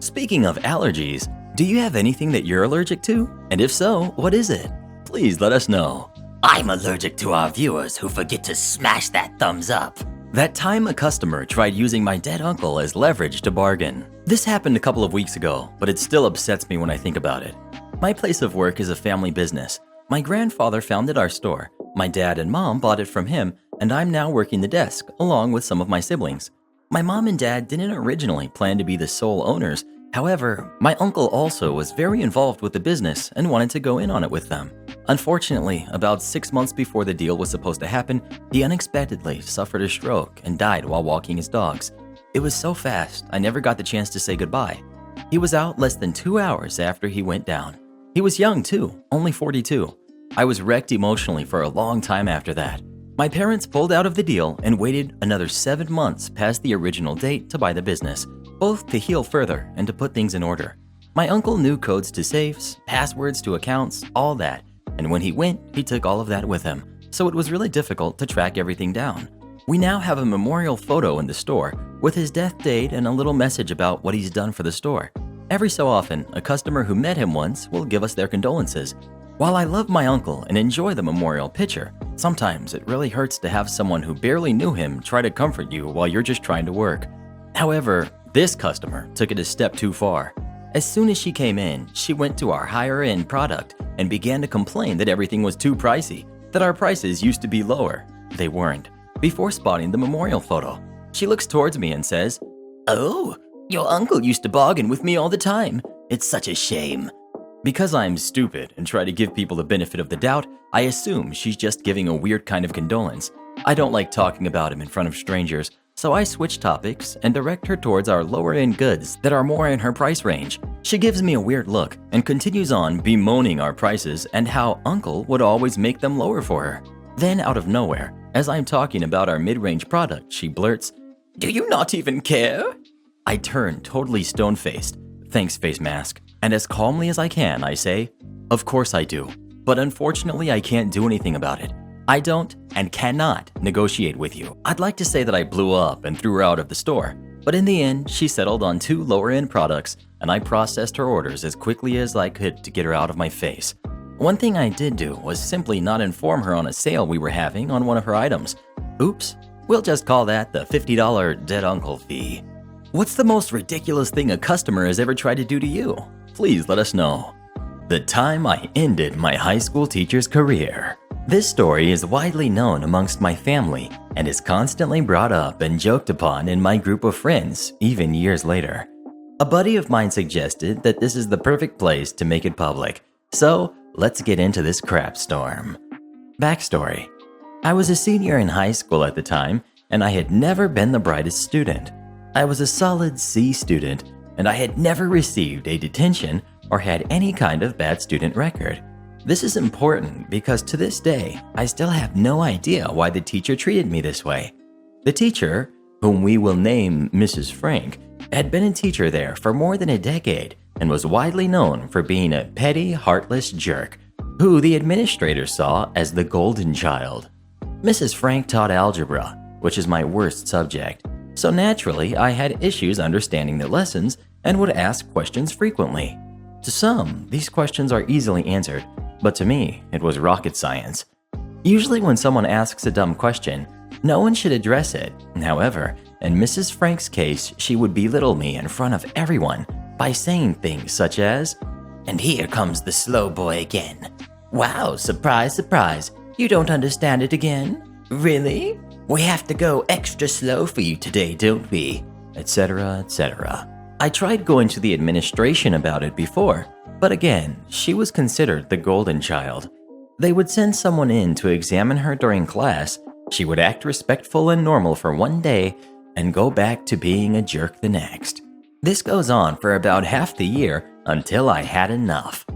Speaking of allergies, do you have anything that you're allergic to? And if so, what is it? Please let us know. I'm allergic to our viewers who forget to smash that thumbs up. That time a customer tried using my dead uncle as leverage to bargain. This happened a couple of weeks ago, but it still upsets me when I think about it. My place of work is a family business. My grandfather founded our store. My dad and mom bought it from him, and I'm now working the desk along with some of my siblings. My mom and dad didn't originally plan to be the sole owners. However, my uncle also was very involved with the business and wanted to go in on it with them. Unfortunately, about 6 months before the deal was supposed to happen, he unexpectedly suffered a stroke and died while walking his dogs. It was so fast, I never got the chance to say goodbye. He was out less than 2 hours after he went down. He was young too, only 42. I was wrecked emotionally for a long time after that. My parents pulled out of the deal and waited another 7 months past the original date to buy the business, both to heal further and to put things in order. My uncle knew codes to safes, passwords to accounts, all that, and when he went, he took all of that with him, so it was really difficult to track everything down. We now have a memorial photo in the store with his death date and a little message about what he's done for the store. Every so often, a customer who met him once will give us their condolences. While I love my uncle and enjoy the memorial picture, sometimes it really hurts to have someone who barely knew him try to comfort you while you're just trying to work. However, this customer took it a step too far. As soon as she came in, she went to our higher-end product and began to complain that everything was too pricey, that our prices used to be lower. They weren't. Before spotting the memorial photo, she looks towards me and says, "Oh, your uncle used to bargain with me all the time. It's such a shame." Because I'm stupid and try to give people the benefit of the doubt, I assume she's just giving a weird kind of condolence. I don't like talking about him in front of strangers, so I switch topics and direct her towards our lower-end goods that are more in her price range. She gives me a weird look and continues on bemoaning our prices and how Uncle would always make them lower for her. Then out of nowhere, as I'm talking about our mid-range product, she blurts, "Do you not even care?" I turn totally stone-faced, thanks face mask, and as calmly as I can, I say, "Of course I do, but unfortunately I can't do anything about it. I don't and cannot negotiate with you." I'd like to say that I blew up and threw her out of the store, but in the end, she settled on 2 lower-end products, and I processed her orders as quickly as I could to get her out of my face. One thing I did do was simply not inform her on a sale we were having on one of her items. Oops, we'll just call that the $50 dead uncle fee. What's the most ridiculous thing a customer has ever tried to do to you? Please let us know. The time I ended my high school teacher's career. This story is widely known amongst my family and is constantly brought up and joked upon in my group of friends, even years later. A buddy of mine suggested that this is the perfect place to make it public, so let's get into this crap storm. Backstory. I was a senior in high school at the time, and I had never been the brightest student. I was a solid C student, and I had never received a detention or had any kind of bad student record. This is important because to this day, I still have no idea why the teacher treated me this way. The teacher, whom we will name Mrs. Frank, had been a teacher there for more than a decade and was widely known for being a petty, heartless jerk, who the administrator saw as the golden child. Mrs. Frank taught algebra, which is my worst subject, so naturally I had issues understanding the lessons and would ask questions frequently. To some, these questions are easily answered, but to me, it was rocket science. Usually when someone asks a dumb question, no one should address it. However, in Mrs. Frank's case, she would belittle me in front of everyone by saying things such as, "And here comes the slow boy again. Wow, surprise, surprise. You don't understand it again? Really? We have to go extra slow for you today, don't we?" etc., etc. I tried going to the administration about it before, but again, she was considered the golden child. They would send someone in to examine her during class, she would act respectful and normal for one day, and go back to being a jerk the next. This goes on for about half the year until I had enough.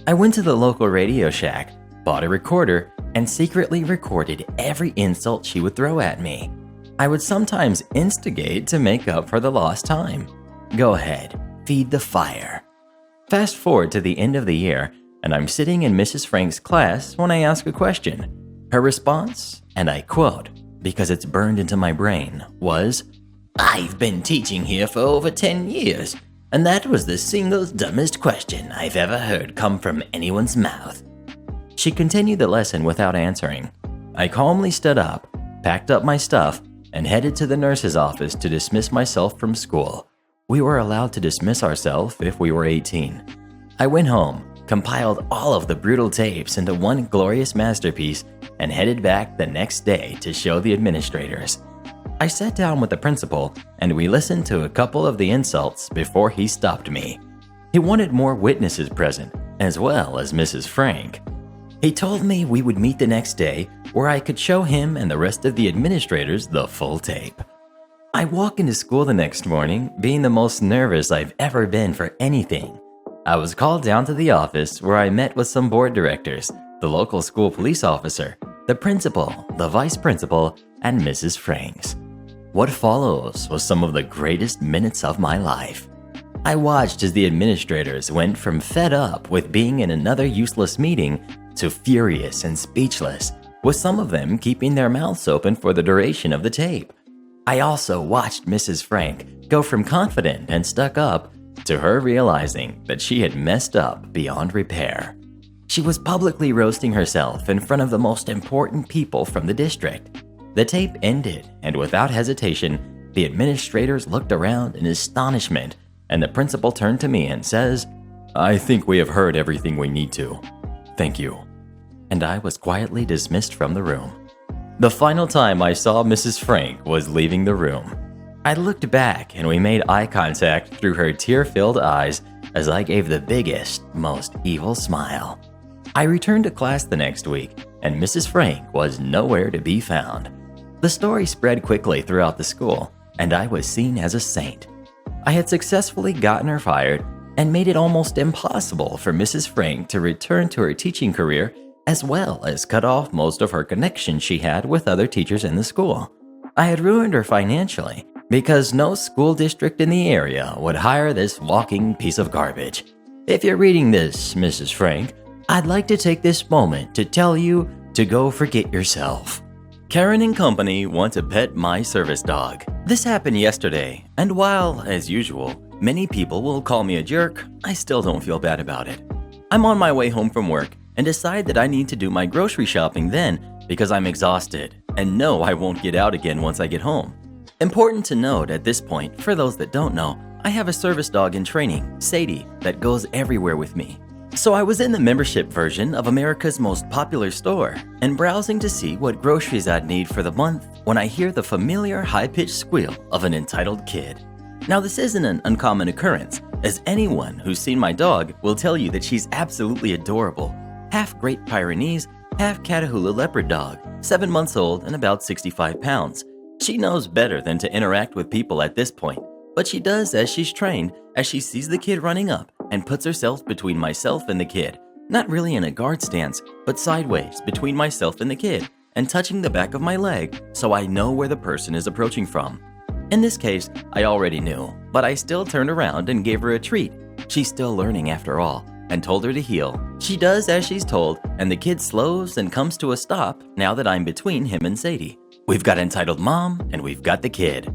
I went to the local Radio Shack, bought a recorder, and secretly recorded every insult she would throw at me. I would sometimes instigate to make up for the lost time. Go ahead, feed the fire. Fast forward to the end of the year, and I'm sitting in Mrs. Frank's class when I ask a question. Her response, and I quote, because it's burned into my brain, was, "I've been teaching here for over 10 years, and that was the single dumbest question I've ever heard come from anyone's mouth." She continued the lesson without answering. I calmly stood up, packed up my stuff, and headed to the nurse's office to dismiss myself from school. We were allowed to dismiss ourselves if we were 18. I went home, compiled all of the brutal tapes into one glorious masterpiece, and headed back the next day to show the administrators. I sat down with the principal, and we listened to a couple of the insults before he stopped me. He wanted more witnesses present, as well as Mrs. Frank. He told me we would meet the next day where I could show him and the rest of the administrators the full tape. I walk into school the next morning being the most nervous I've ever been for anything. I was called down to the office where I met with some board directors, the local school police officer, the principal, the vice principal, and Mrs. Franks. What follows was some of the greatest minutes of my life. I watched as the administrators went from fed up with being in another useless meeting to furious and speechless, with some of them keeping their mouths open for the duration of the tape. I also watched Mrs. Frank go from confident and stuck up to her realizing that she had messed up beyond repair. She was publicly roasting herself in front of the most important people from the district. The tape ended, and without hesitation, the administrators looked around in astonishment, and the principal turned to me and says, "I think we have heard everything we need to. Thank you." And I was quietly dismissed from the room. The final time I saw Mrs. Frank was leaving the room. I looked back and we made eye contact through her tear-filled eyes as I gave the biggest, most evil smile. I returned to class the next week, and Mrs. Frank was nowhere to be found. The story spread quickly throughout the school, and I was seen as a saint. I had successfully gotten her fired and made it almost impossible for Mrs. Frank to return to her teaching career, as well as cut off most of her connections she had with other teachers in the school. I had ruined her financially because no school district in the area would hire this walking piece of garbage. If you're reading this, Mrs. Frank, I'd like to take this moment to tell you to go forget yourself. Karen and company want to pet my service dog. This happened yesterday, and while, as usual, many people will call me a jerk, I still don't feel bad about it. I'm on my way home from work and decide that I need to do my grocery shopping then because I'm exhausted and know I won't get out again once I get home. Important to note at this point, for those that don't know, I have a service dog in training, Sadie, that goes everywhere with me. So I was in the membership version of America's most popular store and browsing to see what groceries I'd need for the month when I hear the familiar high-pitched squeal of an entitled kid. Now this isn't an uncommon occurrence, as anyone who's seen my dog will tell you that she's absolutely adorable. Half Great Pyrenees, half Catahoula leopard dog, 7 months old and about 65 pounds. She knows better than to interact with people at this point, but she does as she's trained as she sees the kid running up and puts herself between myself and the kid, not really in a guard stance, but sideways between myself and the kid, and touching the back of my leg so I know where the person is approaching from. In this case, I already knew, but I still turned around and gave her a treat. She's still learning after all, and told her to heel. She does as she's told, and the kid slows and comes to a stop now that I'm between him and Sadie. We've got entitled mom, and we've got the kid.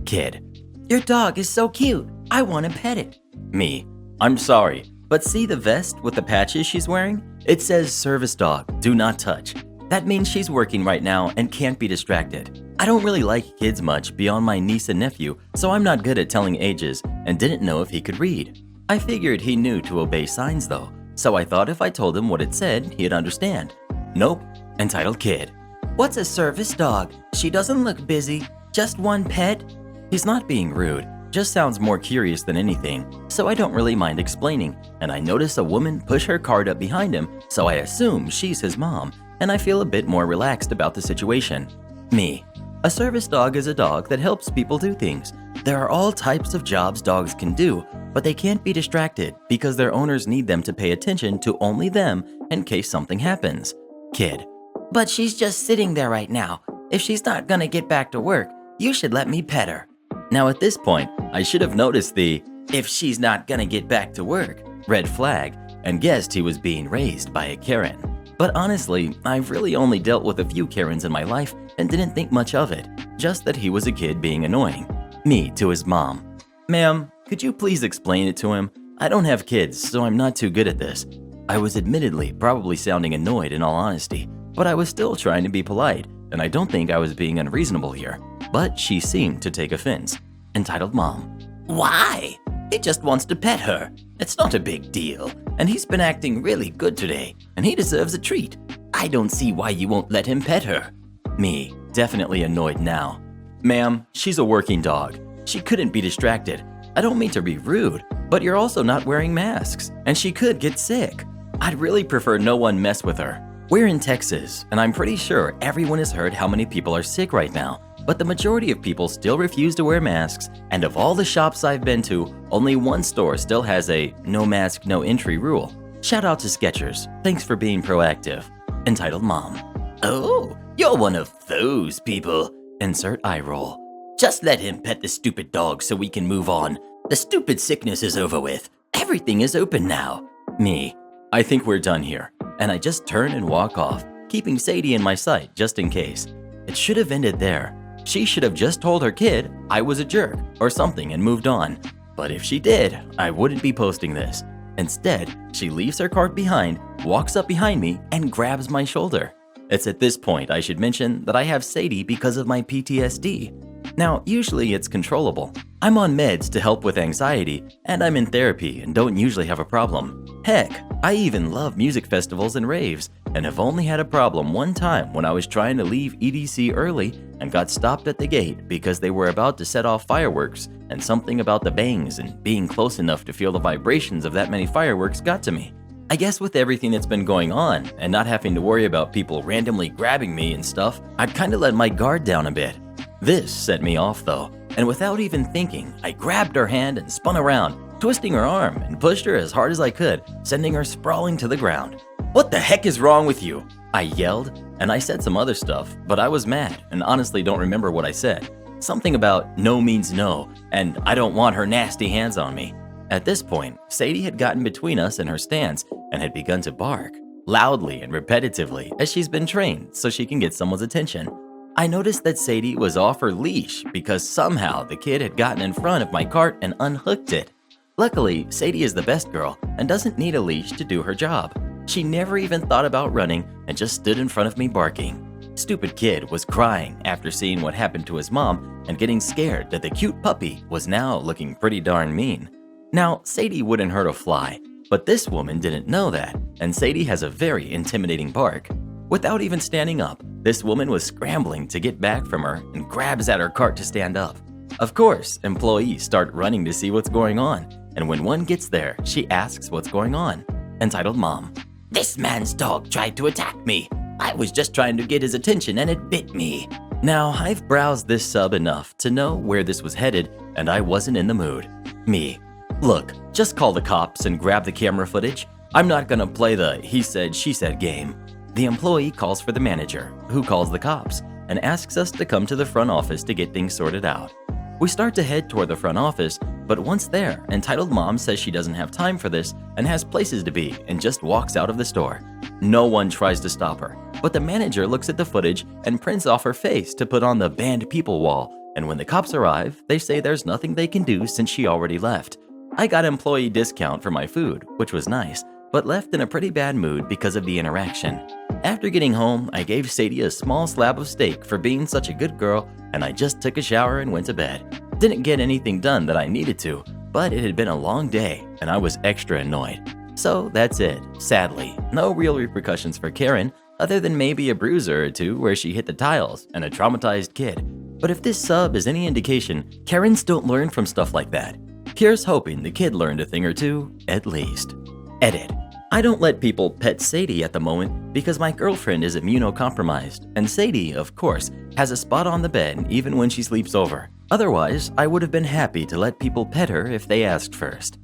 Kid. Your dog is so cute. I want to pet it. Me. I'm sorry, but see the vest with the patches she's wearing? It says service dog, do not touch. That means she's working right now and can't be distracted. I don't really like kids much beyond my niece and nephew, so I'm not good at telling ages and didn't know if he could read. I figured he knew to obey signs though, so I thought if I told him what it said, he'd understand. Nope, entitled kid. What's a service dog? She doesn't look busy. Just one pet? He's not being rude, just sounds more curious than anything, so I don't really mind explaining, and I notice a woman push her cart up behind him, so I assume she's his mom, and I feel a bit more relaxed about the situation. Me. A service dog is a dog that helps people do things. There are all types of jobs dogs can do, but they can't be distracted because their owners need them to pay attention to only them in case something happens. Kid. But she's just sitting there right now. If she's not gonna get back to work, you should let me pet her. Now at this point, I should have noticed the "if she's not gonna get back to work" red flag and guessed he was being raised by a Karen. But honestly, I've really only dealt with a few Karens in my life and didn't think much of it, just that he was a kid being annoying. Me to his mom. Ma'am, could you please explain it to him? I don't have kids, so I'm not too good at this. I was admittedly probably sounding annoyed in all honesty, but I was still trying to be polite, and I don't think I was being unreasonable here. But she seemed to take offense. Entitled mom. Why? He just wants to pet her. It's not a big deal. And he's been acting really good today, and he deserves a treat. I don't see why you won't let him pet her. Me, definitely annoyed now. Ma'am, she's a working dog. She couldn't be distracted. I don't mean to be rude, but you're also not wearing masks, and she could get sick. I'd really prefer no one mess with her. We're in Texas, and I'm pretty sure everyone has heard how many people are sick right now, but the majority of people still refuse to wear masks, and of all the shops I've been to, only one store still has a no mask, no entry rule. Shout out to Skechers. Thanks for being proactive. Entitled mom. Oh, you're one of those people. Insert eye roll. Just let him pet the stupid dog so we can move on. The stupid sickness is over with. Everything is open now. Me. I think we're done here. And I just turn and walk off, keeping Sadie in my sight just in case. It should have ended there. She should have just told her kid I was a jerk or something and moved on. But if she did, I wouldn't be posting this. Instead, she leaves her cart behind, walks up behind me, and grabs my shoulder. It's at this point I should mention that I have Sadie because of my PTSD. Now, usually it's controllable. I'm on meds to help with anxiety, and I'm in therapy and don't usually have a problem. Heck, I even love music festivals and raves, and have only had a problem one time when I was trying to leave EDC early and got stopped at the gate because they were about to set off fireworks, and something about the bangs and being close enough to feel the vibrations of that many fireworks got to me. I guess with everything that's been going on and not having to worry about people randomly grabbing me and stuff, I'd kinda let my guard down a bit. This set me off though, and without even thinking, I grabbed her hand and spun around, twisting her arm and pushed her as hard as I could, sending her sprawling to the ground. "What the heck is wrong with you?" I yelled, and I said some other stuff, but I was mad and honestly don't remember what I said. Something about no means no, and I don't want her nasty hands on me. At this point, Sadie had gotten between us and her stance and had begun to bark, loudly and repetitively, as she's been trained so she can get someone's attention. I noticed that Sadie was off her leash because somehow the kid had gotten in front of my cart and unhooked it. Luckily, Sadie is the best girl and doesn't need a leash to do her job. She never even thought about running and just stood in front of me barking. Stupid kid was crying after seeing what happened to his mom and getting scared that the cute puppy was now looking pretty darn mean. Now, Sadie wouldn't hurt a fly, but this woman didn't know that, and Sadie has a very intimidating bark. Without even standing up, this woman was scrambling to get back from her and grabs at her cart to stand up. Of course, employees start running to see what's going on, and when one gets there, she asks what's going on. Entitled Mom. This man's dog tried to attack me. I was just trying to get his attention and it bit me. Now, I've browsed this sub enough to know where this was headed, and I wasn't in the mood. Me. Look, just call the cops and grab the camera footage. I'm not gonna play the he said, she said game. The employee calls for the manager, who calls the cops, and asks us to come to the front office to get things sorted out. We start to head toward the front office, but once there, Entitled Mom says she doesn't have time for this and has places to be and just walks out of the store. No one tries to stop her, but the manager looks at the footage and prints off her face to put on the banned people wall, and when the cops arrive, they say there's nothing they can do since she already left. I got employee discount for my food, which was nice, but left in a pretty bad mood because of the interaction. After getting home, I gave Sadie a small slab of steak for being such a good girl, and I just took a shower and went to bed. Didn't get anything done that I needed to, but it had been a long day, and I was extra annoyed. So that's it. Sadly, no real repercussions for Karen, other than maybe a bruiser or two where she hit the tiles and a traumatized kid. But if this sub is any indication, Karens don't learn from stuff like that. Here's hoping the kid learned a thing or two, at least. Edit. I don't let people pet Sadie at the moment because my girlfriend is immunocompromised, and Sadie, of course, has a spot on the bed even when she sleeps over. Otherwise, I would have been happy to let people pet her if they asked first.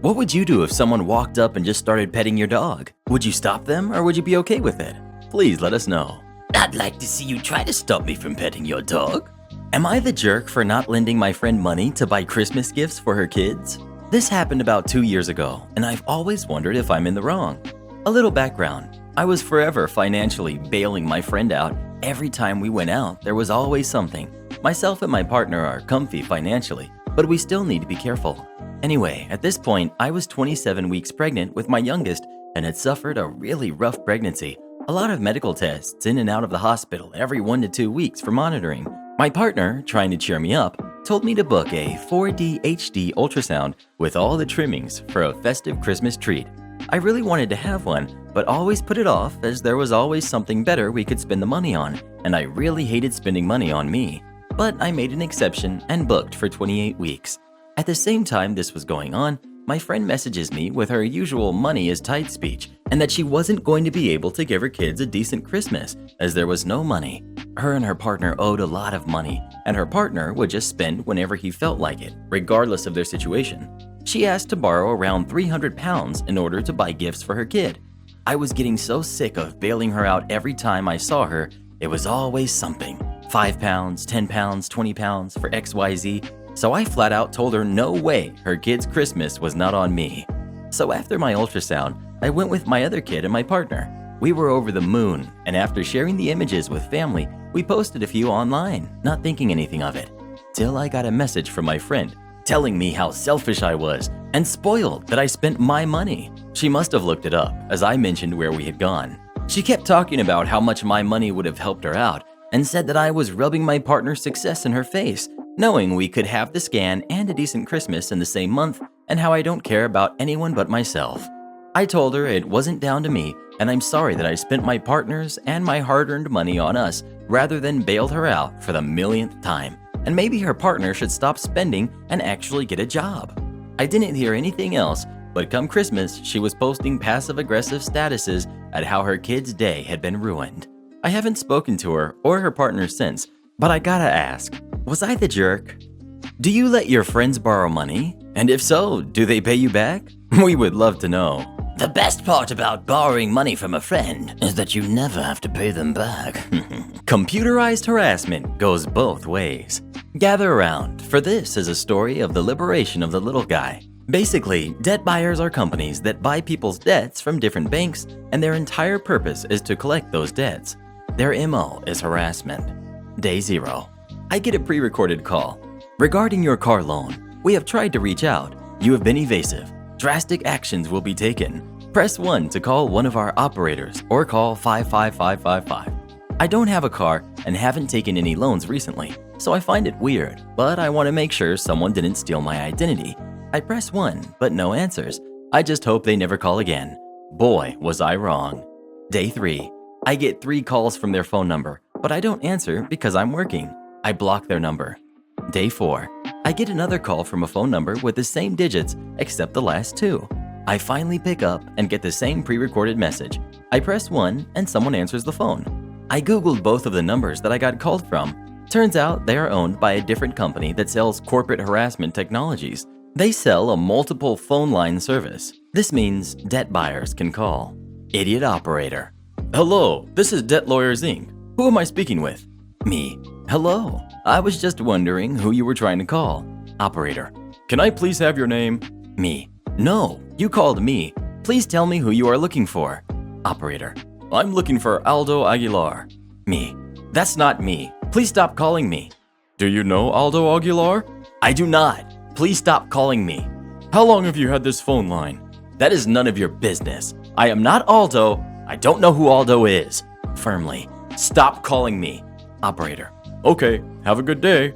What would you do if someone walked up and just started petting your dog? Would you stop them or would you be okay with it? Please let us know. I'd like to see you try to stop me from petting your dog. Am I the jerk for not lending my friend money to buy Christmas gifts for her kids? This happened about 2 years ago, and I've always wondered if I'm in the wrong. A little background. I was forever financially bailing my friend out. Every time we went out, there was always something. Myself and my partner are comfy financially, but we still need to be careful. Anyway, at this point, I was 27 weeks pregnant with my youngest and had suffered a really rough pregnancy. A lot of medical tests in and out of the hospital every 1 to 2 weeks for monitoring. My partner, trying to cheer me up, told me to book a 4D HD ultrasound with all the trimmings for a festive Christmas treat. I really wanted to have one, but always put it off as there was always something better we could spend the money on, and I really hated spending money on me. But I made an exception and booked for 28 weeks. At the same time this was going on, my friend messages me with her usual money is tight speech and that she wasn't going to be able to give her kids a decent Christmas as there was no money. Her and her partner owed a lot of money, and her partner would just spend whenever he felt like it, regardless of their situation. She asked to borrow around 300 pounds in order to buy gifts for her kid. I was getting so sick of bailing her out every time I saw her. It was always something. 5 pounds, 10 pounds, 20 pounds for XYZ. So I flat out told her no way her kid's Christmas was not on me. So after my ultrasound, I went with my other kid and my partner. We were over the moon, and after sharing the images with family, we posted a few online, not thinking anything of it. Till I got a message from my friend telling me how selfish I was and spoiled that I spent my money. She must have looked it up, as I mentioned where we had gone. She kept talking about how much my money would have helped her out and said that I was rubbing my partner's success in her face, knowing we could have the scan and a decent Christmas in the same month, and how I don't care about anyone but myself. I told her it wasn't down to me, and I'm sorry that I spent my partner's and my hard-earned money on us rather than bailed her out for the millionth time, and maybe her partner should stop spending and actually get a job. I didn't hear anything else, but come Christmas, she was posting passive-aggressive statuses at how her kid's day had been ruined. I haven't spoken to her or her partner since, but I gotta ask, was I the jerk? Do you let your friends borrow money? And if so, do they pay you back? We would love to know. The best part about borrowing money from a friend is that you never have to pay them back. Computerized harassment goes both ways. Gather around, for this is a story of the liberation of the little guy. Basically, debt buyers are companies that buy people's debts from different banks, and their entire purpose is to collect those debts. Their MO is harassment. Day 0. I get a pre-recorded call. Regarding your car loan, we have tried to reach out. You have been evasive. Drastic actions will be taken. Press 1 to call one of our operators or call 55555. I don't have a car and haven't taken any loans recently, so I find it weird, but I want to make sure someone didn't steal my identity. I press 1, but no answers. I just hope they never call again. Boy, was I wrong. Day 3. I get 3 calls from their phone number, but I don't answer because I'm working. I block their number. Day 4. I get another call from a phone number with the same digits except the last 2. I finally pick up and get the same pre-recorded message. I press 1 and someone answers the phone. I googled both of the numbers that I got called from. Turns out they are owned by a different company that sells corporate harassment technologies. They sell a multiple phone line service. This means debt buyers can call. Idiot operator. Hello, this is Debt Lawyers Inc. Who am I speaking with? Me. Hello. I was just wondering who you were trying to call. Operator. Can I please have your name? Me. No, you called me. Please tell me who you are looking for. Operator. I'm looking for Aldo Aguilar. Me. That's not me. Please stop calling me. Do you know Aldo Aguilar? I do not. Please stop calling me. How long have you had this phone line? That is none of your business. I am not Aldo. I don't know who Aldo is. Firmly. Stop calling me. Operator. Okay, have a good day.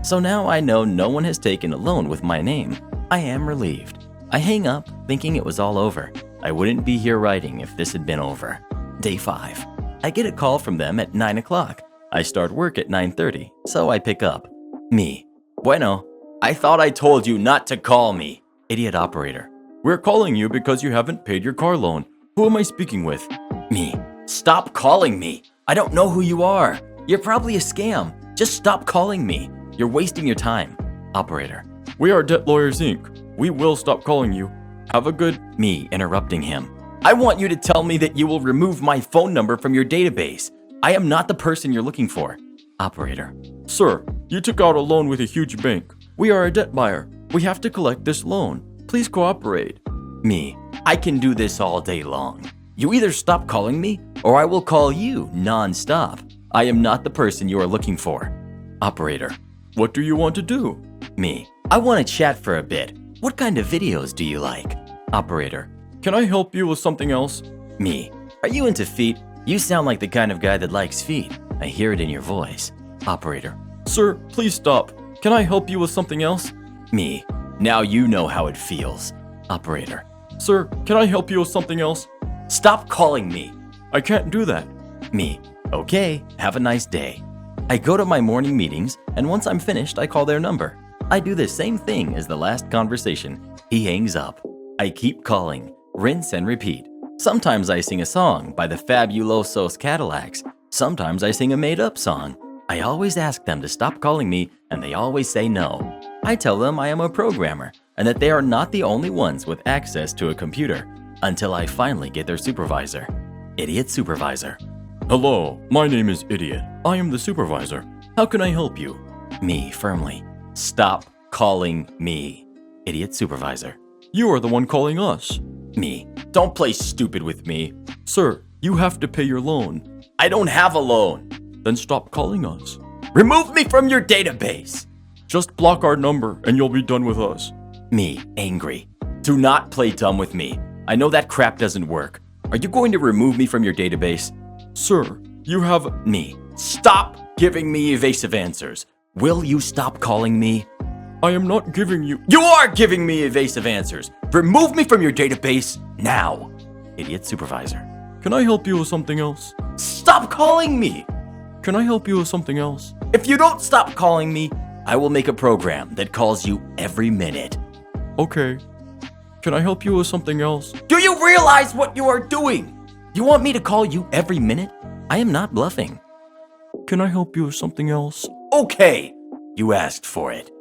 So now I know no one has taken a loan with my name. I am relieved. I hang up thinking it was all over. I wouldn't be here writing if this had been over. Day 5. I get a call from them at 9 o'clock. I start work at 9:30, so I pick up. Me. Bueno. I thought I told you not to call me. Idiot operator. We're calling you because you haven't paid your car loan. Who am I speaking with? Me. Stop calling me. I don't know who you are. You're probably a scam. Just stop calling me. You're wasting your time. Operator. We are Debt Lawyers Inc. We will stop calling you. Have a good... Me interrupting him. I want you to tell me that you will remove my phone number from your database. I am not the person you're looking for. Operator. Sir, you took out a loan with a huge bank. We are a debt buyer. We have to collect this loan. Please cooperate. Me. I can do this all day long. You either stop calling me or I will call you non-stop. I am not the person you are looking for. Operator. What do you want to do? Me. I want to chat for a bit. What kind of videos do you like? Operator. Can I help you with something else? Me. Are you into feet? You sound like the kind of guy that likes feet. I hear it in your voice. Operator. Sir, please stop. Can I help you with something else? Me. Now you know how it feels. Operator. Sir, can I help you with something else? Stop calling me. I can't do that. Me. Okay, have a nice day. I go to my morning meetings, and once I'm finished, I call their number. I do the same thing as the last conversation. He hangs up. I keep calling, rinse and repeat. Sometimes I sing a song by the Fabulosos Cadillacs. Sometimes I sing a made-up song. I always ask them to stop calling me, and they always say no. I tell them I am a programmer, and that they are not the only ones with access to a computer, until I finally get their supervisor. Idiot supervisor. Hello, my name is Idiot. I am the supervisor. How can I help you? Me firmly. Stop calling me. Idiot supervisor. You are the one calling us. Me. Don't play stupid with me. Sir, you have to pay your loan. I don't have a loan. Then stop calling us. Remove me from your database. Just block our number and you'll be done with us. Me, angry. Do not play dumb with me. I know that crap doesn't work. Are you going to remove me from your database? Sir, you have... Me. Stop giving me evasive answers. Will you stop calling me? I am not giving you... You are giving me evasive answers. Remove me from your database now. Idiot supervisor. Can I help you with something else? Stop calling me. Can I help you with something else? If you don't stop calling me, I will make a program that calls you every minute. Okay. Can I help you with something else? Do you realize what you are doing? You want me to call you every minute? I am not bluffing. Can I help you with something else? Okay. You asked for it.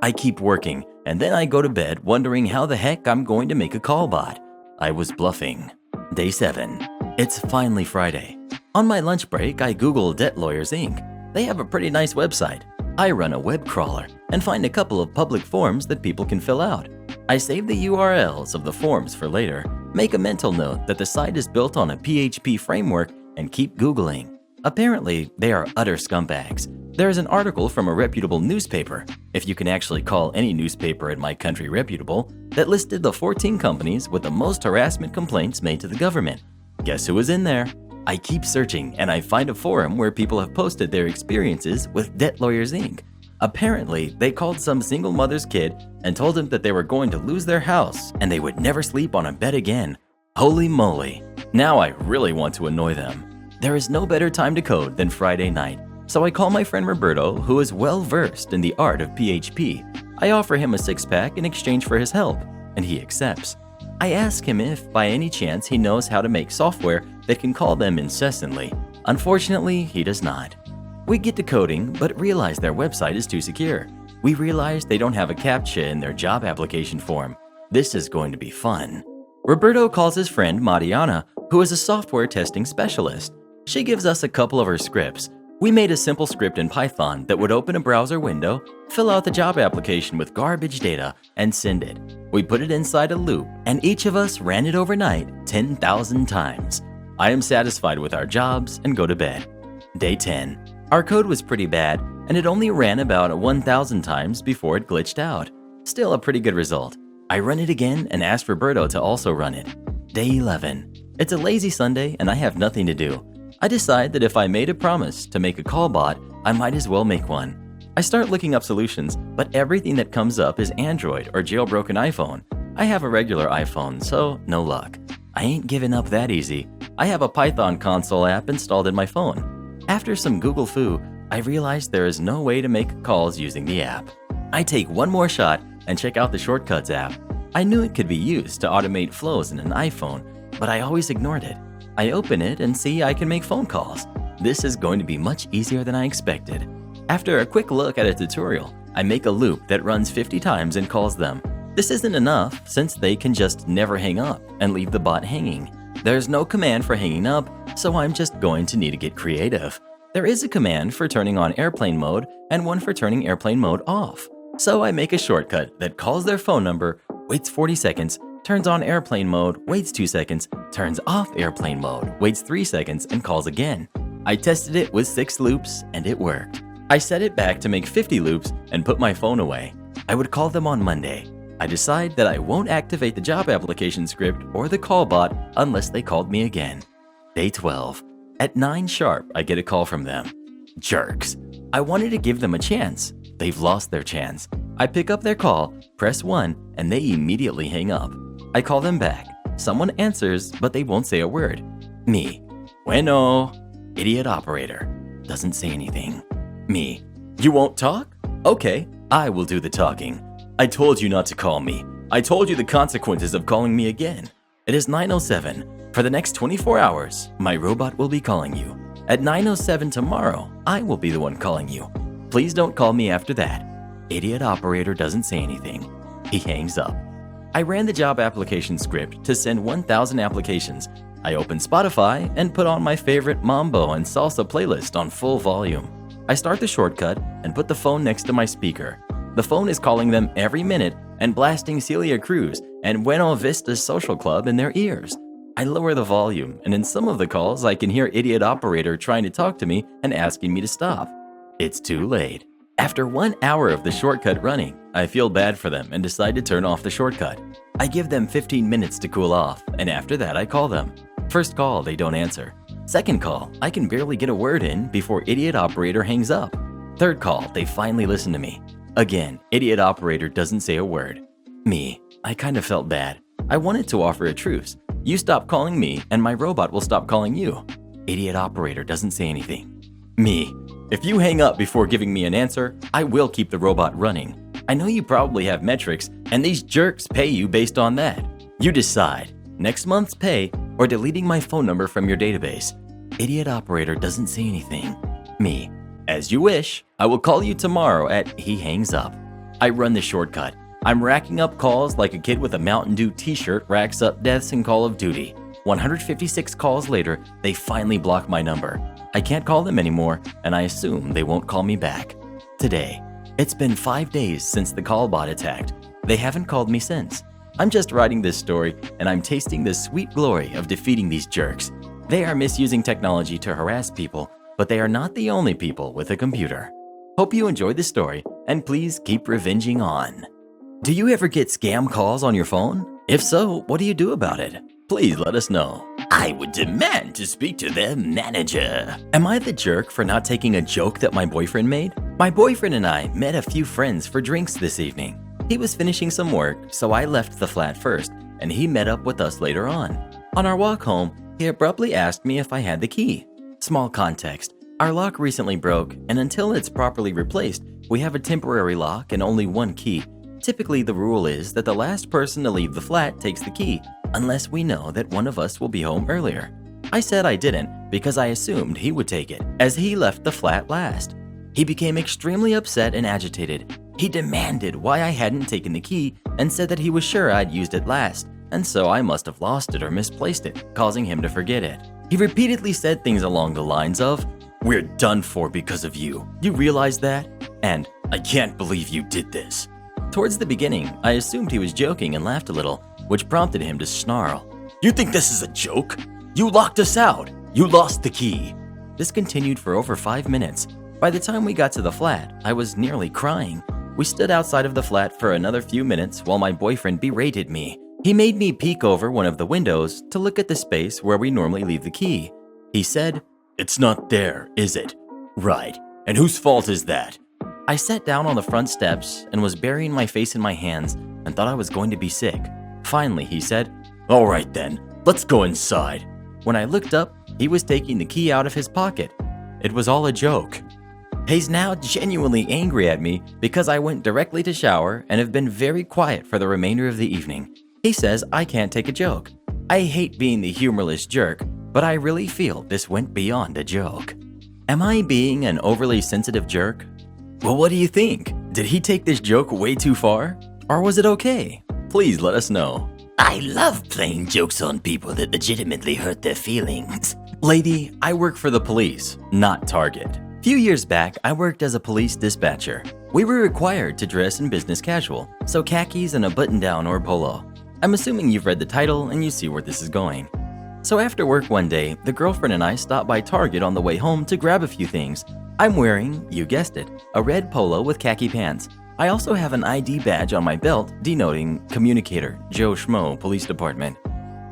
I keep working, and then I go to bed wondering how the heck I'm going to make a call bot. I was bluffing. Day 7. It's finally Friday. On my lunch break, I Google Debt Lawyers Inc. They have a pretty nice website. I run a web crawler and find a couple of public forms that people can fill out. I save the URLs of the forms for later, make a mental note that the site is built on a PHP framework, and keep Googling. Apparently, they are utter scumbags. There is an article from a reputable newspaper, if you can actually call any newspaper in my country reputable, that listed the 14 companies with the most harassment complaints made to the government. Guess who was in there? I keep searching and I find a forum where people have posted their experiences with Debt Lawyers Inc. Apparently, they called some single mother's kid and told him that they were going to lose their house and they would never sleep on a bed again. Holy moly. Now I really want to annoy them. There is no better time to code than Friday night, so I call my friend Roberto, who is well versed in the art of PHP. I offer him a 6-pack in exchange for his help, and he accepts. I ask him if, by any chance, he knows how to make software that can call them incessantly. Unfortunately, he does not. We get to coding, but realize their website is too secure. We realize they don't have a CAPTCHA in their job application form. This is going to be fun. Roberto calls his friend Mariana, who is a software testing specialist. She gives us a couple of her scripts. We made a simple script in Python that would open a browser window, fill out the job application with garbage data, and send it. We put it inside a loop, and each of us ran it overnight 10,000 times. I am satisfied with our jobs and go to bed. Day 10. Our code was pretty bad, and it only ran about 1,000 times before it glitched out. Still a pretty good result. I run it again and ask Roberto to also run it. Day 11. It's a lazy Sunday and I have nothing to do. I decide that if I made a promise to make a call bot, I might as well make one. I start looking up solutions, but everything that comes up is Android or jailbroken iPhone. I have a regular iPhone, so no luck. I ain't giving up that easy. I have a Python console app installed in my phone. After some Google foo, I realize there is no way to make calls using the app. I take one more shot and check out the Shortcuts app. I knew it could be used to automate flows in an iPhone, but I always ignored it. I open it and see I can make phone calls. This is going to be much easier than I expected. After a quick look at a tutorial, I make a loop that runs 50 times and calls them. This isn't enough since they can just never hang up and leave the bot hanging. There's no command for hanging up, so I'm just going to need to get creative. There is a command for turning on airplane mode and one for turning airplane mode off. So I make a shortcut that calls their phone number, waits 40 seconds, turns on airplane mode, waits 2 seconds, turns off airplane mode, waits 3 seconds, and calls again. I tested it with 6 loops, and it worked. I set it back to make 50 loops and put my phone away. I would call them on Monday. I decide that I won't activate the job application script or the call bot unless they called me again. Day 12. At 9 sharp, I get a call from them. Jerks. I wanted to give them a chance. They've lost their chance. I pick up their call, press 1, and they immediately hang up. I call them back. Someone answers, but they won't say a word. Me. Bueno. Idiot operator. Doesn't say anything. Me. You won't talk? Okay, I will do the talking. I told you not to call me. I told you the consequences of calling me again. It is 9:07. For the next 24 hours, my robot will be calling you. At 9:07 tomorrow, I will be the one calling you. Please don't call me after that. Idiot operator doesn't say anything. He hangs up. I ran the job application script to send 1,000 applications. I open Spotify and put on my favorite mambo and salsa playlist on full volume. I start the shortcut and put the phone next to my speaker. The phone is calling them every minute and blasting Celia Cruz and Buena Vista Social Club in their ears. I lower the volume, and in some of the calls I can hear idiot operator trying to talk to me and asking me to stop. It's too late. After 1 hour of the shortcut running, I feel bad for them and decide to turn off the shortcut. I give them 15 minutes to cool off, and after that I call them. First call, they don't answer. Second call, I can barely get a word in before idiot operator hangs up. Third call, they finally listen to me. Again, idiot operator doesn't say a word. Me, I kind of felt bad. I wanted to offer a truce. You stop calling me and my robot will stop calling you. Idiot operator doesn't say anything. Me, if you hang up before giving me an answer, I will keep the robot running. I know you probably have metrics and these jerks pay you based on that. You decide, next month's pay or deleting my phone number from your database. Idiot operator doesn't say anything. Me, as you wish, I will call you tomorrow at he hangs up. I run the shortcut. I'm racking up calls like a kid with a Mountain Dew t-shirt racks up deaths in Call of Duty. 156 calls later, they finally block my number. I can't call them anymore, and I assume they won't call me back. Today, it's been 5 days since the call bot attacked. They haven't called me since. I'm just writing this story, and I'm tasting the sweet glory of defeating these jerks. They are misusing technology to harass people, but they are not the only people with a computer. Hope you enjoyed this story, and please keep revenging on. Do you ever get scam calls on your phone? If so, what do you do about it? Please let us know. I would demand to speak to their manager. Am I the jerk for not taking a joke that my boyfriend made? My boyfriend and I met a few friends for drinks this evening. He was finishing some work, so I left the flat first, and he met up with us later on. On our walk home, he abruptly asked me if I had the key. Small context. Our lock recently broke, and until it's properly replaced, we have a temporary lock and only one key. Typically, the rule is that the last person to leave the flat takes the key, unless we know that one of us will be home earlier. I said I didn't because I assumed he would take it, as he left the flat last. He became extremely upset and agitated. He demanded why I hadn't taken the key and said that he was sure I'd used it last, and so I must have lost it or misplaced it, causing him to forget it. He repeatedly said things along the lines of, "We're done for because of you. You realize that?" And "I can't believe you did this." Towards the beginning, I assumed he was joking and laughed a little, which prompted him to snarl. "You think this is a joke? You locked us out. You lost the key." This continued for over 5 minutes. By the time we got to the flat, I was nearly crying. We stood outside of the flat for another few minutes while my boyfriend berated me. He made me peek over one of the windows to look at the space where we normally leave the key. He said, "It's not there, is it?" "Right. And whose fault is that?" I sat down on the front steps and was burying my face in my hands and thought I was going to be sick. Finally, he said, "All right then, let's go inside." When I looked up, he was taking the key out of his pocket. It was all a joke. He's now genuinely angry at me because I went directly to shower and have been very quiet for the remainder of the evening. He says I can't take a joke. I hate being the humorless jerk, but I really feel this went beyond a joke. Am I being an overly sensitive jerk? Well, what do you think? Did he take this joke way too far? Or was it okay? Please let us know. I love playing jokes on people that legitimately hurt their feelings. Lady, I work for the police, not Target. Few years back, I worked as a police dispatcher. We were required to dress in business casual, so khakis and a button-down or polo. I'm assuming you've read the title and you see where this is going. So after work one day, the girlfriend and I stopped by Target on the way home to grab a few things. I'm wearing, you guessed it, a red polo with khaki pants. I also have an ID badge on my belt denoting Communicator, Joe Schmo, Police Department.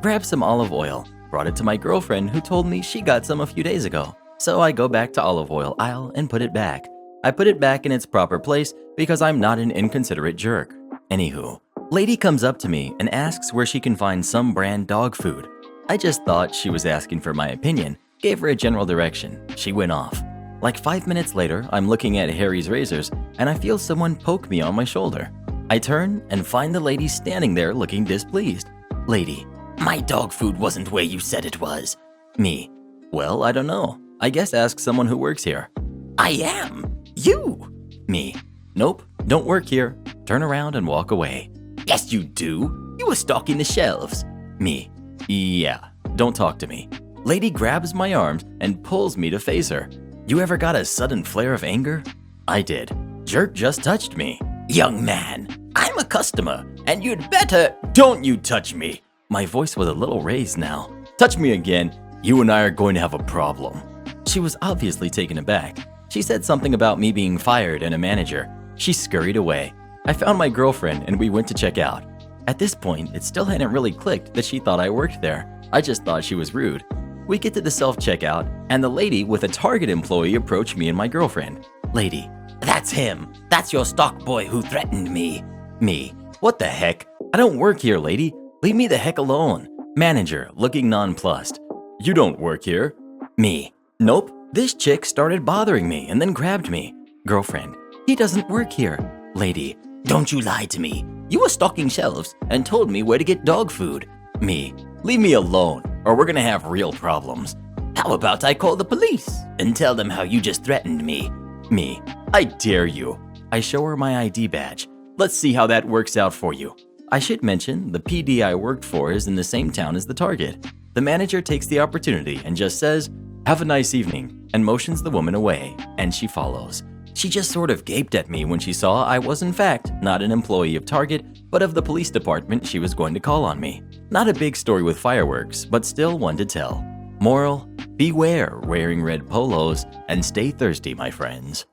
Grabbed some olive oil, brought it to my girlfriend who told me she got some a few days ago. So I go back to olive oil aisle and put it back. I put it back in its proper place because I'm not an inconsiderate jerk. Anywho, lady comes up to me and asks where she can find some brand dog food. I just thought she was asking for my opinion, gave her a general direction. She went off. Like 5 minutes later, I'm looking at Harry's razors and I feel someone poke me on my shoulder. I turn and find the lady standing there looking displeased. Lady, My dog food wasn't where you said it was. me, well, I don't know. I guess ask someone who works here. I am. You. Me, nope, don't work here. Turn around and walk away. Yes, you do. You were stocking the shelves. Me, yeah, don't talk to me. Lady grabs my arms and pulls me to face her. You ever got a sudden flare of anger? I did. Jerk just touched me. Young man, I'm a customer, and you'd better. Don't you touch me. My voice was a little raised now. Touch me again. You and I are going to have a problem. She was obviously taken aback. She said something about me being fired and a manager. She scurried away. I found my girlfriend and we went to check out. At this point, it still hadn't really clicked that she thought I worked there. I just thought she was rude. We get to the self-checkout, and the lady with a Target employee approached me and my girlfriend. Lady, That's him. That's your stock boy who threatened me. me, what the heck? I don't work here, lady. Leave me the heck alone. Manager, looking nonplussed. You don't work here. Me, nope. This chick started bothering me and then grabbed me. Girlfriend, he doesn't work here. Lady, Don't you lie to me. You were stocking shelves and told me where to get dog food. me, leave me alone, or we're gonna have real problems. How about I call the police and tell them how you just threatened me? Me, I dare you. I show her my ID badge. Let's see how that works out for you. I should mention the PD I worked for is in the same town as the Target. The manager takes the opportunity and just says, "Have a nice evening," and motions the woman away, and she follows. She just sort of gaped at me when she saw I was in fact not an employee of Target, but of the police department she was going to call on me. Not a big story with fireworks, but still one to tell. Moral, beware wearing red polos and stay thirsty, my friends.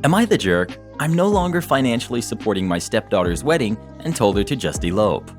Am I the jerk? I'm no longer financially supporting my stepdaughter's wedding and told her to just elope.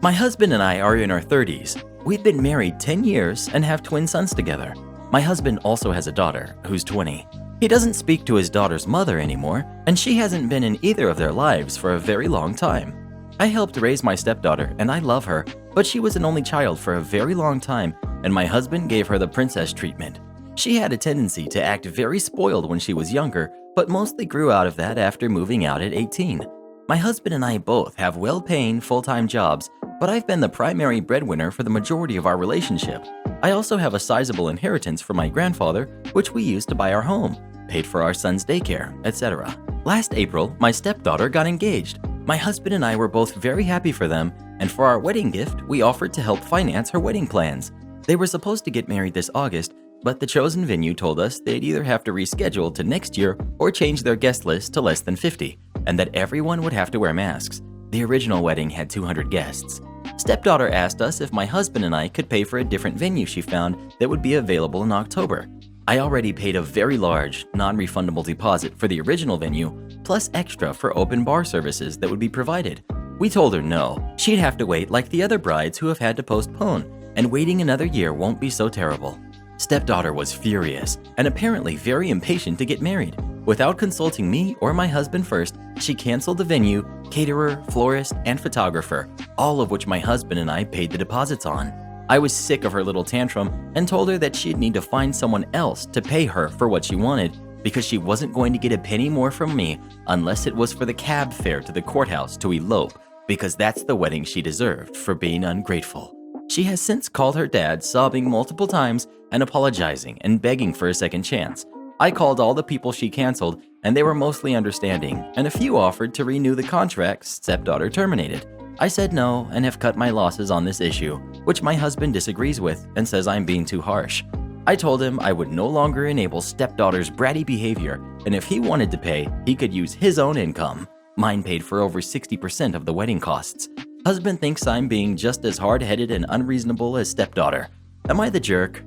My husband and I are in our 30s. We've been married 10 years and have twin sons together. My husband also has a daughter, who's 20. He doesn't speak to his daughter's mother anymore, and she hasn't been in either of their lives for a very long time. I helped raise my stepdaughter, and I love her, but she was an only child for a very long time, and my husband gave her the princess treatment. She had a tendency to act very spoiled when she was younger, but mostly grew out of that after moving out at 18. My husband and I both have well-paying, full-time jobs, but I've been the primary breadwinner for the majority of our relationship. I also have a sizable inheritance from my grandfather, which we used to buy our home, paid for our son's daycare, etc. Last April, my stepdaughter got engaged. My husband and I were both very happy for them, and for our wedding gift, we offered to help finance her wedding plans. They were supposed to get married this August, but the chosen venue told us they'd either have to reschedule to next year or change their guest list to less than 50, and that everyone would have to wear masks. The original wedding had 200 guests. Stepdaughter asked us if my husband and I could pay for a different venue she found that would be available in October. I already paid a very large, non-refundable deposit for the original venue, plus extra for open bar services that would be provided. We told her no, she'd have to wait like the other brides who have had to postpone, and waiting another year won't be so terrible. Stepdaughter was furious and apparently very impatient to get married. Without consulting me or my husband first, she canceled the venue, caterer, florist, and photographer, all of which my husband and I paid the deposits on. I was sick of her little tantrum and told her that she'd need to find someone else to pay her for what she wanted because she wasn't going to get a penny more from me unless it was for the cab fare to the courthouse to elope, because that's the wedding she deserved for being ungrateful. She has since called her dad, sobbing multiple times and apologizing and begging for a second chance. I called all the people she canceled, and they were mostly understanding, and a few offered to renew the contracts stepdaughter terminated. I said no and have cut my losses on this issue, which my husband disagrees with and says I'm being too harsh. I told him I would no longer enable stepdaughter's bratty behavior, and if he wanted to pay, he could use his own income. Mine paid for over 60% of the wedding costs. Husband thinks I'm being just as hard-headed and unreasonable as stepdaughter. Am I the jerk?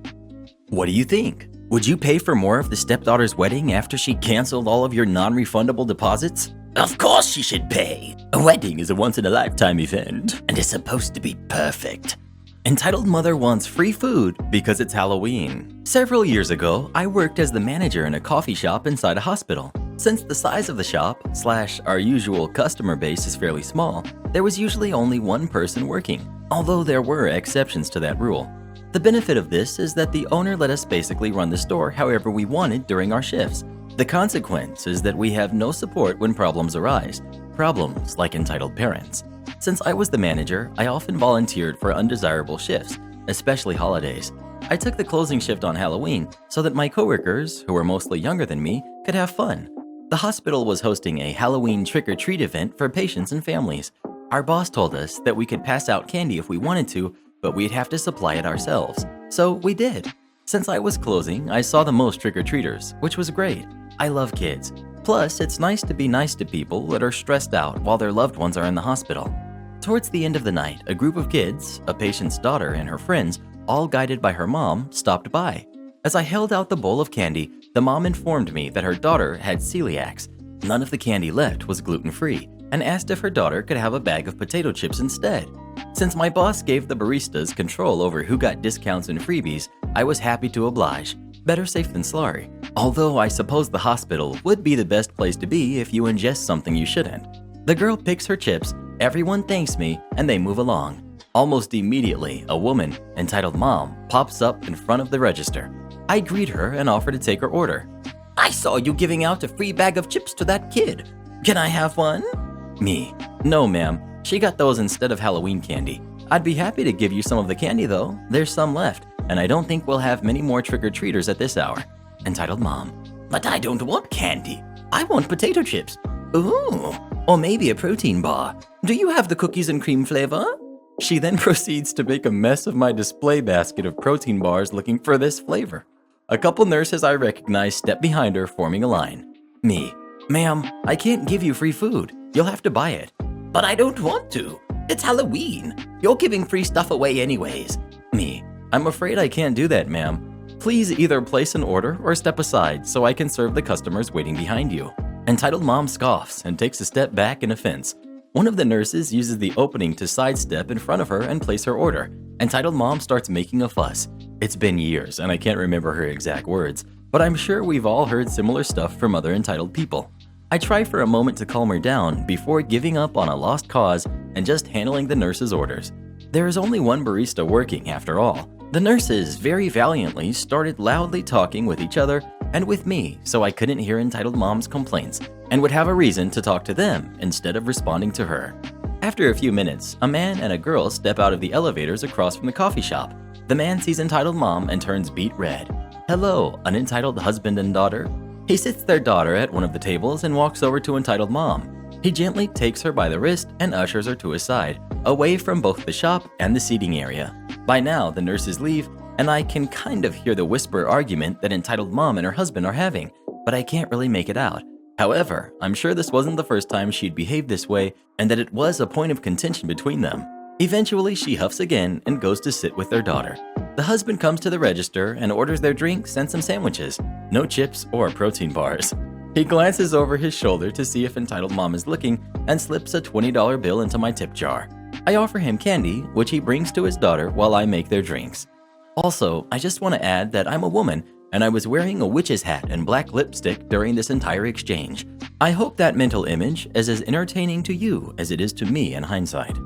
What do you think? Would you pay for more of the stepdaughter's wedding after she canceled all of your non-refundable deposits? Of course she should pay. A wedding is a once-in-a-lifetime event and is supposed to be perfect. Entitled Mother wants free food because it's Halloween. Several years ago, I worked as the manager in a coffee shop inside a hospital. Since the size of the shop / our usual customer base is fairly small, there was usually only one person working, although there were exceptions to that rule. The benefit of this is that the owner let us basically run the store however we wanted during our shifts. The consequence is that we have no support when problems arise, problems like entitled parents. Since I was the manager, I often volunteered for undesirable shifts, especially holidays. I took the closing shift on Halloween so that my coworkers, who were mostly younger than me, could have fun. The hospital was hosting a Halloween trick-or-treat event for patients and families. Our boss told us that we could pass out candy if we wanted to, but we'd have to supply it ourselves. So we did. Since I was closing, I saw the most trick-or-treaters, which was great. I love kids. Plus, it's nice to be nice to people that are stressed out while their loved ones are in the hospital. Towards the end of the night, a group of kids, a patient's daughter and her friends, all guided by her mom, stopped by. As I held out the bowl of candy, the mom informed me that her daughter had celiacs. None of the candy left was gluten-free, and asked if her daughter could have a bag of potato chips instead. Since my boss gave the baristas control over who got discounts and freebies, I was happy to oblige. Better safe than sorry. Although I suppose the hospital would be the best place to be if you ingest something you shouldn't. The girl picks her chips, everyone thanks me, and they move along. Almost immediately, a woman, entitled Mom, pops up in front of the register. I greet her and offer to take her order. I saw you giving out a free bag of chips to that kid. Can I have one? Me. No, ma'am. She got those instead of Halloween candy. I'd be happy to give you some of the candy though. There's some left, and I don't think we'll have many more trick-or-treaters at this hour. Entitled Mom. But I don't want candy. I want potato chips. Ooh, or maybe a protein bar. Do you have the cookies and cream flavor? She then proceeds to make a mess of my display basket of protein bars looking for this flavor. A couple nurses I recognize step behind her, forming a line. Me. Ma'am, I can't give you free food. You'll have to buy it. But I don't want to. It's Halloween. You're giving free stuff away anyways. Me. I'm afraid I can't do that, ma'am. Please either place an order or step aside so I can serve the customers waiting behind you. Entitled Mom scoffs and takes a step back in offense. One of the nurses uses the opening to sidestep in front of her and place her order. Entitled mom starts making a fuss. It's been years and I can't remember her exact words, but I'm sure we've all heard similar stuff from other entitled people. I try for a moment to calm her down before giving up on a lost cause and just handling the nurse's orders. There is only one barista working after all. The nurses very valiantly started loudly talking with each other and with me so I couldn't hear entitled mom's complaints and would have a reason to talk to them instead of responding to her. After a few minutes, a man and a girl step out of the elevators across from the coffee shop. The man sees entitled mom and turns beet red. Hello, unentitled husband and daughter. He sits their daughter at one of the tables and walks over to entitled mom. He gently takes her by the wrist and ushers her to his side, away from both the shop and the seating area. By now, the nurses leave, and I can kind of hear the whisper argument that entitled mom and her husband are having, but I can't really make it out. However, I'm sure this wasn't the first time she'd behaved this way and that it was a point of contention between them. Eventually, she huffs again and goes to sit with their daughter. The husband comes to the register and orders their drinks and some sandwiches. No chips or protein bars. He glances over his shoulder to see if entitled mom is looking and slips a $20 bill into my tip jar. I offer him candy, which he brings to his daughter while I make their drinks. Also, I just want to add that I'm a woman and I was wearing a witch's hat and black lipstick during this entire exchange. I hope that mental image is as entertaining to you as it is to me in hindsight.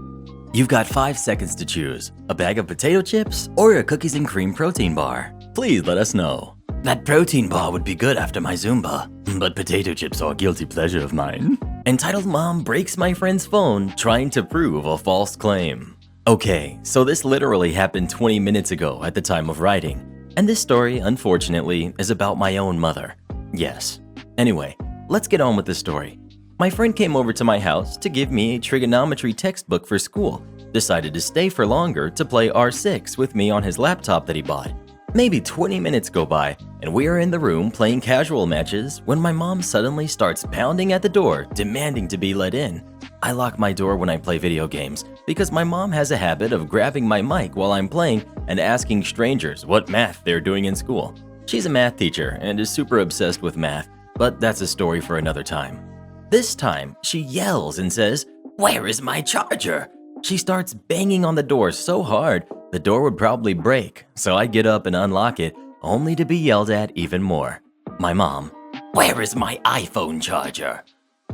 You've got 5 seconds to choose, a bag of potato chips or a cookies and cream protein bar. Please let us know. That protein bar would be good after my Zumba, but potato chips are a guilty pleasure of mine. Entitled mom breaks my friend's phone trying to prove a false claim. Okay, so this literally happened 20 minutes ago at the time of writing. And this story, unfortunately, is about my own mother. Yes. Anyway, let's get on with the story. My friend came over to my house to give me a trigonometry textbook for school, decided to stay for longer to play R6 with me on his laptop that he bought. Maybe 20 minutes go by, and we are in the room playing casual matches when my mom suddenly starts pounding at the door, demanding to be let in. I lock my door when I play video games because my mom has a habit of grabbing my mic while I'm playing and asking strangers what math they're doing in school. She's a math teacher and is super obsessed with math, but that's a story for another time. This time, she yells and says, "Where is my charger?" She starts banging on the door so hard, the door would probably break, so I get up and unlock it, only to be yelled at even more. My mom, "Where is my iPhone charger?"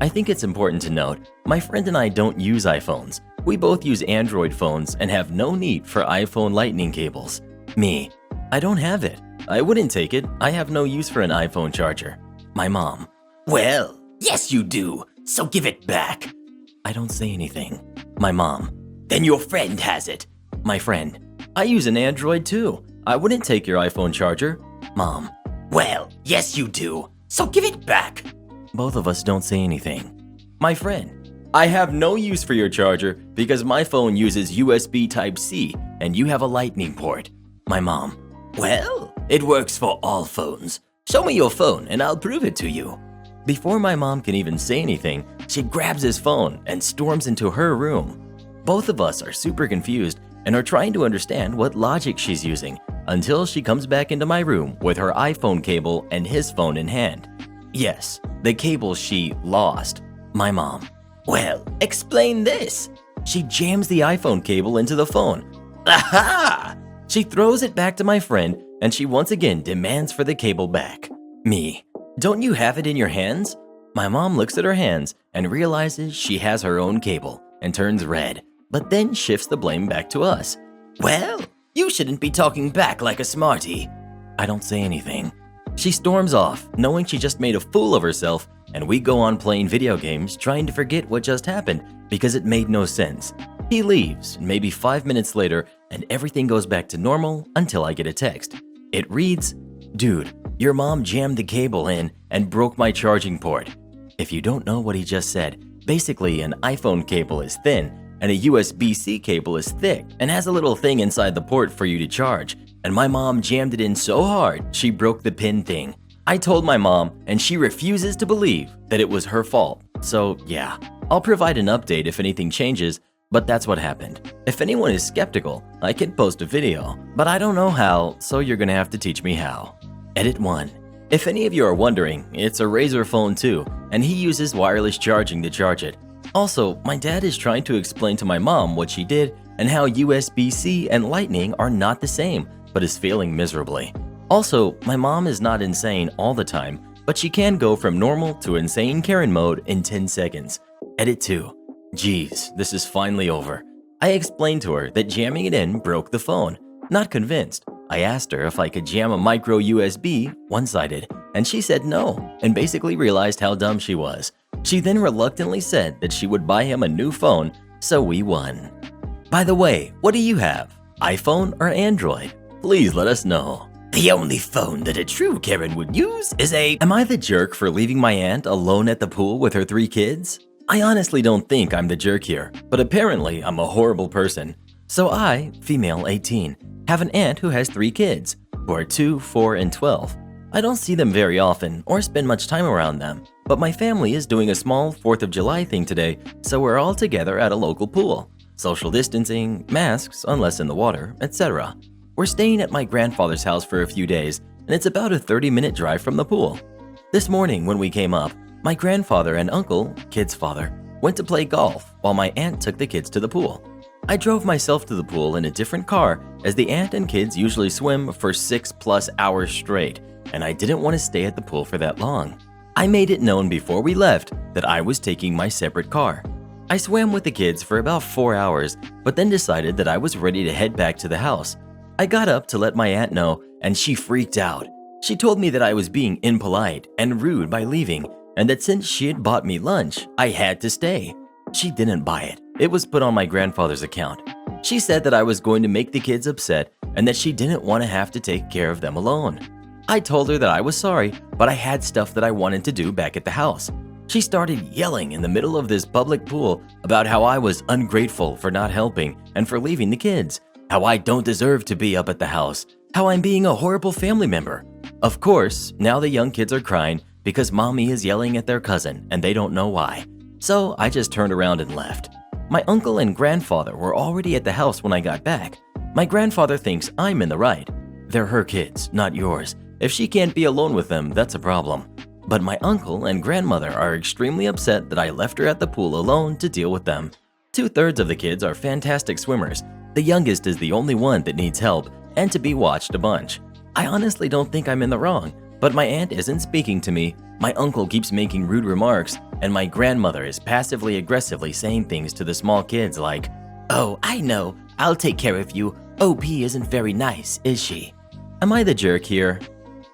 I think it's important to note, my friend and I don't use iPhones. We both use Android phones and have no need for iPhone lightning cables. Me, I don't have it. I wouldn't take it. I have no use for an iPhone charger. My mom, "Well, yes you do, so give it back." I don't say anything. My mom, "Then your friend has it." My friend, I use an Android too. I wouldn't take your iPhone charger. Mom, "Well, yes you do, so give it back." both of us don't say anything. My friend, I have no use for your charger because my phone uses USB Type-C and you have a lightning port. My mom, "Well, it works for all phones. Show me your phone and I'll prove it to you." Before my mom can even say anything, she grabs his phone and storms into her room. Both of us are super confused and are trying to understand what logic she's using until she comes back into my room with her iPhone cable and his phone in hand. Yes, the cable she lost. My mom, "Well, explain this." she jams the iPhone cable into the phone. Aha! She throws it back to my friend and she once again demands for the cable back. Me, don't you have it in your hands? My mom looks at her hands and realizes she has her own cable and turns red, but then shifts the blame back to us. "Well, you shouldn't be talking back like a smarty." I don't say anything. She storms off, knowing she just made a fool of herself, and we go on playing video games trying to forget what just happened because it made no sense. He leaves, and maybe 5 minutes later, and everything goes back to normal until I get a text. It reads, "Dude, your mom jammed the cable in and broke my charging port." If you don't know what he just said, basically an iPhone cable is thin and a USB-C cable is thick and has a little thing inside the port for you to charge. And my mom jammed it in so hard, she broke the pin thing. I told my mom, and she refuses to believe that it was her fault. So yeah, I'll provide an update if anything changes, but that's what happened. If anyone is skeptical, I can post a video, but I don't know how, so you're gonna have to teach me how. Edit 1. If any of you are wondering, it's a Razer phone too, and he uses wireless charging to charge it. Also, my dad is trying to explain to my mom what she did and how USB-C and Lightning are not the same, but is failing miserably. Also, my mom is not insane all the time, but she can go from normal to insane Karen mode in 10 seconds. Edit 2. Geez, this is finally over. I explained to her that jamming it in broke the phone. Not convinced, I asked her if I could jam a micro USB one-sided, and she said no, and basically realized how dumb she was. She then reluctantly said that she would buy him a new phone, so we won. By the way, what do you have? iPhone or Android? Please let us know. The only phone that a true Karen would use is a… Am I the jerk for leaving my aunt alone at the pool with her 3 kids? I honestly don't think I'm the jerk here, but apparently I'm a horrible person. So I, female 18, have an aunt who has 3 kids, who are 2, 4, and 12. I don't see them very often or spend much time around them, but my family is doing a small 4th of July thing today, so we're all together at a local pool. Social distancing, masks unless in the water, etc. We're staying at my grandfather's house for a few days, and it's about a 30-minute drive from the pool. This morning when we came up, my grandfather and uncle, kid's father, went to play golf while my aunt took the kids to the pool. I drove myself to the pool in a different car as the aunt and kids usually swim for 6+ hours straight, and I didn't want to stay at the pool for that long. I made it known before we left that I was taking my separate car. I swam with the kids for about 4 hours, but then decided that I was ready to head back to the house. I got up to let my aunt know, and she freaked out. She told me that I was being impolite and rude by leaving, and that since she had bought me lunch, I had to stay. She didn't buy it. It was put on my grandfather's account. She said that I was going to make the kids upset and that she didn't want to have to take care of them alone. I told her that I was sorry, but I had stuff that I wanted to do back at the house. She started yelling in the middle of this public pool about how I was ungrateful for not helping and for leaving the kids, how I don't deserve to be up at the house, how I'm being a horrible family member. Of course, now the young kids are crying because mommy is yelling at their cousin and they don't know why. So I just turned around and left. My uncle and grandfather were already at the house when I got back. My grandfather thinks I'm in the right. They're her kids, not yours. If she can't be alone with them, that's a problem. But my uncle and grandmother are extremely upset that I left her at the pool alone to deal with them. 2/3 of the kids are fantastic swimmers. The youngest is the only one that needs help and to be watched a bunch. I honestly don't think I'm in the wrong, but my aunt isn't speaking to me, my uncle keeps making rude remarks, and my grandmother is passively aggressively saying things to the small kids like, "Oh, I know. I'll take care of you. OP isn't very nice, is she?" Am I the jerk here?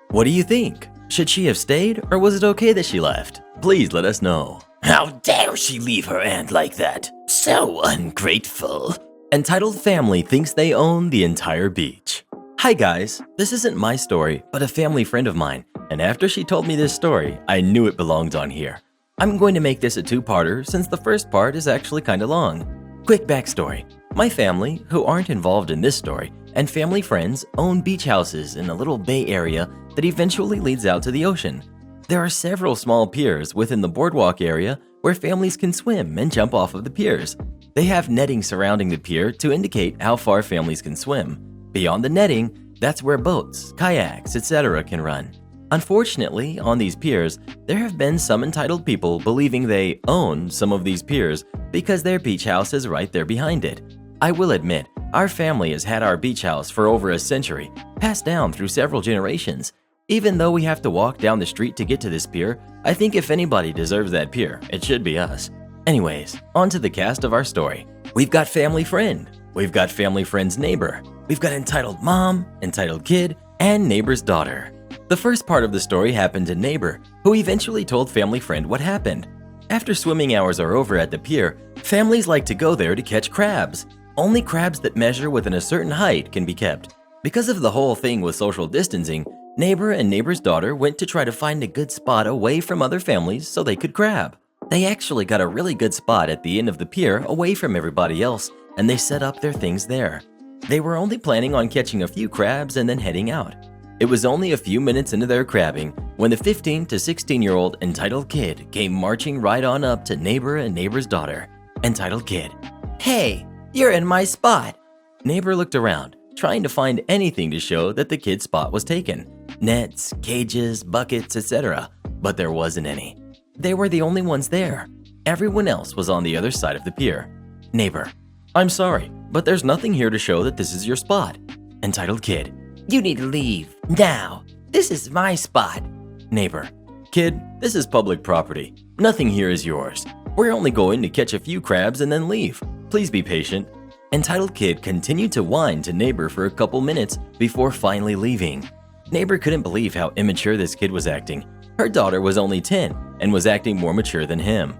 What do you think? Should she have stayed, or was it okay that she left? Please let us know. How dare she leave her aunt like that? So ungrateful. Entitled family thinks they own the entire beach. Hi guys, this isn't my story, but a family friend of mine, and after she told me this story, I knew it belonged on here. I'm going to make this a 2-parter since the first part is actually kinda long. Quick backstory. My family, who aren't involved in this story, and family friends own beach houses in a little bay area that eventually leads out to the ocean. There are several small piers within the boardwalk area where families can swim and jump off of the piers. They have netting surrounding the pier to indicate how far families can swim. Beyond the netting, that's where boats, kayaks, etc. can run. Unfortunately, on these piers, there have been some entitled people believing they own some of these piers because their beach house is right there behind it. I will admit, our family has had our beach house for over a century, passed down through several generations. Even though we have to walk down the street to get to this pier, I think if anybody deserves that pier, it should be us. Anyways, on to the cast of our story. We've got family friend, we've got family friend's neighbor, we've got entitled mom, entitled kid, and neighbor's daughter. The first part of the story happened to neighbor, who eventually told family friend what happened. After swimming hours are over at the pier, families like to go there to catch crabs. Only crabs that measure within a certain height can be kept. Because of the whole thing with social distancing, neighbor and neighbor's daughter went to try to find a good spot away from other families so they could crab. They actually got a really good spot at the end of the pier away from everybody else, and they set up their things there. They were only planning on catching a few crabs and then heading out. It was only a few minutes into their crabbing when the 15 to 16-year-old entitled kid came marching right on up to neighbor and neighbor's daughter. Entitled kid, Hey, you're in my spot. Neighbor looked around, trying to find anything to show that the kid's spot was taken. Nets, cages, buckets, etc. But there wasn't any. They were the only ones there. Everyone else was on the other side of the pier. Neighbor, I'm sorry, but there's nothing here to show that this is your spot. Entitled Kid, You need to leave now. This is my spot. Neighbor, Kid, this is public property. Nothing here is yours. We're only going to catch a few crabs and then leave. Please be patient. Entitled Kid continued to whine to Neighbor for a couple minutes before finally leaving. Neighbor couldn't believe how immature this kid was acting. Her daughter was only 10 and was acting more mature than him.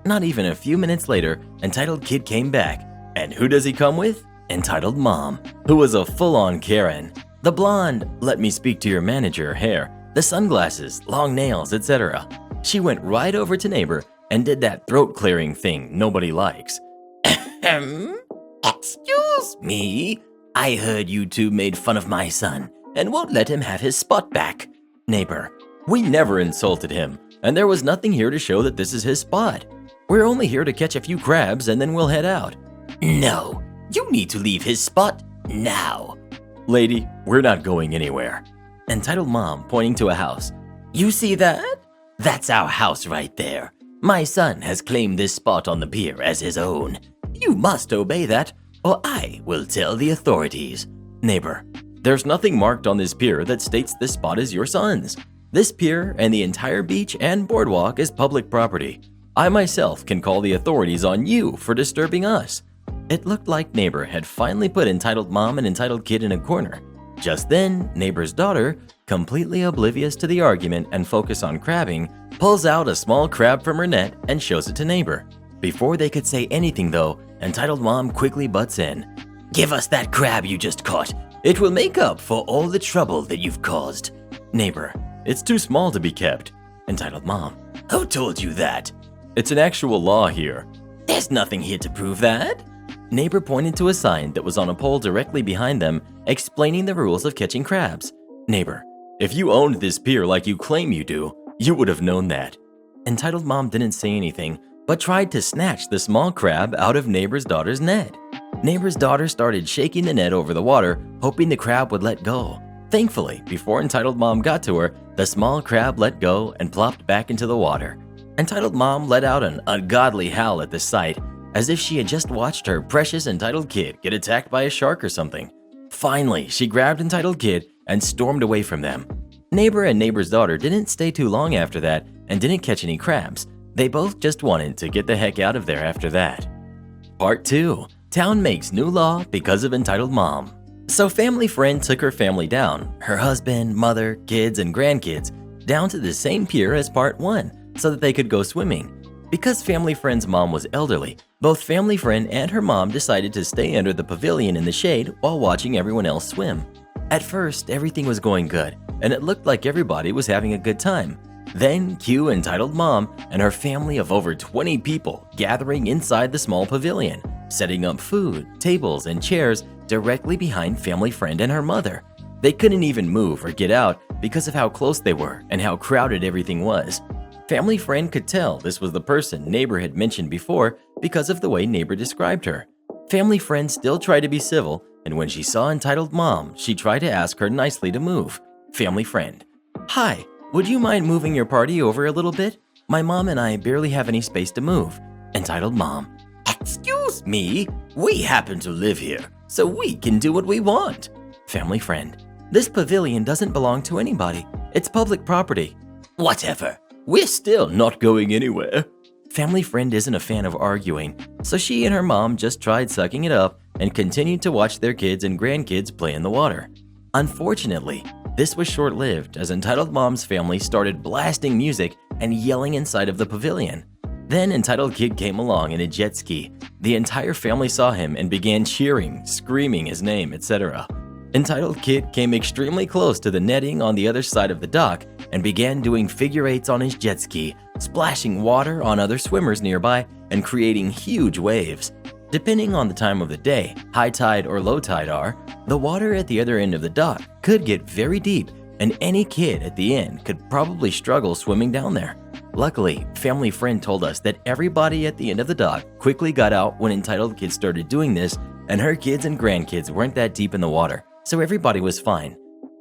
Not even a few minutes later, Entitled Kid came back. And who does he come with? Entitled Mom, who was a full-on Karen. The blonde, let me speak to your manager hair, the sunglasses, long nails, etc. She went right over to Neighbor and did that throat-clearing thing nobody likes. Excuse me? I heard you two made fun of my son and won't let him have his spot back. Neighbor, we never insulted him, and there was nothing here to show that this is his spot. We're only here to catch a few crabs and then we'll head out. No, you need to leave his spot now. Lady, we're not going anywhere. Entitled Mom, pointing to a house. You see that? That's our house right there. My son has claimed this spot on the pier as his own. You must obey that, or I will tell the authorities. Neighbor, there's nothing marked on this pier that states this spot is your son's. This pier and the entire beach and boardwalk is public property. I myself can call the authorities on you for disturbing us. It looked like Neighbor had finally put Entitled Mom and Entitled Kid in a corner. Just then, Neighbor's daughter, completely oblivious to the argument and focused on crabbing, pulls out a small crab from her net and shows it to Neighbor. Before they could say anything though, Entitled Mom quickly butts in. Give us that crab you just caught. It will make up for all the trouble that you've caused. Neighbor, it's too small to be kept. Entitled Mom, Who told you that? it's an actual law here. There's nothing here to prove that. Neighbor pointed to a sign that was on a pole directly behind them, explaining the rules of catching crabs. Neighbor, if you owned this pier like you claim you do, you would have known that. Entitled Mom didn't say anything, but tried to snatch the small crab out of Neighbor's daughter's net. Neighbor's daughter started shaking the net over the water, hoping the crab would let go. Thankfully, before Entitled Mom got to her, the small crab let go and plopped back into the water. Entitled Mom let out an ungodly howl at the sight, as if she had just watched her precious Entitled Kid get attacked by a shark or something. Finally, she grabbed Entitled Kid and stormed away from them. Neighbor and Neighbor's daughter didn't stay too long after that and didn't catch any crabs. They both just wanted to get the heck out of there after that. Part 2. Town makes new law because of Entitled Mom. So Family Friend took her family down, her husband, mother, kids, and grandkids, down to the same pier as Part 1 so that they could go swimming. Because Family Friend's mom was elderly, both Family Friend and her mom decided to stay under the pavilion in the shade while watching everyone else swim. At first, everything was going good, and it looked like everybody was having a good time. Then, cue Entitled Mom and her family of over 20 people gathering inside the small pavilion, setting up food, tables, and chairs directly behind Family Friend and her mother. They couldn't even move or get out because of how close they were and how crowded everything was. Family Friend could tell this was the person Neighbor had mentioned before because of the way Neighbor described her. Family Friend still tried to be civil, and when she saw Entitled Mom, she tried to ask her nicely to move. Family Friend, Hi, would you mind moving your party over a little bit? My mom and I barely have any space to move. Entitled Mom, Excuse me, we happen to live here, so we can do what we want. Family Friend, This pavilion doesn't belong to anybody. It's public property. Whatever, we're still not going anywhere. Family Friend isn't a fan of arguing, so she and her mom just tried sucking it up and continued to watch their kids and grandkids play in the water. Unfortunately, this was short-lived as Entitled Mom's family started blasting music and yelling inside of the pavilion. Then Entitled Kid came along in a jet ski. The entire family saw him and began cheering, screaming his name, etc. Entitled Kid came extremely close to the netting on the other side of the dock and began doing figure eights on his jet ski, splashing water on other swimmers nearby and creating huge waves. Depending on the time of the day, high tide or low tide are, the water at the other end of the dock could get very deep and any kid at the end could probably struggle swimming down there. Luckily, Family Friend told us that everybody at the end of the dock quickly got out when Entitled Kid started doing this, and her kids and grandkids weren't that deep in the water, so everybody was fine.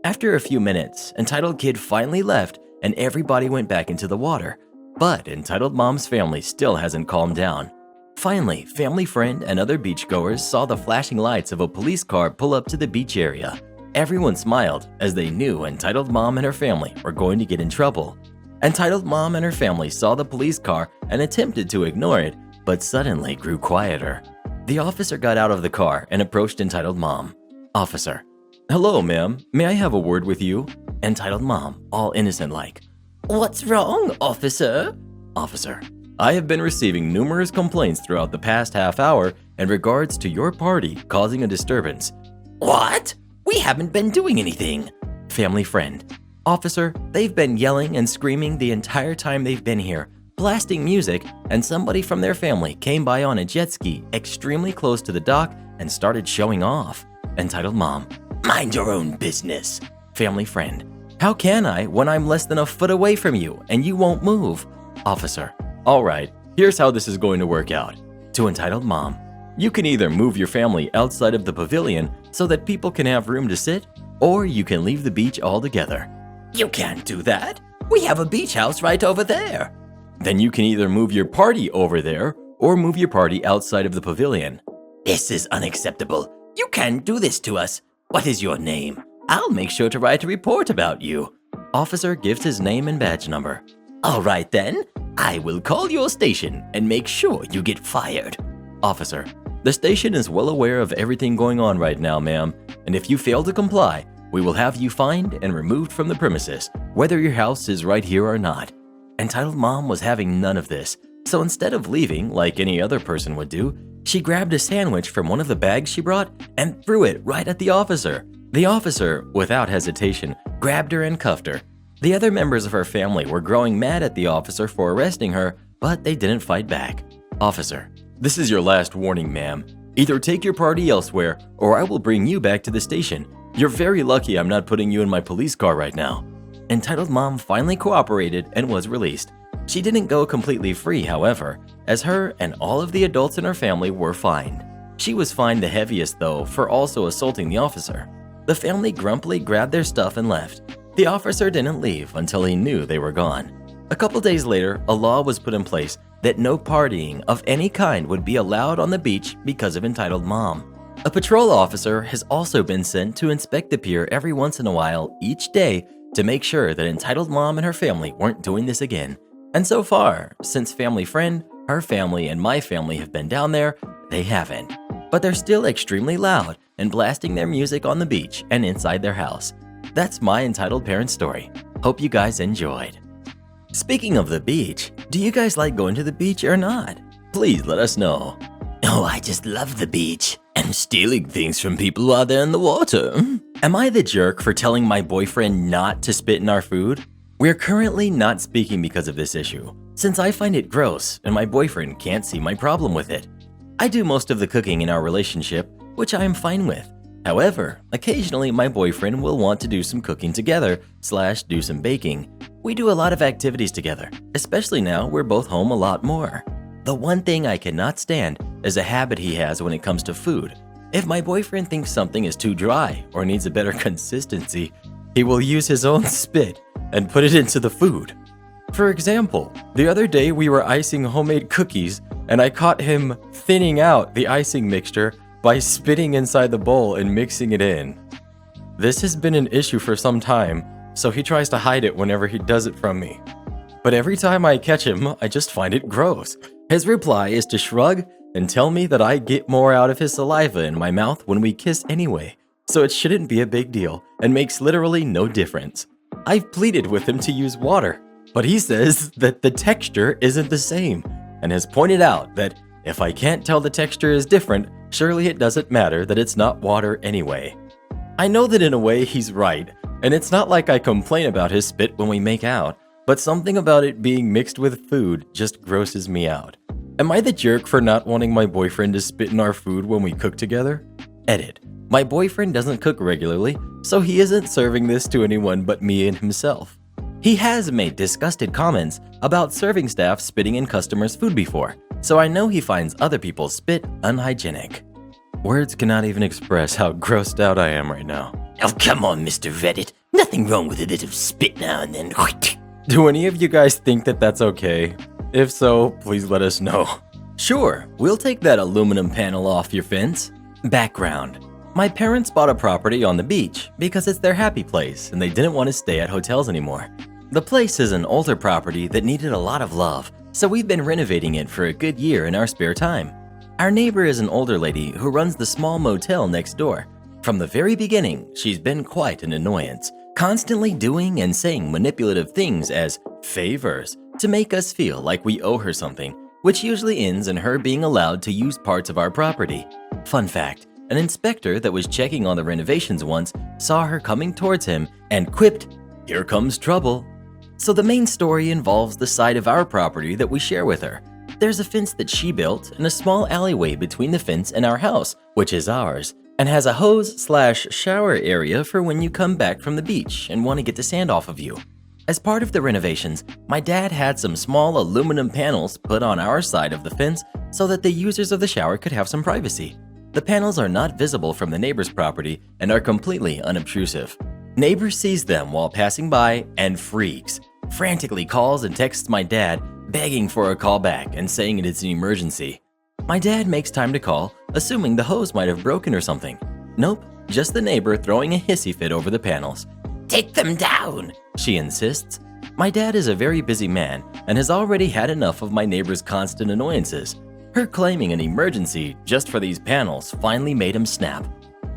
After a few minutes, Entitled Kid finally left and everybody went back into the water. But entitled mom's family still hasn't calmed down. Finally, family friend and other beachgoers saw the flashing lights of a police car pull up to the beach area. Everyone smiled as they knew entitled mom and her family were going to get in trouble. Entitled mom and her family saw the police car and attempted to ignore it, but suddenly grew quieter. The officer got out of the car and approached entitled mom. Officer: "Hello, ma'am. May I have a word with you?" Entitled mom, all innocent-like. What's wrong, officer? Officer: "I have been receiving numerous complaints throughout the past half hour in regards to your party causing a disturbance." What? We haven't been doing anything. Family friend: "Officer, they've been yelling and screaming the entire time they've been here, blasting music, and somebody from their family came by on a jet ski extremely close to the dock and started showing off." Entitled mom: Mind your own business. Family friend: "How can I when I'm less than a foot away from you and you won't move?" Officer: "All right, here's how this is going to work out." To entitled mom: "You can either move your family outside of the pavilion so that people can have room to sit, or you can leave the beach altogether." You can't do that. We have a beach house right over there. "Then you can either move your party over there or move your party outside of the pavilion." This is unacceptable. You can't do this to us. What is your name? I'll make sure to write a report about you. Officer gives his name and badge number. All right then. I will call your station and make sure you get fired. Officer: "The station is well aware of everything going on right now, ma'am, and if you fail to comply, we will have you fined and removed from the premises, whether your house is right here or not." Entitled mom was having none of this, so instead of leaving like any other person would do, she grabbed a sandwich from one of the bags she brought and threw it right at the officer. The officer, without hesitation, grabbed her and cuffed her. The other members of her family were growing mad at the officer for arresting her, but they didn't fight back. Officer: "This is your last warning, ma'am. Either take your party elsewhere, or I will bring you back to the station. You're very lucky I'm not putting you in my police car right now." Entitled mom finally cooperated and was released. She didn't go completely free, however, as her and all of the adults in her family were fined. She was fined the heaviest, though, for also assaulting the officer. The family grumpily grabbed their stuff and left. The officer didn't leave until he knew they were gone. A couple days later, a law was put in place that no partying of any kind would be allowed on the beach because of entitled mom. A patrol officer has also been sent to inspect the pier every once in a while each day to make sure that entitled mom and her family weren't doing this again. And so far, since family friend, her family, and my family have been down there, they haven't. But they're still extremely loud and blasting their music on the beach and inside their house. That's my entitled parent story. Hope you guys enjoyed. Speaking of the beach, do you guys like going to the beach or not? Please let us know. Oh, I just love the beach and stealing things from people while they're in the water. Am I the jerk for telling my boyfriend not to spit in our food? We're currently not speaking because of this issue, since I find it gross and my boyfriend can't see my problem with it. I do most of the cooking in our relationship, which I am fine with. However, occasionally my boyfriend will want to do some cooking together / do some baking. We do a lot of activities together, especially now we're both home a lot more. The one thing I cannot stand is a habit he has when it comes to food. If my boyfriend thinks something is too dry or needs a better consistency, he will use his own spit and put it into the food. For example, the other day we were icing homemade cookies and I caught him thinning out the icing mixture by spitting inside the bowl and mixing it in. This has been an issue for some time, so he tries to hide it whenever he does it from me. But every time I catch him, I just find it gross. His reply is to shrug and tell me that I get more out of his saliva in my mouth when we kiss anyway, so it shouldn't be a big deal and makes literally no difference. I've pleaded with him to use water, but he says that the texture isn't the same and has pointed out that if I can't tell the texture is different, surely it doesn't matter that it's not water anyway. I know that in a way he's right, and it's not like I complain about his spit when we make out, but something about it being mixed with food just grosses me out. Am I the jerk for not wanting my boyfriend to spit in our food when we cook together? Edit. My boyfriend doesn't cook regularly, so he isn't serving this to anyone but me and himself. He has made disgusted comments about serving staff spitting in customers' food before, so I know he finds other people's spit unhygienic. Words cannot even express how grossed out I am right now. Oh, come on, Mr. Reddit. Nothing wrong with a little spit now and then. Do any of you guys think that that's okay? If so, please let us know. Sure, we'll take that aluminum panel off your fence. Background. My parents bought a property on the beach because it's their happy place and they didn't want to stay at hotels anymore. The place is an older property that needed a lot of love, so we've been renovating it for a good year in our spare time. Our neighbor is an older lady who runs the small motel next door. From the very beginning, she's been quite an annoyance, constantly doing and saying manipulative things as favors to make us feel like we owe her something, which usually ends in her being allowed to use parts of our property. Fun fact, an inspector that was checking on the renovations once saw her coming towards him and quipped, "Here comes trouble." So the main story involves the side of our property that we share with her. There's a fence that she built and a small alleyway between the fence and our house, which is ours, and has a hose/shower area for when you come back from the beach and want to get the sand off of you. As part of the renovations, my dad had some small aluminum panels put on our side of the fence so that the users of the shower could have some privacy. The panels are not visible from the neighbor's property and are completely unobtrusive. Neighbor sees them while passing by and freaks, frantically calls and texts my dad, begging for a call back and saying it is an emergency. My dad makes time to call, assuming the hose might have broken or something. Nope, just the neighbor throwing a hissy fit over the panels. Take them down, she insists. My dad is a very busy man and has already had enough of my neighbor's constant annoyances. Her claiming an emergency just for these panels finally made him snap.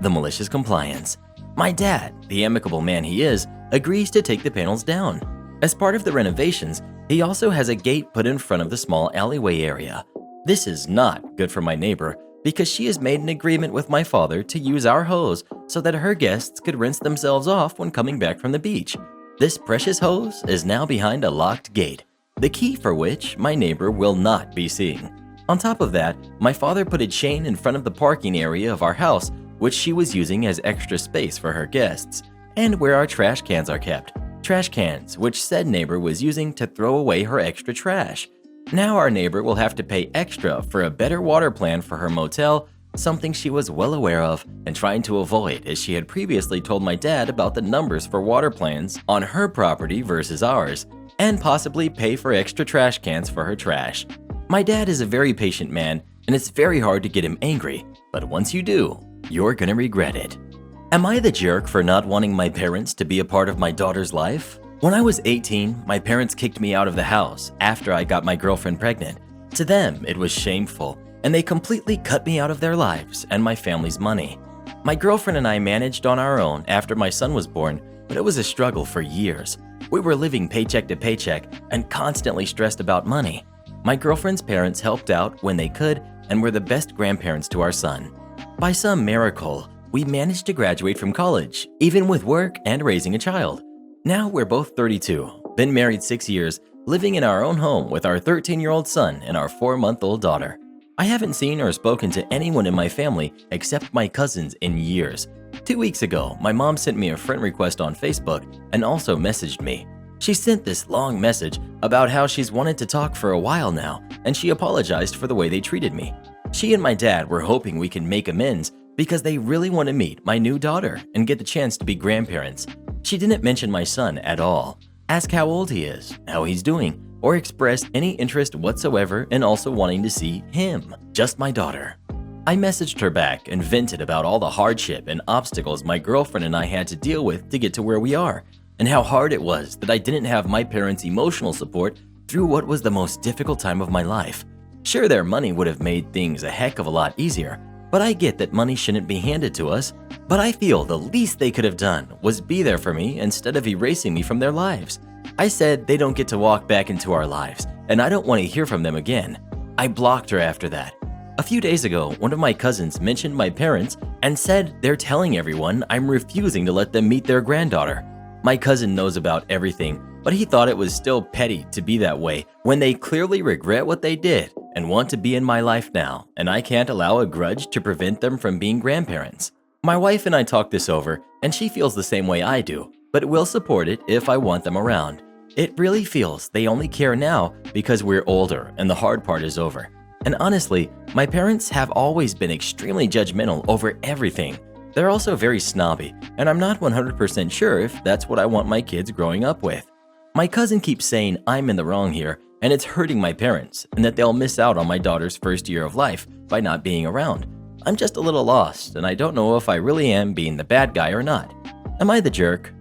The malicious compliance. My dad, the amicable man he is, agrees to take the panels down. As part of the renovations, he also has a gate put in front of the small alleyway area. This is not good for my neighbor because she has made an agreement with my father to use our hose so that her guests could rinse themselves off when coming back from the beach. This precious hose is now behind a locked gate, the key for which my neighbor will not be seeing. On top of that, my father put a chain in front of the parking area of our house, which she was using as extra space for her guests, and where our trash cans are kept. Trash cans, which said neighbor was using to throw away her extra trash. Now our neighbor will have to pay extra for a better water plan for her motel, something she was well aware of and trying to avoid as she had previously told my dad about the numbers for water plans on her property versus ours, and possibly pay for extra trash cans for her trash. My dad is a very patient man, and it's very hard to get him angry, but once you do, you're gonna regret it. Am I the jerk for not wanting my parents to be a part of my daughter's life? When I was 18, my parents kicked me out of the house after I got my girlfriend pregnant. To them, it was shameful, and they completely cut me out of their lives and my family's money. My girlfriend and I managed on our own after my son was born, but it was a struggle for years. We were living paycheck to paycheck and constantly stressed about money. My girlfriend's parents helped out when they could and were the best grandparents to our son. By some miracle, we managed to graduate from college, even with work and raising a child. Now we're both 32, been married 6 years, living in our own home with our 13-year-old son and our 4-month-old daughter. I haven't seen or spoken to anyone in my family except my cousins in years. 2 weeks ago, my mom sent me a friend request on Facebook and also messaged me. She sent this long message about how she's wanted to talk for a while now, and she apologized for the way they treated me. She and my dad were hoping we can make amends because they really want to meet my new daughter and get the chance to be grandparents. She didn't mention my son at all, ask how old he is, how he's doing, or express any interest whatsoever in also wanting to see him, just my daughter. I messaged her back and vented about all the hardship and obstacles my girlfriend and I had to deal with to get to where we are, and how hard it was that I didn't have my parents' emotional support through what was the most difficult time of my life. Sure, their money would have made things a heck of a lot easier, but I get that money shouldn't be handed to us, but I feel the least they could have done was be there for me instead of erasing me from their lives. I said they don't get to walk back into our lives, and I don't want to hear from them again. I blocked her after that. A few days ago, one of my cousins mentioned my parents and said they're telling everyone I'm refusing to let them meet their granddaughter. My cousin knows about everything, but he thought it was still petty to be that way when they clearly regret what they did and want to be in my life now, and I can't allow a grudge to prevent them from being grandparents. My wife and I talked this over, and she feels the same way I do, but will support it if I want them around. It really feels they only care now because we're older and the hard part is over. And honestly, my parents have always been extremely judgmental over everything. They're also very snobby, and I'm not 100% sure if that's what I want my kids growing up with. My cousin keeps saying I'm in the wrong here and it's hurting my parents and that they'll miss out on my daughter's first year of life by not being around. I'm just a little lost and I don't know if I really am being the bad guy or not. Am I the jerk?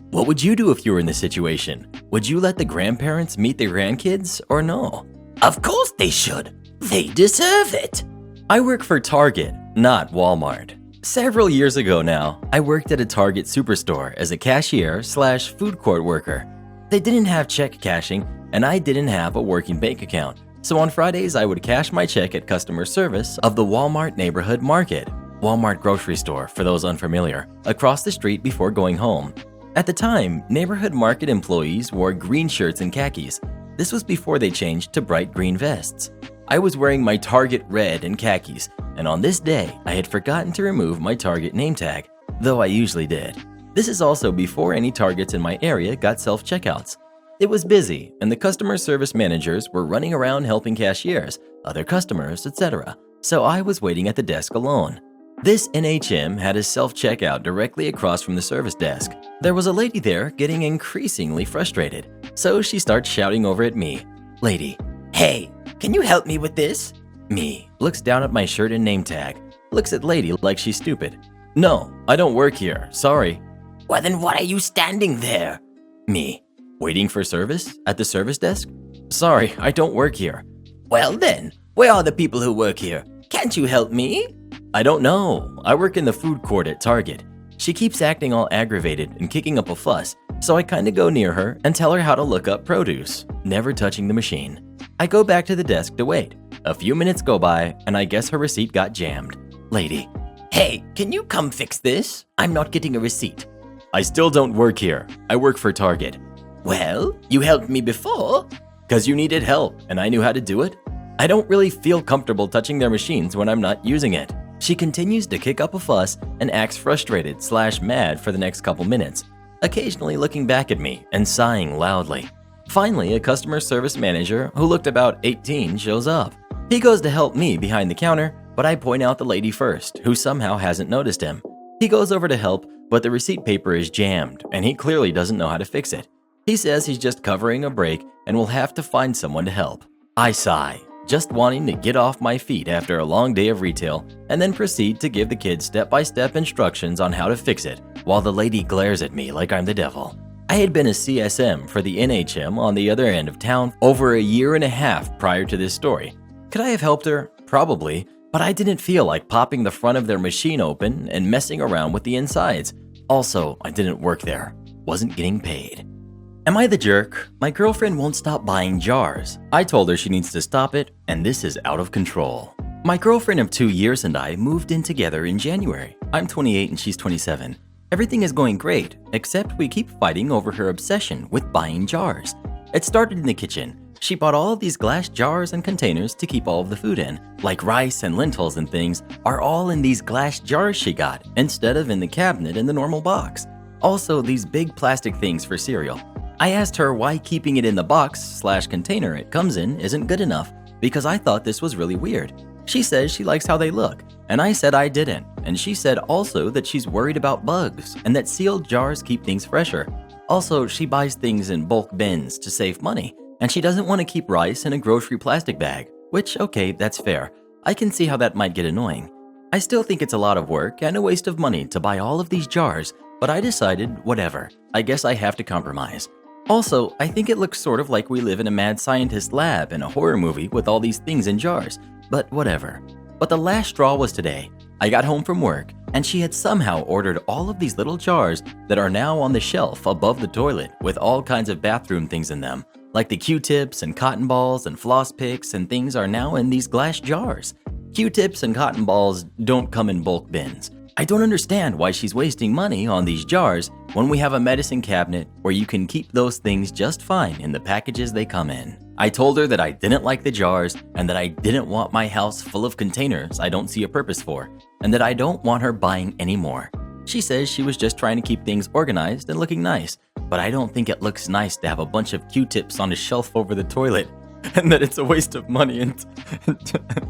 What would you do if you were in this situation? Would you let the grandparents meet their grandkids or no? Of course they should. They deserve it. I work for Target, not Walmart. Several years ago now, I worked at a Target superstore as a cashier/food court worker. They didn't have check cashing and I didn't have a working bank account. So on Fridays, I would cash my check at customer service of the Walmart Neighborhood Market, Walmart grocery store for those unfamiliar, across the street before going home. At the time, Neighborhood Market employees wore green shirts and khakis. This was before they changed to bright green vests. I was wearing my Target red and khakis, and on this day, I had forgotten to remove my Target name tag, though I usually did. This is also before any Targets in my area got self-checkouts. It was busy, and the customer service managers were running around helping cashiers, other customers, etc. So I was waiting at the desk alone. This NHM had a self-checkout directly across from the service desk. There was a lady there getting increasingly frustrated, so she starts shouting over at me. Lady, Hey, can you help me with this? me, looks down at my shirt and name tag, looks at lady like she's stupid. No, I don't work here, sorry. Well, then why are you standing there? Me, waiting for service at the service desk? Sorry, I don't work here. Well then, where are the people who work here? Can't you help me? I don't know. I work in the food court at Target. She keeps acting all aggravated and kicking up a fuss, so I kinda go near her and tell her how to look up produce, never touching the machine. I go back to the desk to wait. A few minutes go by, and I guess her receipt got jammed. Lady, Hey, can you come fix this? I'm not getting a receipt. I still don't work here. I work for Target. Well, you helped me before. 'Cause you needed help, and I knew how to do it? I don't really feel comfortable touching their machines when I'm not using it. She continues to kick up a fuss and acts frustrated/mad for the next couple minutes, occasionally looking back at me and sighing loudly. Finally, a customer service manager who looked about 18 shows up. He goes to help me behind the counter, but I point out the lady first, who somehow hasn't noticed him. He goes over to help, but the receipt paper is jammed, and he clearly doesn't know how to fix it. He says he's just covering a break and will have to find someone to help. I sigh, just wanting to get off my feet after a long day of retail, and then proceed to give the kids step-by-step instructions on how to fix it, while the lady glares at me like I'm the devil. I had been a CSM for the NHM on the other end of town over a year and a half prior to this story. Could I have helped her? Probably, but I didn't feel like popping the front of their machine open and messing around with the insides. Also, I didn't work there, wasn't getting paid. Am I the jerk? My girlfriend won't stop buying jars. I told her she needs to stop it, and this is out of control. My girlfriend of 2 years and I moved in together in January. I'm 28 and she's 27. Everything is going great, except we keep fighting over her obsession with buying jars. It started in the kitchen. She bought all of these glass jars and containers to keep all of the food in, like rice and lentils and things are all in these glass jars she got, instead of in the cabinet in the normal box. Also, these big plastic things for cereal. I asked her why keeping it in the box/container it comes in isn't good enough, because I thought this was really weird. She says she likes how they look, and I said I didn't, and she said also that she's worried about bugs and that sealed jars keep things fresher. Also, she buys things in bulk bins to save money, and she doesn't want to keep rice in a grocery plastic bag, which, okay, that's fair. I can see how that might get annoying. I still think it's a lot of work and a waste of money to buy all of these jars, but I decided, whatever, I guess I have to compromise. Also, I think it looks sort of like we live in a mad scientist lab in a horror movie with all these things in jars, but whatever. But the last straw was today. I got home from work, and she had somehow ordered all of these little jars that are now on the shelf above the toilet with all kinds of bathroom things in them, like the Q-tips and cotton balls and floss picks and things are now in these glass jars. Q-tips and cotton balls don't come in bulk bins. I don't understand why she's wasting money on these jars when we have a medicine cabinet where you can keep those things just fine in the packages they come in. I told her that I didn't like the jars and that I didn't want my house full of containers I don't see a purpose for, and that I don't want her buying any more. She says she was just trying to keep things organized and looking nice, but I don't think it looks nice to have a bunch of Q-tips on a shelf over the toilet, and that it's a waste of money. And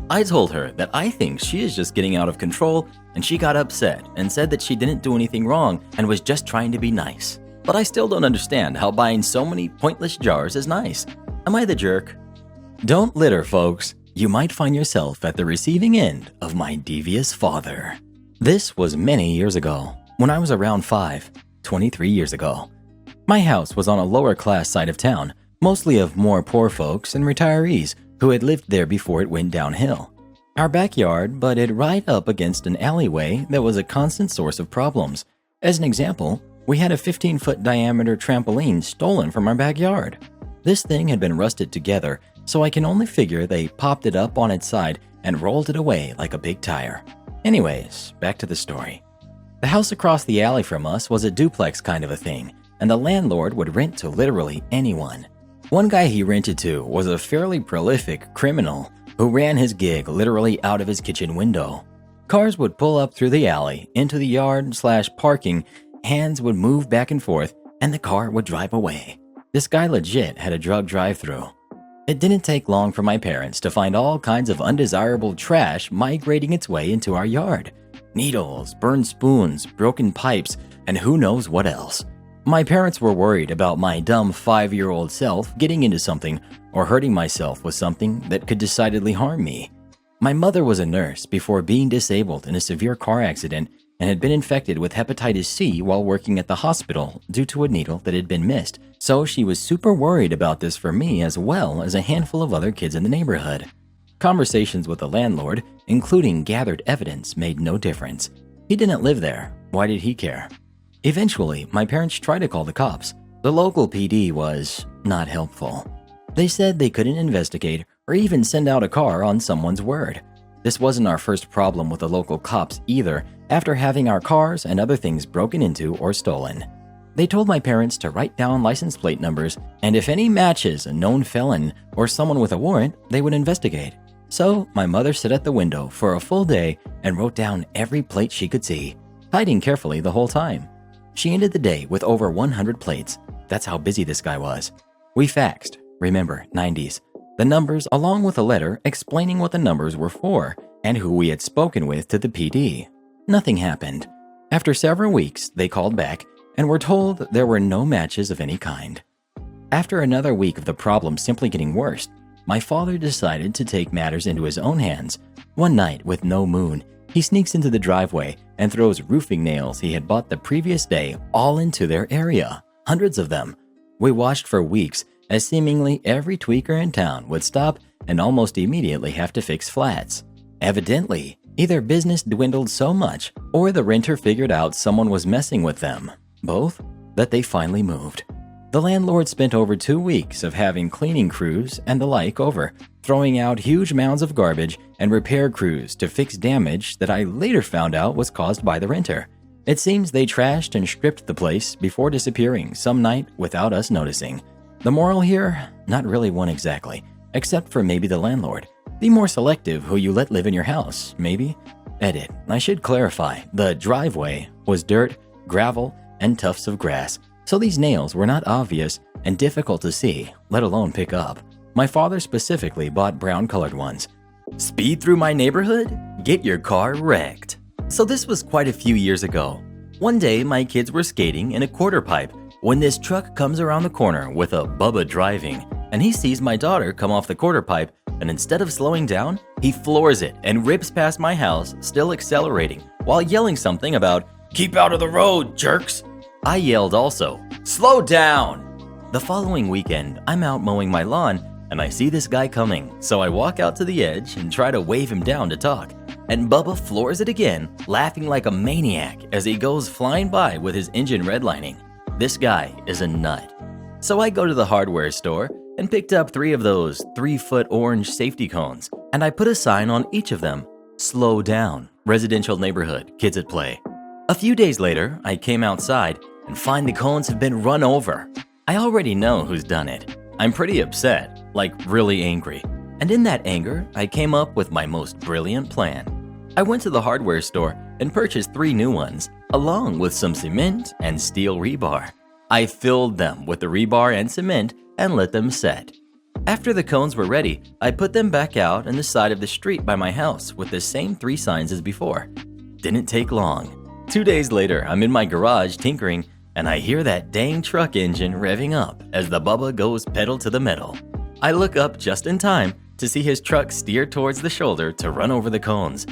I told her that I think she is just getting out of control, and she got upset and said that she didn't do anything wrong and was just trying to be nice. But I still don't understand how buying so many pointless jars is nice. Am I the jerk? Don't litter, folks. You might find yourself at the receiving end of my devious father. This was many years ago, when I was around 5, 23 years ago. My house was on a lower class side of town, mostly of more poor folks and retirees who had lived there before it went downhill. Our backyard butted right up against an alleyway that was a constant source of problems. As an example, we had a 15-foot diameter trampoline stolen from our backyard. This thing had been rusted together, so I can only figure they popped it up on its side and rolled it away like a big tire. Anyways, back to the story. The house across the alley from us was a duplex kind of a thing, and the landlord would rent to literally anyone. One guy he rented to was a fairly prolific criminal who ran his gig literally out of his kitchen window. Cars would pull up through the alley into the yard/parking, hands would move back and forth, and the car would drive away. This guy legit had a drug drive-through. It didn't take long for my parents to find all kinds of undesirable trash migrating its way into our yard. Needles, burned spoons, broken pipes, and who knows what else. My parents were worried about my dumb 5-year-old self getting into something or hurting myself with something that could decidedly harm me. My mother was a nurse before being disabled in a severe car accident and had been infected with hepatitis C while working at the hospital due to a needle that had been missed, so she was super worried about this for me as well as a handful of other kids in the neighborhood. Conversations with the landlord, including gathered evidence, made no difference. He didn't live there. Why did he care? Eventually, my parents tried to call the cops. The local PD was not helpful. They said they couldn't investigate or even send out a car on someone's word. This wasn't our first problem with the local cops either, after having our cars and other things broken into or stolen. They told my parents to write down license plate numbers, and if any matches a known felon or someone with a warrant, they would investigate. So my mother sat at the window for a full day and wrote down every plate she could see, hiding carefully the whole time. She ended the day with over 100 plates. That's how busy this guy was. We faxed, remember, 90s, the numbers along with a letter explaining what the numbers were for and who we had spoken with to the PD. Nothing happened. After several weeks, they called back and were told there were no matches of any kind. After another week of the problem simply getting worse, my father decided to take matters into his own hands. One night, with no moon, he sneaks into the driveway and throws roofing nails he had bought the previous day all into their area, hundreds of them. We watched for weeks as seemingly every tweaker in town would stop and almost immediately have to fix flats. Evidently, either business dwindled so much or the renter figured out someone was messing with them. Both, that they finally moved. The landlord spent over 2 weeks of having cleaning crews and the like over, throwing out huge mounds of garbage and repair crews to fix damage that I later found out was caused by the renter. It seems they trashed and stripped the place before disappearing some night without us noticing. The moral here? Not really one exactly, except for maybe the landlord. Be more selective who you let live in your house, maybe? Edit. I should clarify, the driveway was dirt, gravel, and tufts of grass, so these nails were not obvious and difficult to see, let alone pick up. My father specifically bought brown-colored ones. Speed through my neighborhood? Get your car wrecked. So this was quite a few years ago. One day, my kids were skating in a quarter pipe when this truck comes around the corner with a Bubba driving, and he sees my daughter come off the quarter pipe, and instead of slowing down, he floors it and rips past my house, still accelerating, while yelling something about, "Keep out of the road, jerks!" I yelled also, "Slow down!" The following weekend, I'm out mowing my lawn, and I see this guy coming, so I walk out to the edge and try to wave him down to talk. And Bubba floors it again, laughing like a maniac as he goes flying by with his engine redlining. This guy is a nut. So I go to the hardware store and picked up 3 of those 3-foot orange safety cones, and I put a sign on each of them, "Slow down, residential neighborhood, kids at play." A few days later, I came outside and find the cones have been run over. I already know who's done it. I'm pretty upset, like really angry. And in that anger, I came up with my most brilliant plan. I went to the hardware store and purchased 3 new ones, along with some cement and steel rebar. I filled them with the rebar and cement and let them set. After the cones were ready, I put them back out on the side of the street by my house with the same 3 signs as before. Didn't take long. 2 days later, I'm in my garage tinkering and I hear that dang truck engine revving up as the Bubba goes pedal to the metal. I look up just in time to see his truck steer towards the shoulder to run over the cones.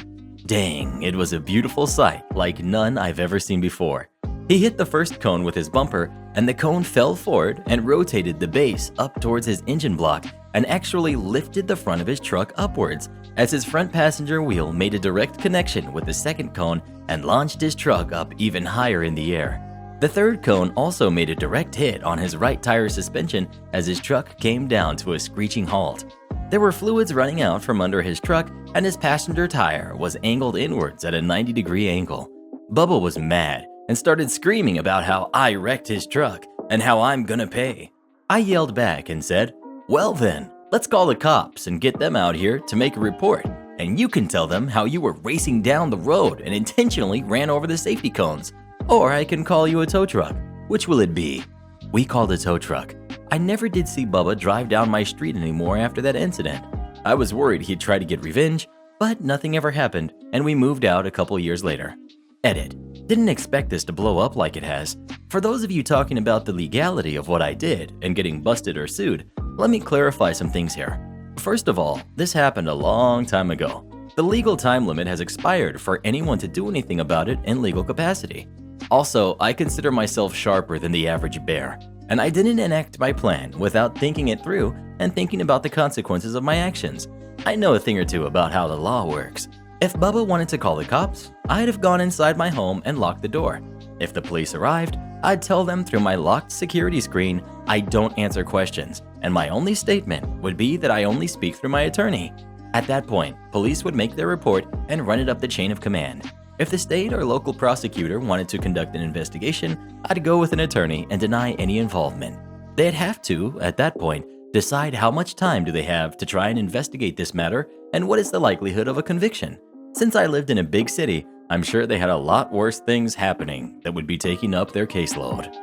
Dang, it was a beautiful sight like none I've ever seen before. He hit the first cone with his bumper, and the cone fell forward and rotated the base up towards his engine block and actually lifted the front of his truck upwards as his front passenger wheel made a direct connection with the second cone and launched his truck up even higher in the air. The third cone also made a direct hit on his right tire suspension as his truck came down to a screeching halt. There were fluids running out from under his truck, and his passenger tire was angled inwards at a 90-degree angle. Bubba was mad and started screaming about how I wrecked his truck and how I'm gonna pay. I yelled back and said, "Well then, let's call the cops and get them out here to make a report, and you can tell them how you were racing down the road and intentionally ran over the safety cones. Or I can call you a tow truck. Which will it be?" We called a tow truck. I never did see Bubba drive down my street anymore after that incident. I was worried he'd try to get revenge, but nothing ever happened, and we moved out a couple years later. Edit. Didn't expect this to blow up like it has. For those of you talking about the legality of what I did and getting busted or sued, let me clarify some things here. First of all, this happened a long time ago. The legal time limit has expired for anyone to do anything about it in legal capacity. Also, I consider myself sharper than the average bear, and I didn't enact my plan without thinking it through and thinking about the consequences of my actions. I know a thing or two about how the law works. If Bubba wanted to call the cops, I'd have gone inside my home and locked the door. If the police arrived, I'd tell them through my locked security screen I don't answer questions, and my only statement would be that I only speak through my attorney. At that point, police would make their report and run it up the chain of command. If the state or local prosecutor wanted to conduct an investigation, I'd go with an attorney and deny any involvement. They'd have to, at that point, decide how much time do they have to try and investigate this matter and what is the likelihood of a conviction. Since I lived in a big city, I'm sure they had a lot worse things happening that would be taking up their caseload.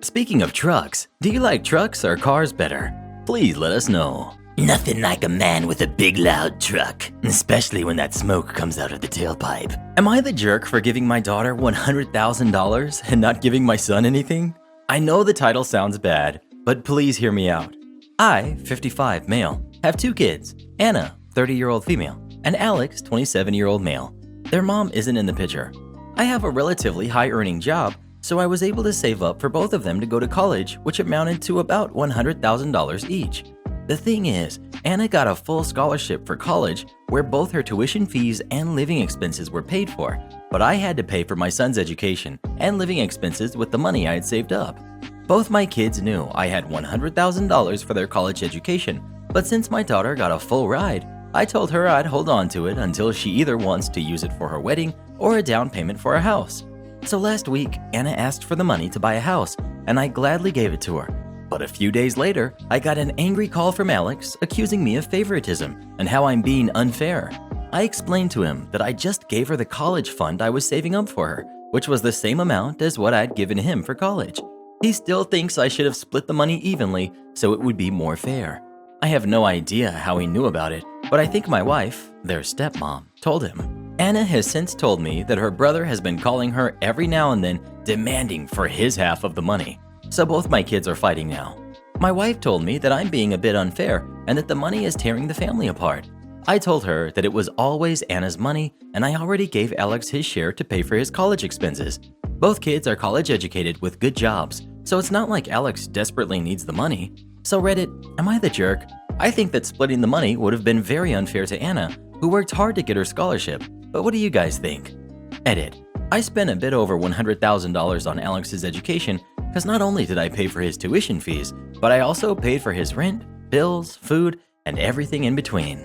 Speaking of trucks, do you like trucks or cars better? Please let us know. Nothing like a man with a big loud truck, especially when that smoke comes out of the tailpipe. Am I the jerk for giving my daughter $100,000 and not giving my son anything? I know the title sounds bad, but please hear me out. I, 55 male, have two kids, Anna, 30-year-old female, and Alex, 27-year-old male. Their mom isn't in the picture. I have a relatively high-earning job, so I was able to save up for both of them to go to college, which amounted to about $100,000 each. The thing is, Anna got a full scholarship for college where both her tuition fees and living expenses were paid for, but I had to pay for my son's education and living expenses with the money I had saved up. Both my kids knew I had $100,000 for their college education, but since my daughter got a full ride, I told her I'd hold on to it until she either wants to use it for her wedding or a down payment for a house. So last week, Anna asked for the money to buy a house, and I gladly gave it to her. But a few days later, I got an angry call from Alex accusing me of favoritism and how I'm being unfair. I explained to him that I just gave her the college fund I was saving up for her, which was the same amount as what I'd given him for college. He still thinks I should have split the money evenly so it would be more fair. I have no idea how he knew about it, but I think my wife, their stepmom, told him. Anna has since told me that her brother has been calling her every now and then demanding for his half of the money. So both my kids are fighting now. My wife told me that I'm being a bit unfair and that the money is tearing the family apart. I told her that it was always Anna's money and I already gave Alex his share to pay for his college expenses. Both kids are college educated with good jobs, so it's not like Alex desperately needs the money. So Reddit, am I the jerk? I think that splitting the money would have been very unfair to Anna, who worked hard to get her scholarship. But what do you guys think? Edit. I spent a bit over $100,000 on Alex's education because not only did I pay for his tuition fees, but I also paid for his rent, bills, food, and everything in between.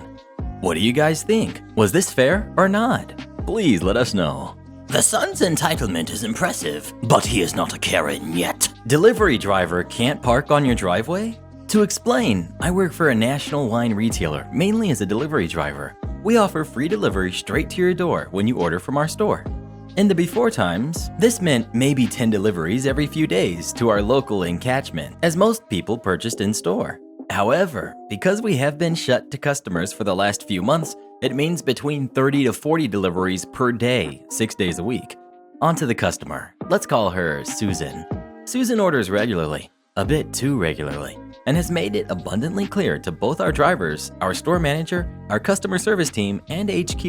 What do you guys think? Was this fair or not? Please let us know. The son's entitlement is impressive, but he is not a Karen yet. Delivery driver can't park on your driveway? To explain, I work for a national wine retailer, mainly as a delivery driver. We offer free delivery straight to your door when you order from our store. In the before times, this meant maybe 10 deliveries every few days to our local catchment, as most people purchased in store. However, because we have been shut to customers for the last few months, it means between 30 to 40 deliveries per day, 6 days a week. On to the customer. Let's call her Susan. Susan orders regularly, a bit too regularly, and has made it abundantly clear to both our drivers, our store manager, our customer service team, and HQ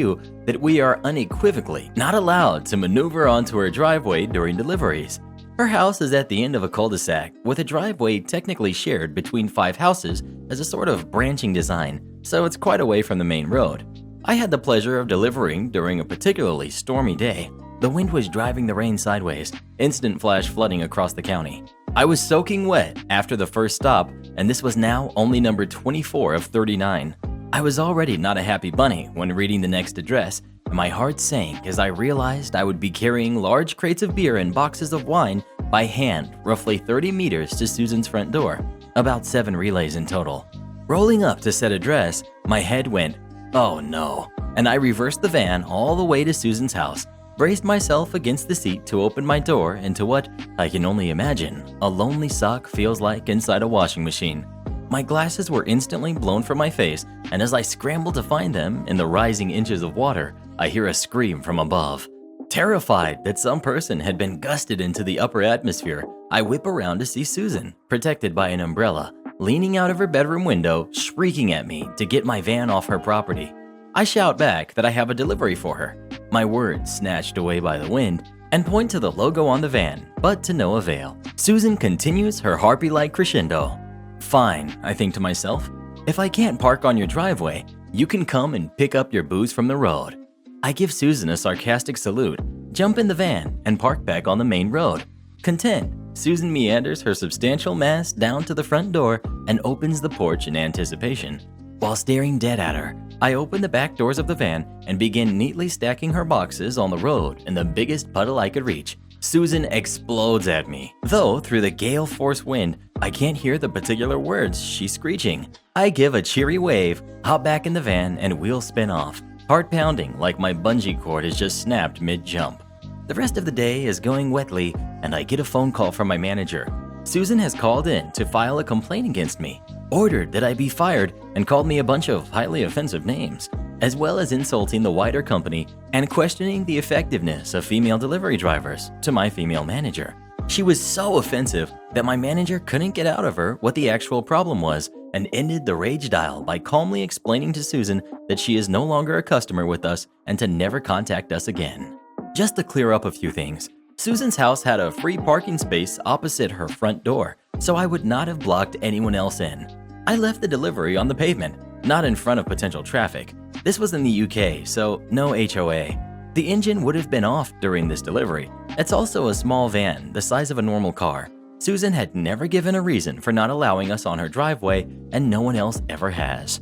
that we are unequivocally not allowed to maneuver onto her driveway during deliveries. Her house is at the end of a cul-de-sac with a driveway technically shared between 5 houses as a sort of branching design, so it's quite away from the main road. I had the pleasure of delivering during a particularly stormy day. The wind was driving the rain sideways, instant flash flooding across the county. I was soaking wet after the first stop, and this was now only number 24 of 39. I was already not a happy bunny when reading the next address, and my heart sank as I realized I would be carrying large crates of beer and boxes of wine by hand roughly 30 meters to Susan's front door, about 7 relays in total. Rolling up to said address, my head went, "Oh no," and I reversed the van all the way to Susan's house, braced myself against the seat to open my door into what, I can only imagine, a lonely sock feels like inside a washing machine. My glasses were instantly blown from my face, and as I scrambled to find them in the rising inches of water, I hear a scream from above. Terrified that some person had been gusted into the upper atmosphere, I whip around to see Susan, protected by an umbrella, leaning out of her bedroom window, shrieking at me to get my van off her property. I shout back that I have a delivery for her, my words snatched away by the wind, and point to the logo on the van, but to no avail. Susan continues her harpy-like crescendo. Fine, I think to myself. If I can't park on your driveway, you can come and pick up your booze from the road. I give Susan a sarcastic salute, jump in the van, and park back on the main road. Content, Susan meanders her substantial mass down to the front door and opens the porch in anticipation. While staring dead at her, I open the back doors of the van and begin neatly stacking her boxes on the road in the biggest puddle I could reach. Susan explodes at me, though through the gale force wind, I can't hear the particular words she's screeching. I give a cheery wave, hop back in the van, and wheels spin off, heart pounding like my bungee cord has just snapped mid-jump. The rest of the day is going wetly, and I get a phone call from my manager. Susan has called in to file a complaint against me, ordered that I be fired, and called me a bunch of highly offensive names, as well as insulting the wider company and questioning the effectiveness of female delivery drivers to my female manager. She was so offensive that my manager couldn't get out of her what the actual problem was and ended the rage dial by calmly explaining to Susan that she is no longer a customer with us and to never contact us again. Just to clear up a few things, Susan's house had a free parking space opposite her front door, so I would not have blocked anyone else in. I left the delivery on the pavement, not in front of potential traffic. This was in the UK, so no HOA. The engine would have been off during this delivery. It's also a small van, the size of a normal car. Susan had never given a reason for not allowing us on her driveway, and no one else ever has.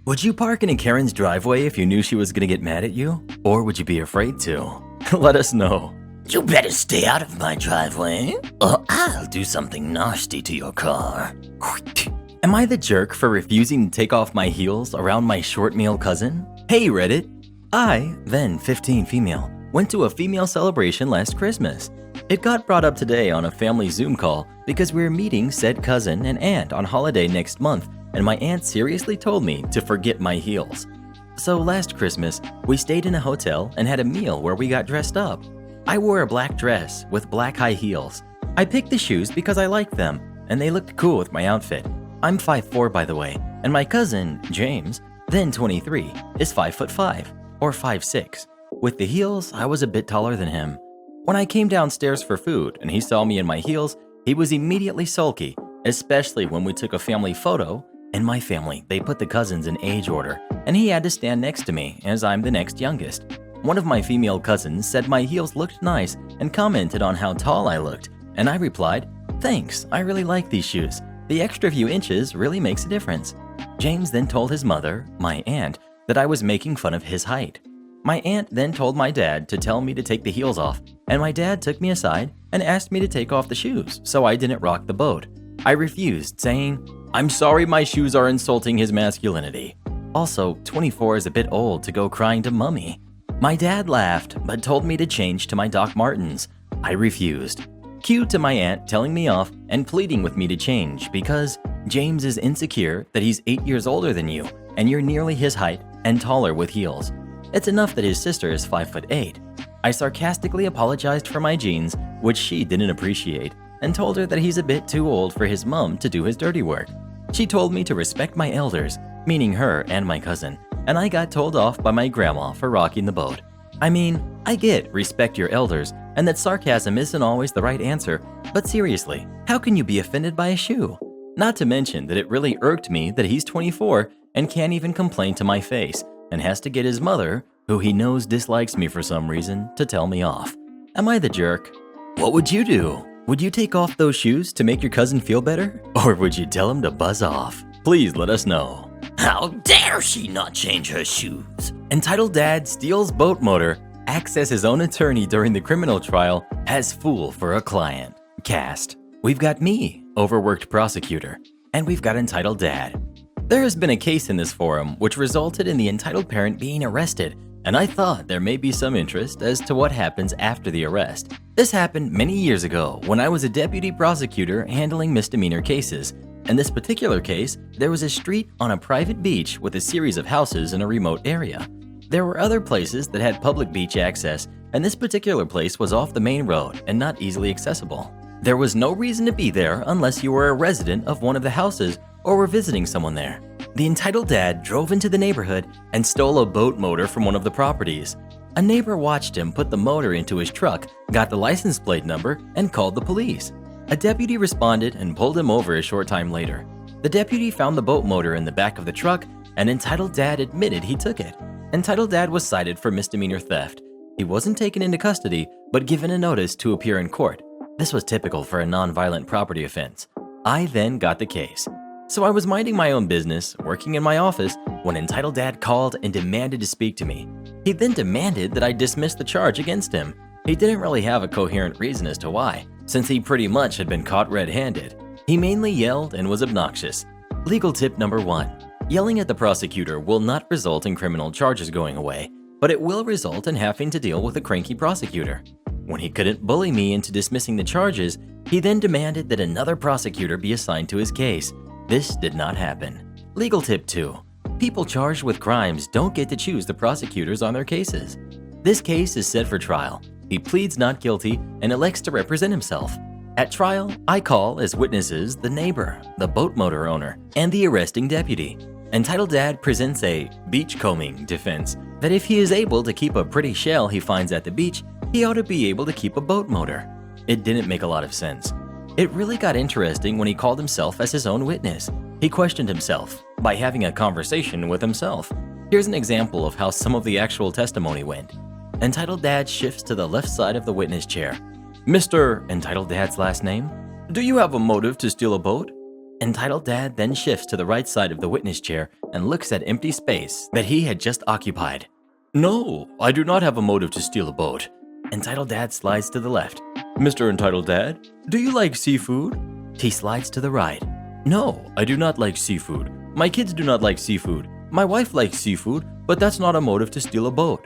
Would you park in a Karen's driveway if you knew she was gonna get mad at you? Or would you be afraid to? Let us know. You better stay out of my driveway, or I'll do something nasty to your car. Am I the jerk for refusing to take off my heels around my short male cousin? Hey Reddit! I, then 15 female, went to a female celebration last Christmas. It got brought up today on a family Zoom call because we're meeting said cousin and aunt on holiday next month, and my aunt seriously told me to forget my heels. So last Christmas, we stayed in a hotel and had a meal where we got dressed up. I wore a black dress with black high heels. I picked the shoes because I liked them, and they looked cool with my outfit. I'm 5'4" by the way, and my cousin, James, then 23, is 5'5", or 5'6". With the heels, I was a bit taller than him. When I came downstairs for food and he saw me in my heels, he was immediately sulky, especially when we took a family photo. In my family, they put the cousins in age order, and he had to stand next to me as I'm the next youngest. One of my female cousins said my heels looked nice and commented on how tall I looked, and I replied, "Thanks, I really like these shoes. The extra few inches really makes a difference." James then told his mother, my aunt, that I was making fun of his height. My aunt then told my dad to tell me to take the heels off, and my dad took me aside and asked me to take off the shoes so I didn't rock the boat. I refused, saying, "I'm sorry my shoes are insulting his masculinity. Also, 24 is a bit old to go crying to mummy." My dad laughed, but told me to change to my Doc Martens. I refused. Cue to my aunt telling me off and pleading with me to change because James is insecure that he's 8 years older than you and you're nearly his height and taller with heels. It's enough that his sister is 5'8". I sarcastically apologized for my jeans, which she didn't appreciate, and told her that he's a bit too old for his mom to do his dirty work. She told me to respect my elders, meaning her and my cousin, and I got told off by my grandma for rocking the boat. I mean, I get respect your elders and that sarcasm isn't always the right answer, but seriously, how can you be offended by a shoe? Not to mention that it really irked me that he's 24 and can't even complain to my face and has to get his mother, who he knows dislikes me for some reason, to tell me off. Am I the jerk? What would you do? Would you take off those shoes to make your cousin feel better? Or would you tell him to buzz off? Please let us know. How dare she not change her shoes? Entitled dad steals boat motor, acts as his own attorney during the criminal trial, as fool for a client. Cast. We've got me, overworked prosecutor, and we've got entitled dad. There has been a case in this forum which resulted in the entitled parent being arrested, and I thought there may be some interest as to what happens after the arrest. This happened many years ago when I was a deputy prosecutor handling misdemeanor cases. In this particular case, there was a street on a private beach with a series of houses in a remote area. There were other places that had public beach access, and this particular place was off the main road and not easily accessible. There was no reason to be there unless you were a resident of one of the houses or were visiting someone there. The entitled dad drove into the neighborhood and stole a boat motor from one of the properties. A neighbor watched him put the motor into his truck, got the license plate number, and called the police. A deputy responded and pulled him over a short time later. The deputy found the boat motor in the back of the truck, and entitled dad admitted he took it. Entitled dad was cited for misdemeanor theft. He wasn't taken into custody, but given a notice to appear in court. This was typical for a non-violent property offense. I then got the case. So I was minding my own business, working in my office, when entitled dad called and demanded to speak to me. He then demanded that I dismiss the charge against him. He didn't really have a coherent reason as to why, since he pretty much had been caught red-handed. He mainly yelled and was obnoxious. Legal tip number 1. Yelling at the prosecutor will not result in criminal charges going away, but it will result in having to deal with a cranky prosecutor. When he couldn't bully me into dismissing the charges, he then demanded that another prosecutor be assigned to his case. This did not happen. Legal tip 2. People charged with crimes don't get to choose the prosecutors on their cases. This case is set for trial. He pleads not guilty and elects to represent himself. At trial, I call as witnesses the neighbor, the boat motor owner, and the arresting deputy. Entitled dad presents a beachcombing defense that if he is able to keep a pretty shell he finds at the beach, he ought to be able to keep a boat motor. It didn't make a lot of sense. It really got interesting when he called himself as his own witness. He questioned himself by having a conversation with himself. Here's an example of how some of the actual testimony went. Entitled dad shifts to the left side of the witness chair. Mr. Entitled dad's last name, do you have a motive to steal a boat? Entitled dad then shifts to the right side of the witness chair and looks at empty space that he had just occupied. No, I do not have a motive to steal a boat. Entitled dad slides to the left. Mr. Entitled dad, do you like seafood? He slides to the right. No, I do not like seafood. My kids do not like seafood. My wife likes seafood, but that's not a motive to steal a boat.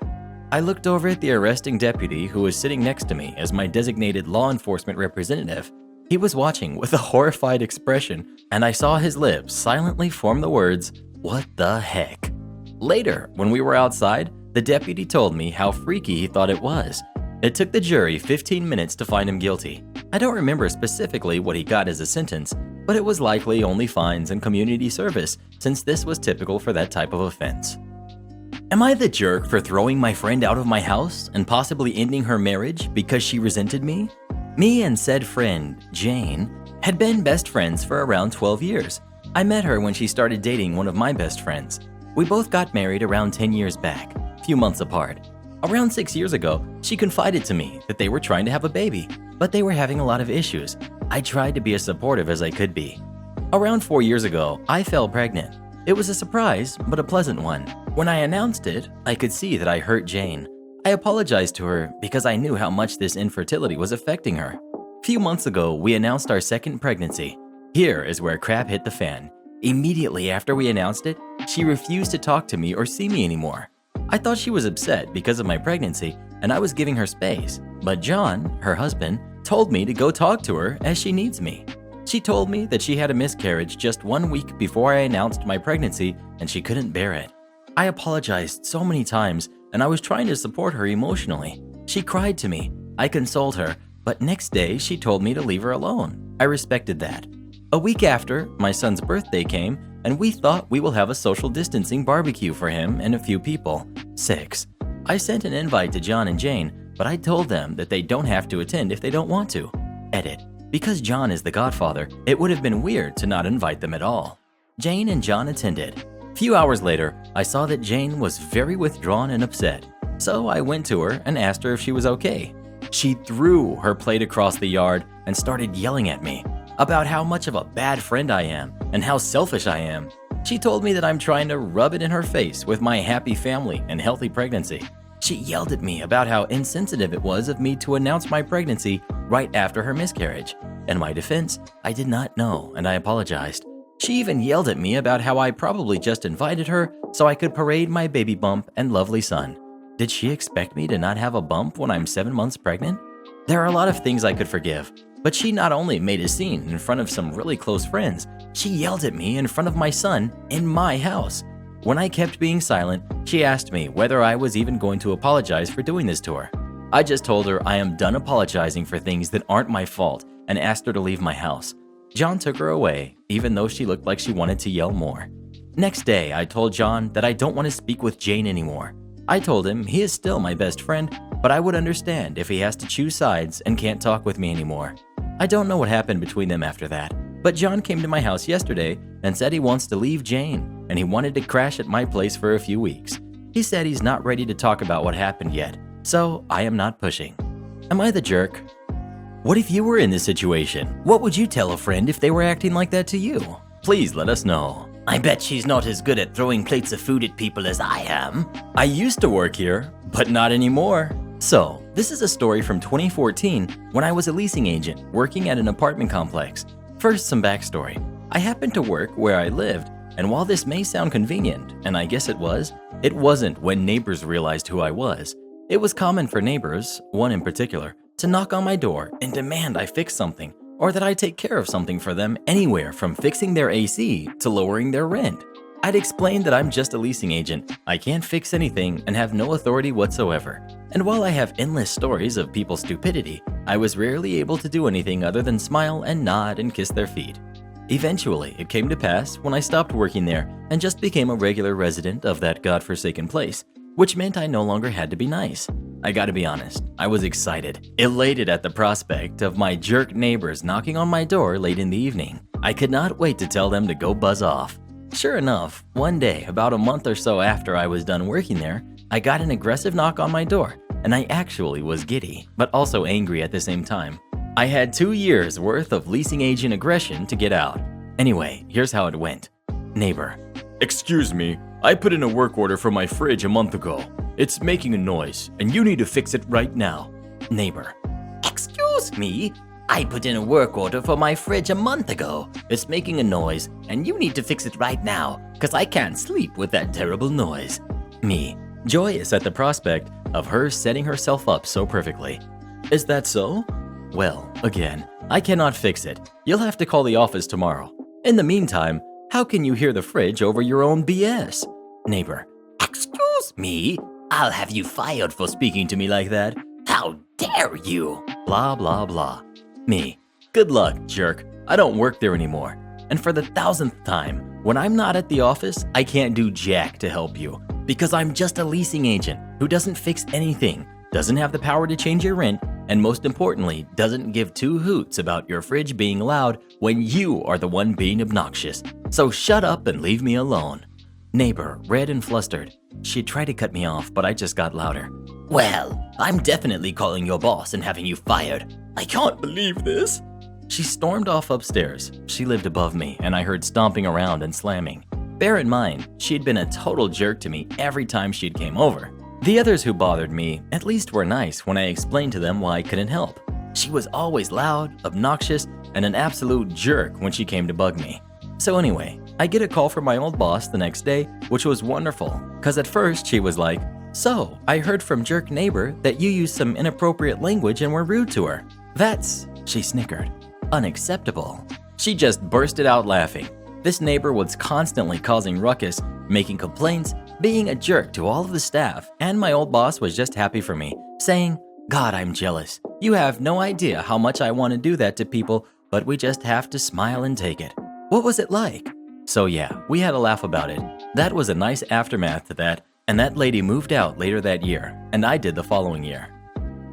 I looked over at the arresting deputy who was sitting next to me as my designated law enforcement representative. He was watching with a horrified expression, and I saw his lips silently form the words, "What the heck?" Later, when we were outside, the deputy told me how freaky he thought it was. It took the jury 15 minutes to find him guilty. I don't remember specifically what he got as a sentence, but it was likely only fines and community service, since this was typical for that type of offense. Am I the jerk for throwing my friend out of my house and possibly ending her marriage because she resented me? Me and said friend, Jane, had been best friends for around 12 years. I met her when she started dating one of my best friends. We both got married around 10 years back, few months apart. Around 6 years ago, she confided to me that they were trying to have a baby, but they were having a lot of issues. I tried to be as supportive as I could be. Around 4 years ago, I fell pregnant. It was a surprise, but a pleasant one. When I announced it, I could see that I hurt Jane. I apologized to her because I knew how much this infertility was affecting her. Few months ago, we announced our second pregnancy. Here is where crap hit the fan. Immediately after we announced it, she refused to talk to me or see me anymore. I thought she was upset because of my pregnancy and I was giving her space, but John, her husband, told me to go talk to her as she needs me. She told me that she had a miscarriage just 1 week before I announced my pregnancy and she couldn't bear it. I apologized so many times and I was trying to support her emotionally. She cried to me. I consoled her, but next day she told me to leave her alone. I respected that. A week after, my son's birthday came, and we thought we will have a social distancing barbecue for him and a few people. 6. I sent an invite to John and Jane, but I told them that they don't have to attend if they don't want to. Edit. Because John is the godfather, it would have been weird to not invite them at all. Jane and John attended. Few hours later, I saw that Jane was very withdrawn and upset, so I went to her and asked her if she was okay. She threw her plate across the yard and started yelling at me about how much of a bad friend I am and how selfish I am. She told me that I'm trying to rub it in her face with my happy family and healthy pregnancy. She yelled at me about how insensitive it was of me to announce my pregnancy right after her miscarriage. In my defense, I did not know and I apologized. She even yelled at me about how I probably just invited her so I could parade my baby bump and lovely son. Did she expect me to not have a bump when I'm 7 months pregnant? There are a lot of things I could forgive, but she not only made a scene in front of some really close friends, she yelled at me in front of my son in my house. When I kept being silent, she asked me whether I was even going to apologize for doing this to her. I just told her I am done apologizing for things that aren't my fault and asked her to leave my house. John took her away, even though she looked like she wanted to yell more. Next day, I told John that I don't want to speak with Jane anymore. I told him he is still my best friend, but I would understand if he has to choose sides and can't talk with me anymore. I don't know what happened between them after that, but John came to my house yesterday and said he wants to leave Jane, and he wanted to crash at my place for a few weeks. He said he's not ready to talk about what happened yet, so I am not pushing. Am I the jerk? What if you were in this situation? What would you tell a friend if they were acting like that to you? Please let us know. I bet she's not as good at throwing plates of food at people as I am. I used to work here, but not anymore. So, this is a story from 2014 when I was a leasing agent working at an apartment complex. First, some backstory. I happened to work where I lived, and while this may sound convenient, and I guess it wasn't when neighbors realized who I was. It was common for neighbors, one in particular, to knock on my door and demand I fix something, or that I take care of something for them, anywhere from fixing their AC to lowering their rent. I'd explained that I'm just a leasing agent, I can't fix anything and have no authority whatsoever. And while I have endless stories of people's stupidity, I was rarely able to do anything other than smile and nod and kiss their feet. Eventually, it came to pass when I stopped working there and just became a regular resident of that godforsaken place, which meant I no longer had to be nice. I gotta be honest, I was excited, elated at the prospect of my jerk neighbors knocking on my door late in the evening. I could not wait to tell them to go buzz off. Sure enough, one day, about a month or so after I was done working there, I got an aggressive knock on my door, and I actually was giddy, but also angry at the same time. I had 2 years worth of leasing agent aggression to get out. Anyway, here's how it went. Neighbor: excuse me, I put in a work order for my fridge a month ago. It's making a noise, and you need to fix it right now. Neighbor: Excuse me? I put in a work order for my fridge a month ago. It's making a noise, and you need to fix it right now, because I can't sleep with that terrible noise. Me, joyous at the prospect of her setting herself up so perfectly. Is that so? Well, again, I cannot fix it. You'll have to call the office tomorrow. In the meantime, how can you hear the fridge over your own BS? Neighbor: Excuse me? I'll have you fired for speaking to me like that. How dare you? Blah, blah, blah. Me: good luck, jerk. I don't work there anymore. And for the 1000th time, when I'm not at the office, I can't do jack to help you. Because I'm just a leasing agent who doesn't fix anything, doesn't have the power to change your rent, and most importantly, doesn't give 2 hoots about your fridge being loud when you are the one being obnoxious. So shut up and leave me alone. Neighbor, red and flustered. She tried to cut me off, but I just got louder. Well, I'm definitely calling your boss and having you fired. I can't believe this. She stormed off upstairs. She lived above me, and I heard stomping around and slamming. Bear in mind, she'd been a total jerk to me every time she'd came over. The others who bothered me at least were nice when I explained to them why I couldn't help. She was always loud, obnoxious, and an absolute jerk when she came to bug me. So anyway, I get a call from my old boss the next day, which was wonderful, because at first she was like, "So, I heard from jerk neighbor that you used some inappropriate language and were rude to her. That's," she snickered, "unacceptable." She just bursted out laughing. This neighbor was constantly causing ruckus, making complaints, being a jerk to all of the staff, and my old boss was just happy for me, saying, God, I'm jealous. You have no idea how much I want to do that to people, but we just have to smile and take it. What was it like? So yeah, we had a laugh about it. That was a nice aftermath to that, and that lady moved out later that year, and I did the following year.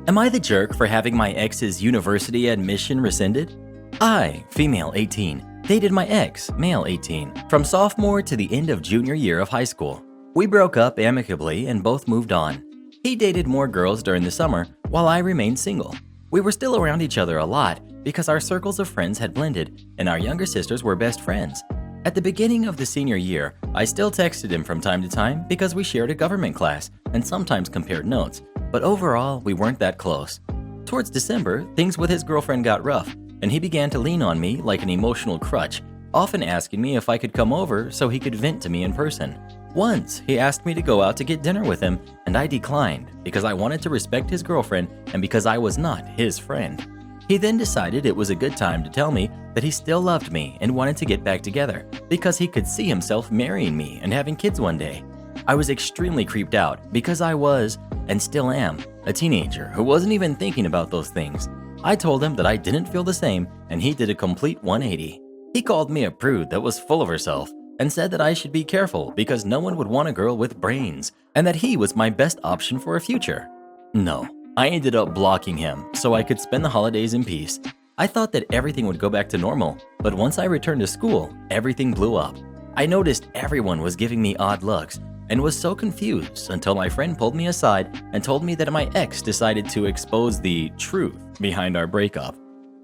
Am I the jerk for having my ex's university admission rescinded? I, female 18, dated my ex, male 18, from sophomore to the end of junior year of high school. We broke up amicably and both moved on. He dated more girls during the summer while I remained single. We were still around each other a lot because our circles of friends had blended and our younger sisters were best friends. At the beginning of the senior year, I still texted him from time to time because we shared a government class and sometimes compared notes, but overall, we weren't that close. Towards December, things with his girlfriend got rough, and he began to lean on me like an emotional crutch, often asking me if I could come over so he could vent to me in person. Once, he asked me to go out to get dinner with him, and I declined because I wanted to respect his girlfriend and because I was not his friend. He then decided it was a good time to tell me that he still loved me and wanted to get back together because he could see himself marrying me and having kids one day. I was extremely creeped out because I was, and still am, a teenager who wasn't even thinking about those things. I told him that I didn't feel the same, and he did a complete 180. He called me a prude that was full of herself and said that I should be careful because no one would want a girl with brains and that he was my best option for a future. No, I ended up blocking him so I could spend the holidays in peace. I thought that everything would go back to normal, but once I returned to school, everything blew up. I noticed everyone was giving me odd looks and was so confused until my friend pulled me aside and told me that my ex decided to expose the truth behind our breakup.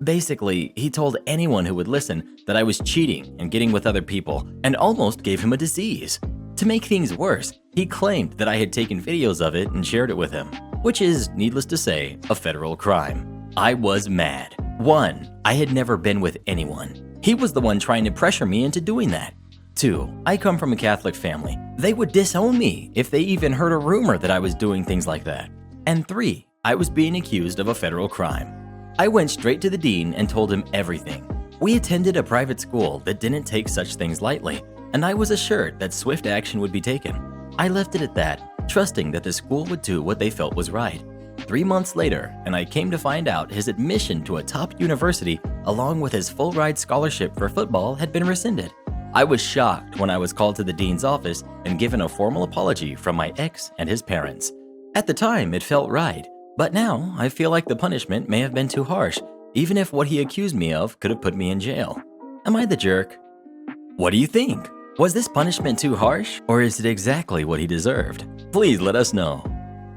Basically, he told anyone who would listen that I was cheating and getting with other people and almost gave him a disease. To make things worse, he claimed that I had taken videos of it and shared it with him, which is, needless to say, a federal crime. I was mad. 1, I had never been with anyone. He was the one trying to pressure me into doing that. 2, I come from a Catholic family. They would disown me if they even heard a rumor that I was doing things like that. And 3, I was being accused of a federal crime. I went straight to the dean and told him everything. We attended a private school that didn't take such things lightly, and I was assured that swift action would be taken. I left it at that, trusting that the school would do what they felt was right. 3 months later, and I came to find out his admission to a top university along with his full-ride scholarship for football had been rescinded. I was shocked when I was called to the dean's office and given a formal apology from my ex and his parents. At the time, it felt right, but now I feel like the punishment may have been too harsh, even if what he accused me of could have put me in jail. Am I the jerk? What do you think? Was this punishment too harsh, or is it exactly what he deserved? Please let us know.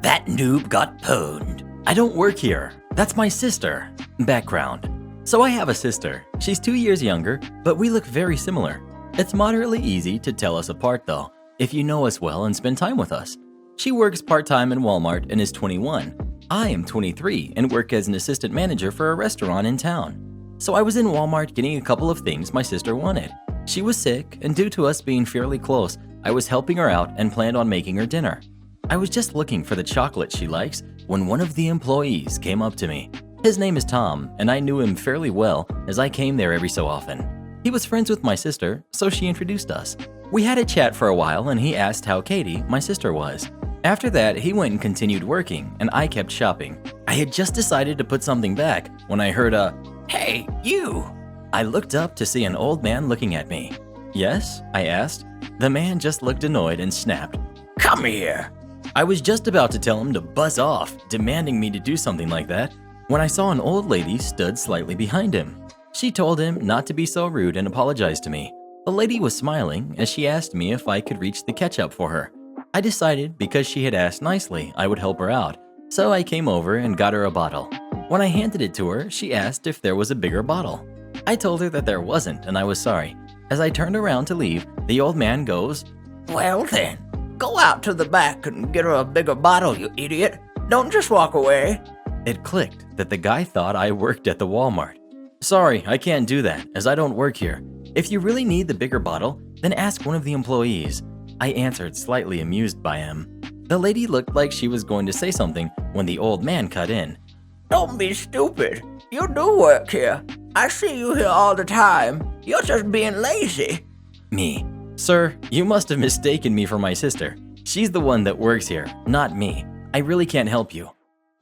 That noob got pwned. I don't work here. That's my sister. Background. So I have a sister. She's 2 years younger, but we look very similar. It's moderately easy to tell us apart though, if you know us well and spend time with us. She works part-time in Walmart and is 21. I am 23 and work as an assistant manager for a restaurant in town. So I was in Walmart getting a couple of things my sister wanted. She was sick, and due to us being fairly close, I was helping her out and planned on making her dinner. I was just looking for the chocolate she likes when one of the employees came up to me. His name is Tom, and I knew him fairly well as I came there every so often. He was friends with my sister, so she introduced us. We had a chat for a while and he asked how Katie, my sister, was. After that, he went and continued working and I kept shopping. I had just decided to put something back when I heard a, "Hey, you!" I looked up to see an old man looking at me. "Yes?" I asked. The man just looked annoyed and snapped, "Come here." I was just about to tell him to buzz off, demanding me to do something like that, when I saw an old lady stood slightly behind him. She told him not to be so rude and apologized to me. The lady was smiling as she asked me if I could reach the ketchup for her. I decided because she had asked nicely, I would help her out, so I came over and got her a bottle. When I handed it to her, she asked if there was a bigger bottle. I told her that there wasn't and I was sorry. As I turned around to leave, the old man goes, "Well then, go out to the back and get her a bigger bottle, you idiot. Don't just walk away." It clicked that the guy thought I worked at the Walmart. "Sorry, I can't do that as I don't work here. If you really need the bigger bottle, then ask one of the employees." I answered, slightly amused by him. The lady looked like she was going to say something when the old man cut in. "Don't be stupid. You do work here. I see you here all the time. You're just being lazy." Me. "Sir, you must have mistaken me for my sister. She's the one that works here, not me. I really can't help you."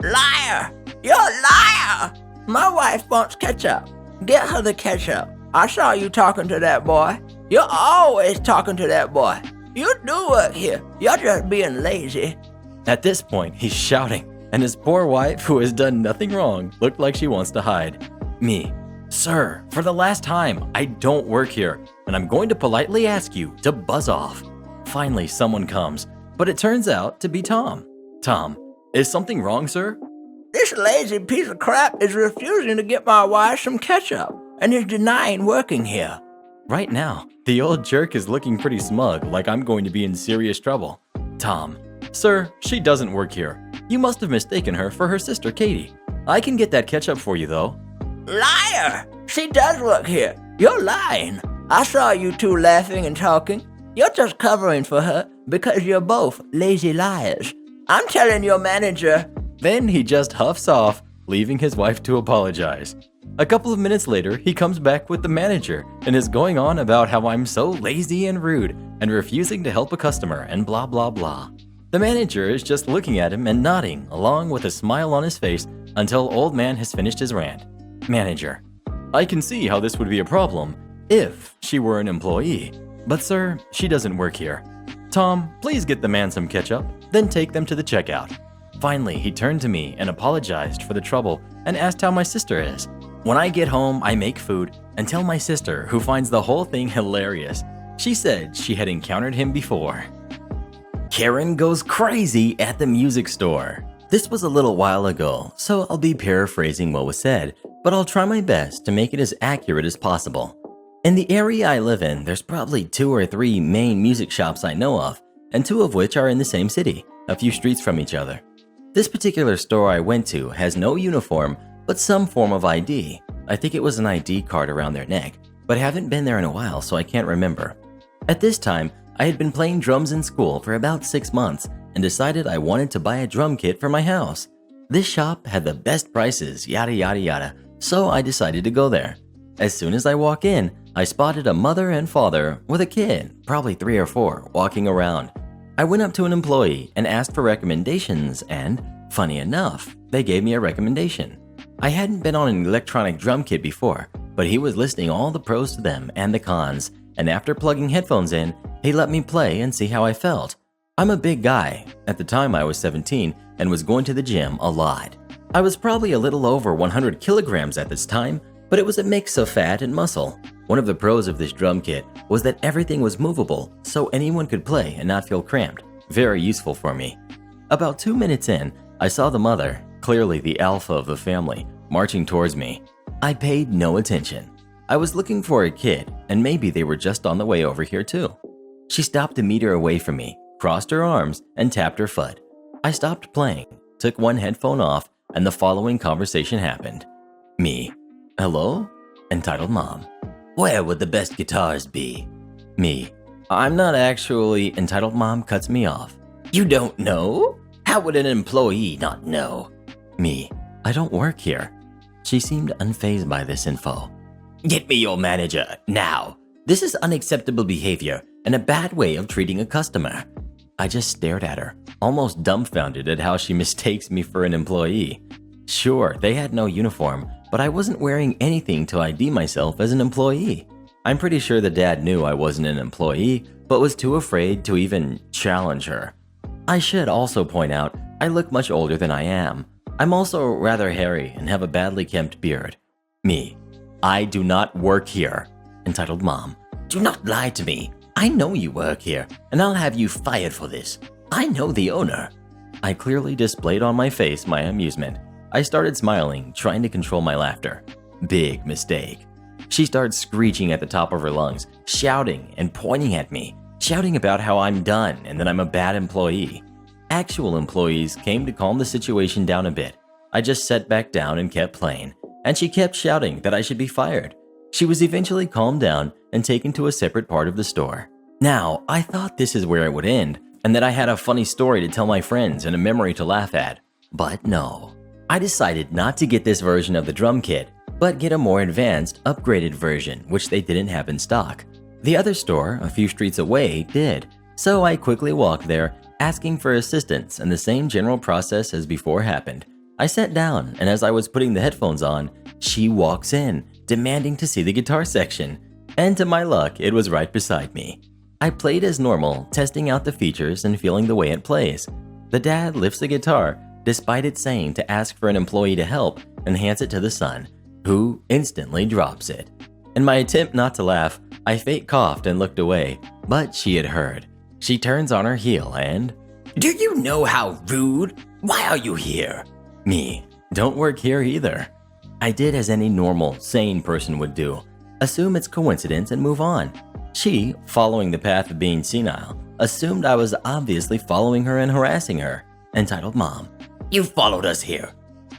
Liar! You're a liar! My wife wants ketchup. Get her the ketchup. I saw you talking to that boy. You're always talking to that boy. You do work here. You're just being lazy. At this point, he's shouting, and his poor wife, who has done nothing wrong, looked like she wants to hide. Me, sir, for the last time, I don't work here, and I'm going to politely ask you to buzz off. Finally, someone comes, but it turns out to be Tom. Tom, is something wrong, sir? This lazy piece of crap is refusing to get my wife some ketchup and is denying working here. Right now, the old jerk is looking pretty smug, like I'm going to be in serious trouble. Tom, sir, she doesn't work here. You must have mistaken her for her sister Katie. I can get that ketchup for you though. Liar! She does work here. You're lying. I saw you two laughing and talking. You're just covering for her because you're both lazy liars. I'm telling your manager. Then he just huffs off, leaving his wife to apologize. A couple of minutes later, he comes back with the manager and is going on about how I'm so lazy and rude and refusing to help a customer and blah blah blah. The manager is just looking at him and nodding along with a smile on his face until old man has finished his rant. Manager, I can see how this would be a problem if she were an employee, but sir, she doesn't work here. Tom, please get the man some ketchup, then take them to the checkout. Finally, he turned to me and apologized for the trouble and asked how my sister is. When I get home, I make food and tell my sister, who finds the whole thing hilarious. She said she had encountered him before. Karen goes crazy at the music store. This was a little while ago, so I'll be paraphrasing what was said, but I'll try my best to make it as accurate as possible. In the area I live in, there's probably 2 or 3 main music shops I know of, and 2 of which are in the same city, a few streets from each other. This particular store I went to has no uniform, but some form of ID. I think it was an ID card around their neck, but haven't been there in a while, so I can't remember. At this time, I had been playing drums in school for about 6 months and decided I wanted to buy a drum kit for my house. This shop had the best prices, yada yada yada, so I decided to go there. As soon as I walk in, I spotted a mother and father with a kid, probably 3 or 4, walking around. I went up to an employee and asked for recommendations and, funny enough, they gave me a recommendation. I hadn't been on an electronic drum kit before, but he was listing all the pros to them and the cons, and after plugging headphones in, he let me play and see how I felt. I'm a big guy. At the time I was 17 and was going to the gym a lot. I was probably a little over 100 kilograms at this time, but it was a mix of fat and muscle. One of the pros of this drum kit was that everything was movable, so anyone could play and not feel cramped. Very useful for me. About 2 minutes in, I saw the mother, clearly the alpha of the family, marching towards me. I paid no attention. I was looking for a kid, and maybe they were just on the way over here too. She stopped a meter away from me, crossed her arms, and tapped her foot. I stopped playing, took one headphone off, and the following conversation happened. Me. Hello? Entitled Mom. Where would the best guitars be? Me. I'm not actually. Entitled Mom cuts me off. You don't know? How would an employee not know? Me. I don't work here. She seemed unfazed by this info. Get me your manager, now. This is unacceptable behavior and a bad way of treating a customer. I just stared at her, almost dumbfounded at how she mistakes me for an employee. Sure, they had no uniform, but I wasn't wearing anything to ID myself as an employee. I'm pretty sure the dad knew I wasn't an employee, but was too afraid to even challenge her. I should also point out, I look much older than I am. I'm also rather hairy and have a badly kempt beard. Me. I do not work here. Entitled Mom. Do not lie to me. I know you work here, and I'll have you fired for this. I know the owner. I clearly displayed on my face my amusement. I started smiling, trying to control my laughter. Big mistake. She starts screeching at the top of her lungs, shouting and pointing at me, shouting about how I'm done and that I'm a bad employee. Actual employees came to calm the situation down a bit. I just sat back down and kept playing, and she kept shouting that I should be fired. She was eventually calmed down and taken to a separate part of the store. Now, I thought this is where it would end, and that I had a funny story to tell my friends and a memory to laugh at. But no. I decided not to get this version of the drum kit, but get a more advanced, upgraded version, which they didn't have in stock. The other store, a few streets away, did, so I quickly walked there, asking for assistance, and the same general process as before happened. I sat down, and as I was putting the headphones on, she walks in, demanding to see the guitar section. And to my luck, it was right beside me. I played as normal, testing out the features and feeling the way it plays. The dad lifts the guitar, despite it saying to ask for an employee to help, and hands it to the son, who instantly drops it. In my attempt not to laugh, I fake coughed and looked away, but she had heard. She turns on her heel and… Do you know how rude? Why are you here? Me, don't work here either. I did as any normal, sane person would do. Assume it's coincidence and move on. She, following the path of being senile, assumed I was obviously following her and harassing her. Entitled Mom. You followed us here.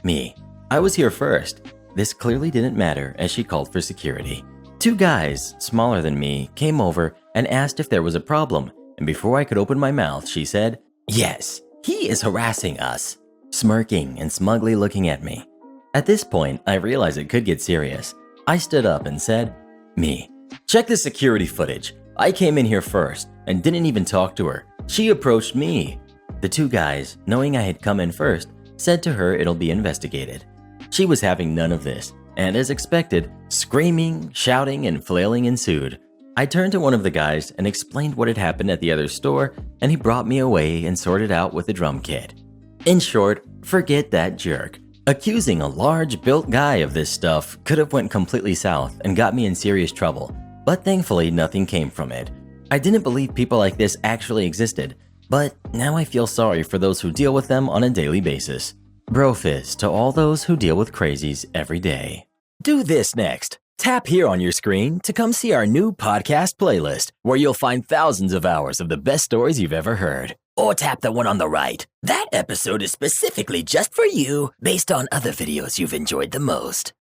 Me, I was here first. This clearly didn't matter as she called for security. 2 guys, smaller than me, came over and asked if there was a problem, and before I could open my mouth, she said, Yes, he is harassing us. smirking and smugly looking at me. At this point, I realized it could get serious. I stood up and said, Me, check the security footage. I came in here first and didn't even talk to her. She approached me. The 2 guys, knowing I had come in first, said to her it'll be investigated. She was having none of this, and as expected, screaming, shouting, and flailing ensued. I turned to one of the guys and explained what had happened at the other store, and he brought me away and sorted out with the drum kit. In short, forget that jerk. Accusing a large built guy of this stuff could have went completely south and got me in serious trouble, but thankfully nothing came from it. I didn't believe people like this actually existed, but now I feel sorry for those who deal with them on a daily basis. Brofist to all those who deal with crazies every day. Do this next. Tap here on your screen to come see our new podcast playlist, where you'll find thousands of hours of the best stories you've ever heard. Or tap the one on the right. That episode is specifically just for you, based on other videos you've enjoyed the most.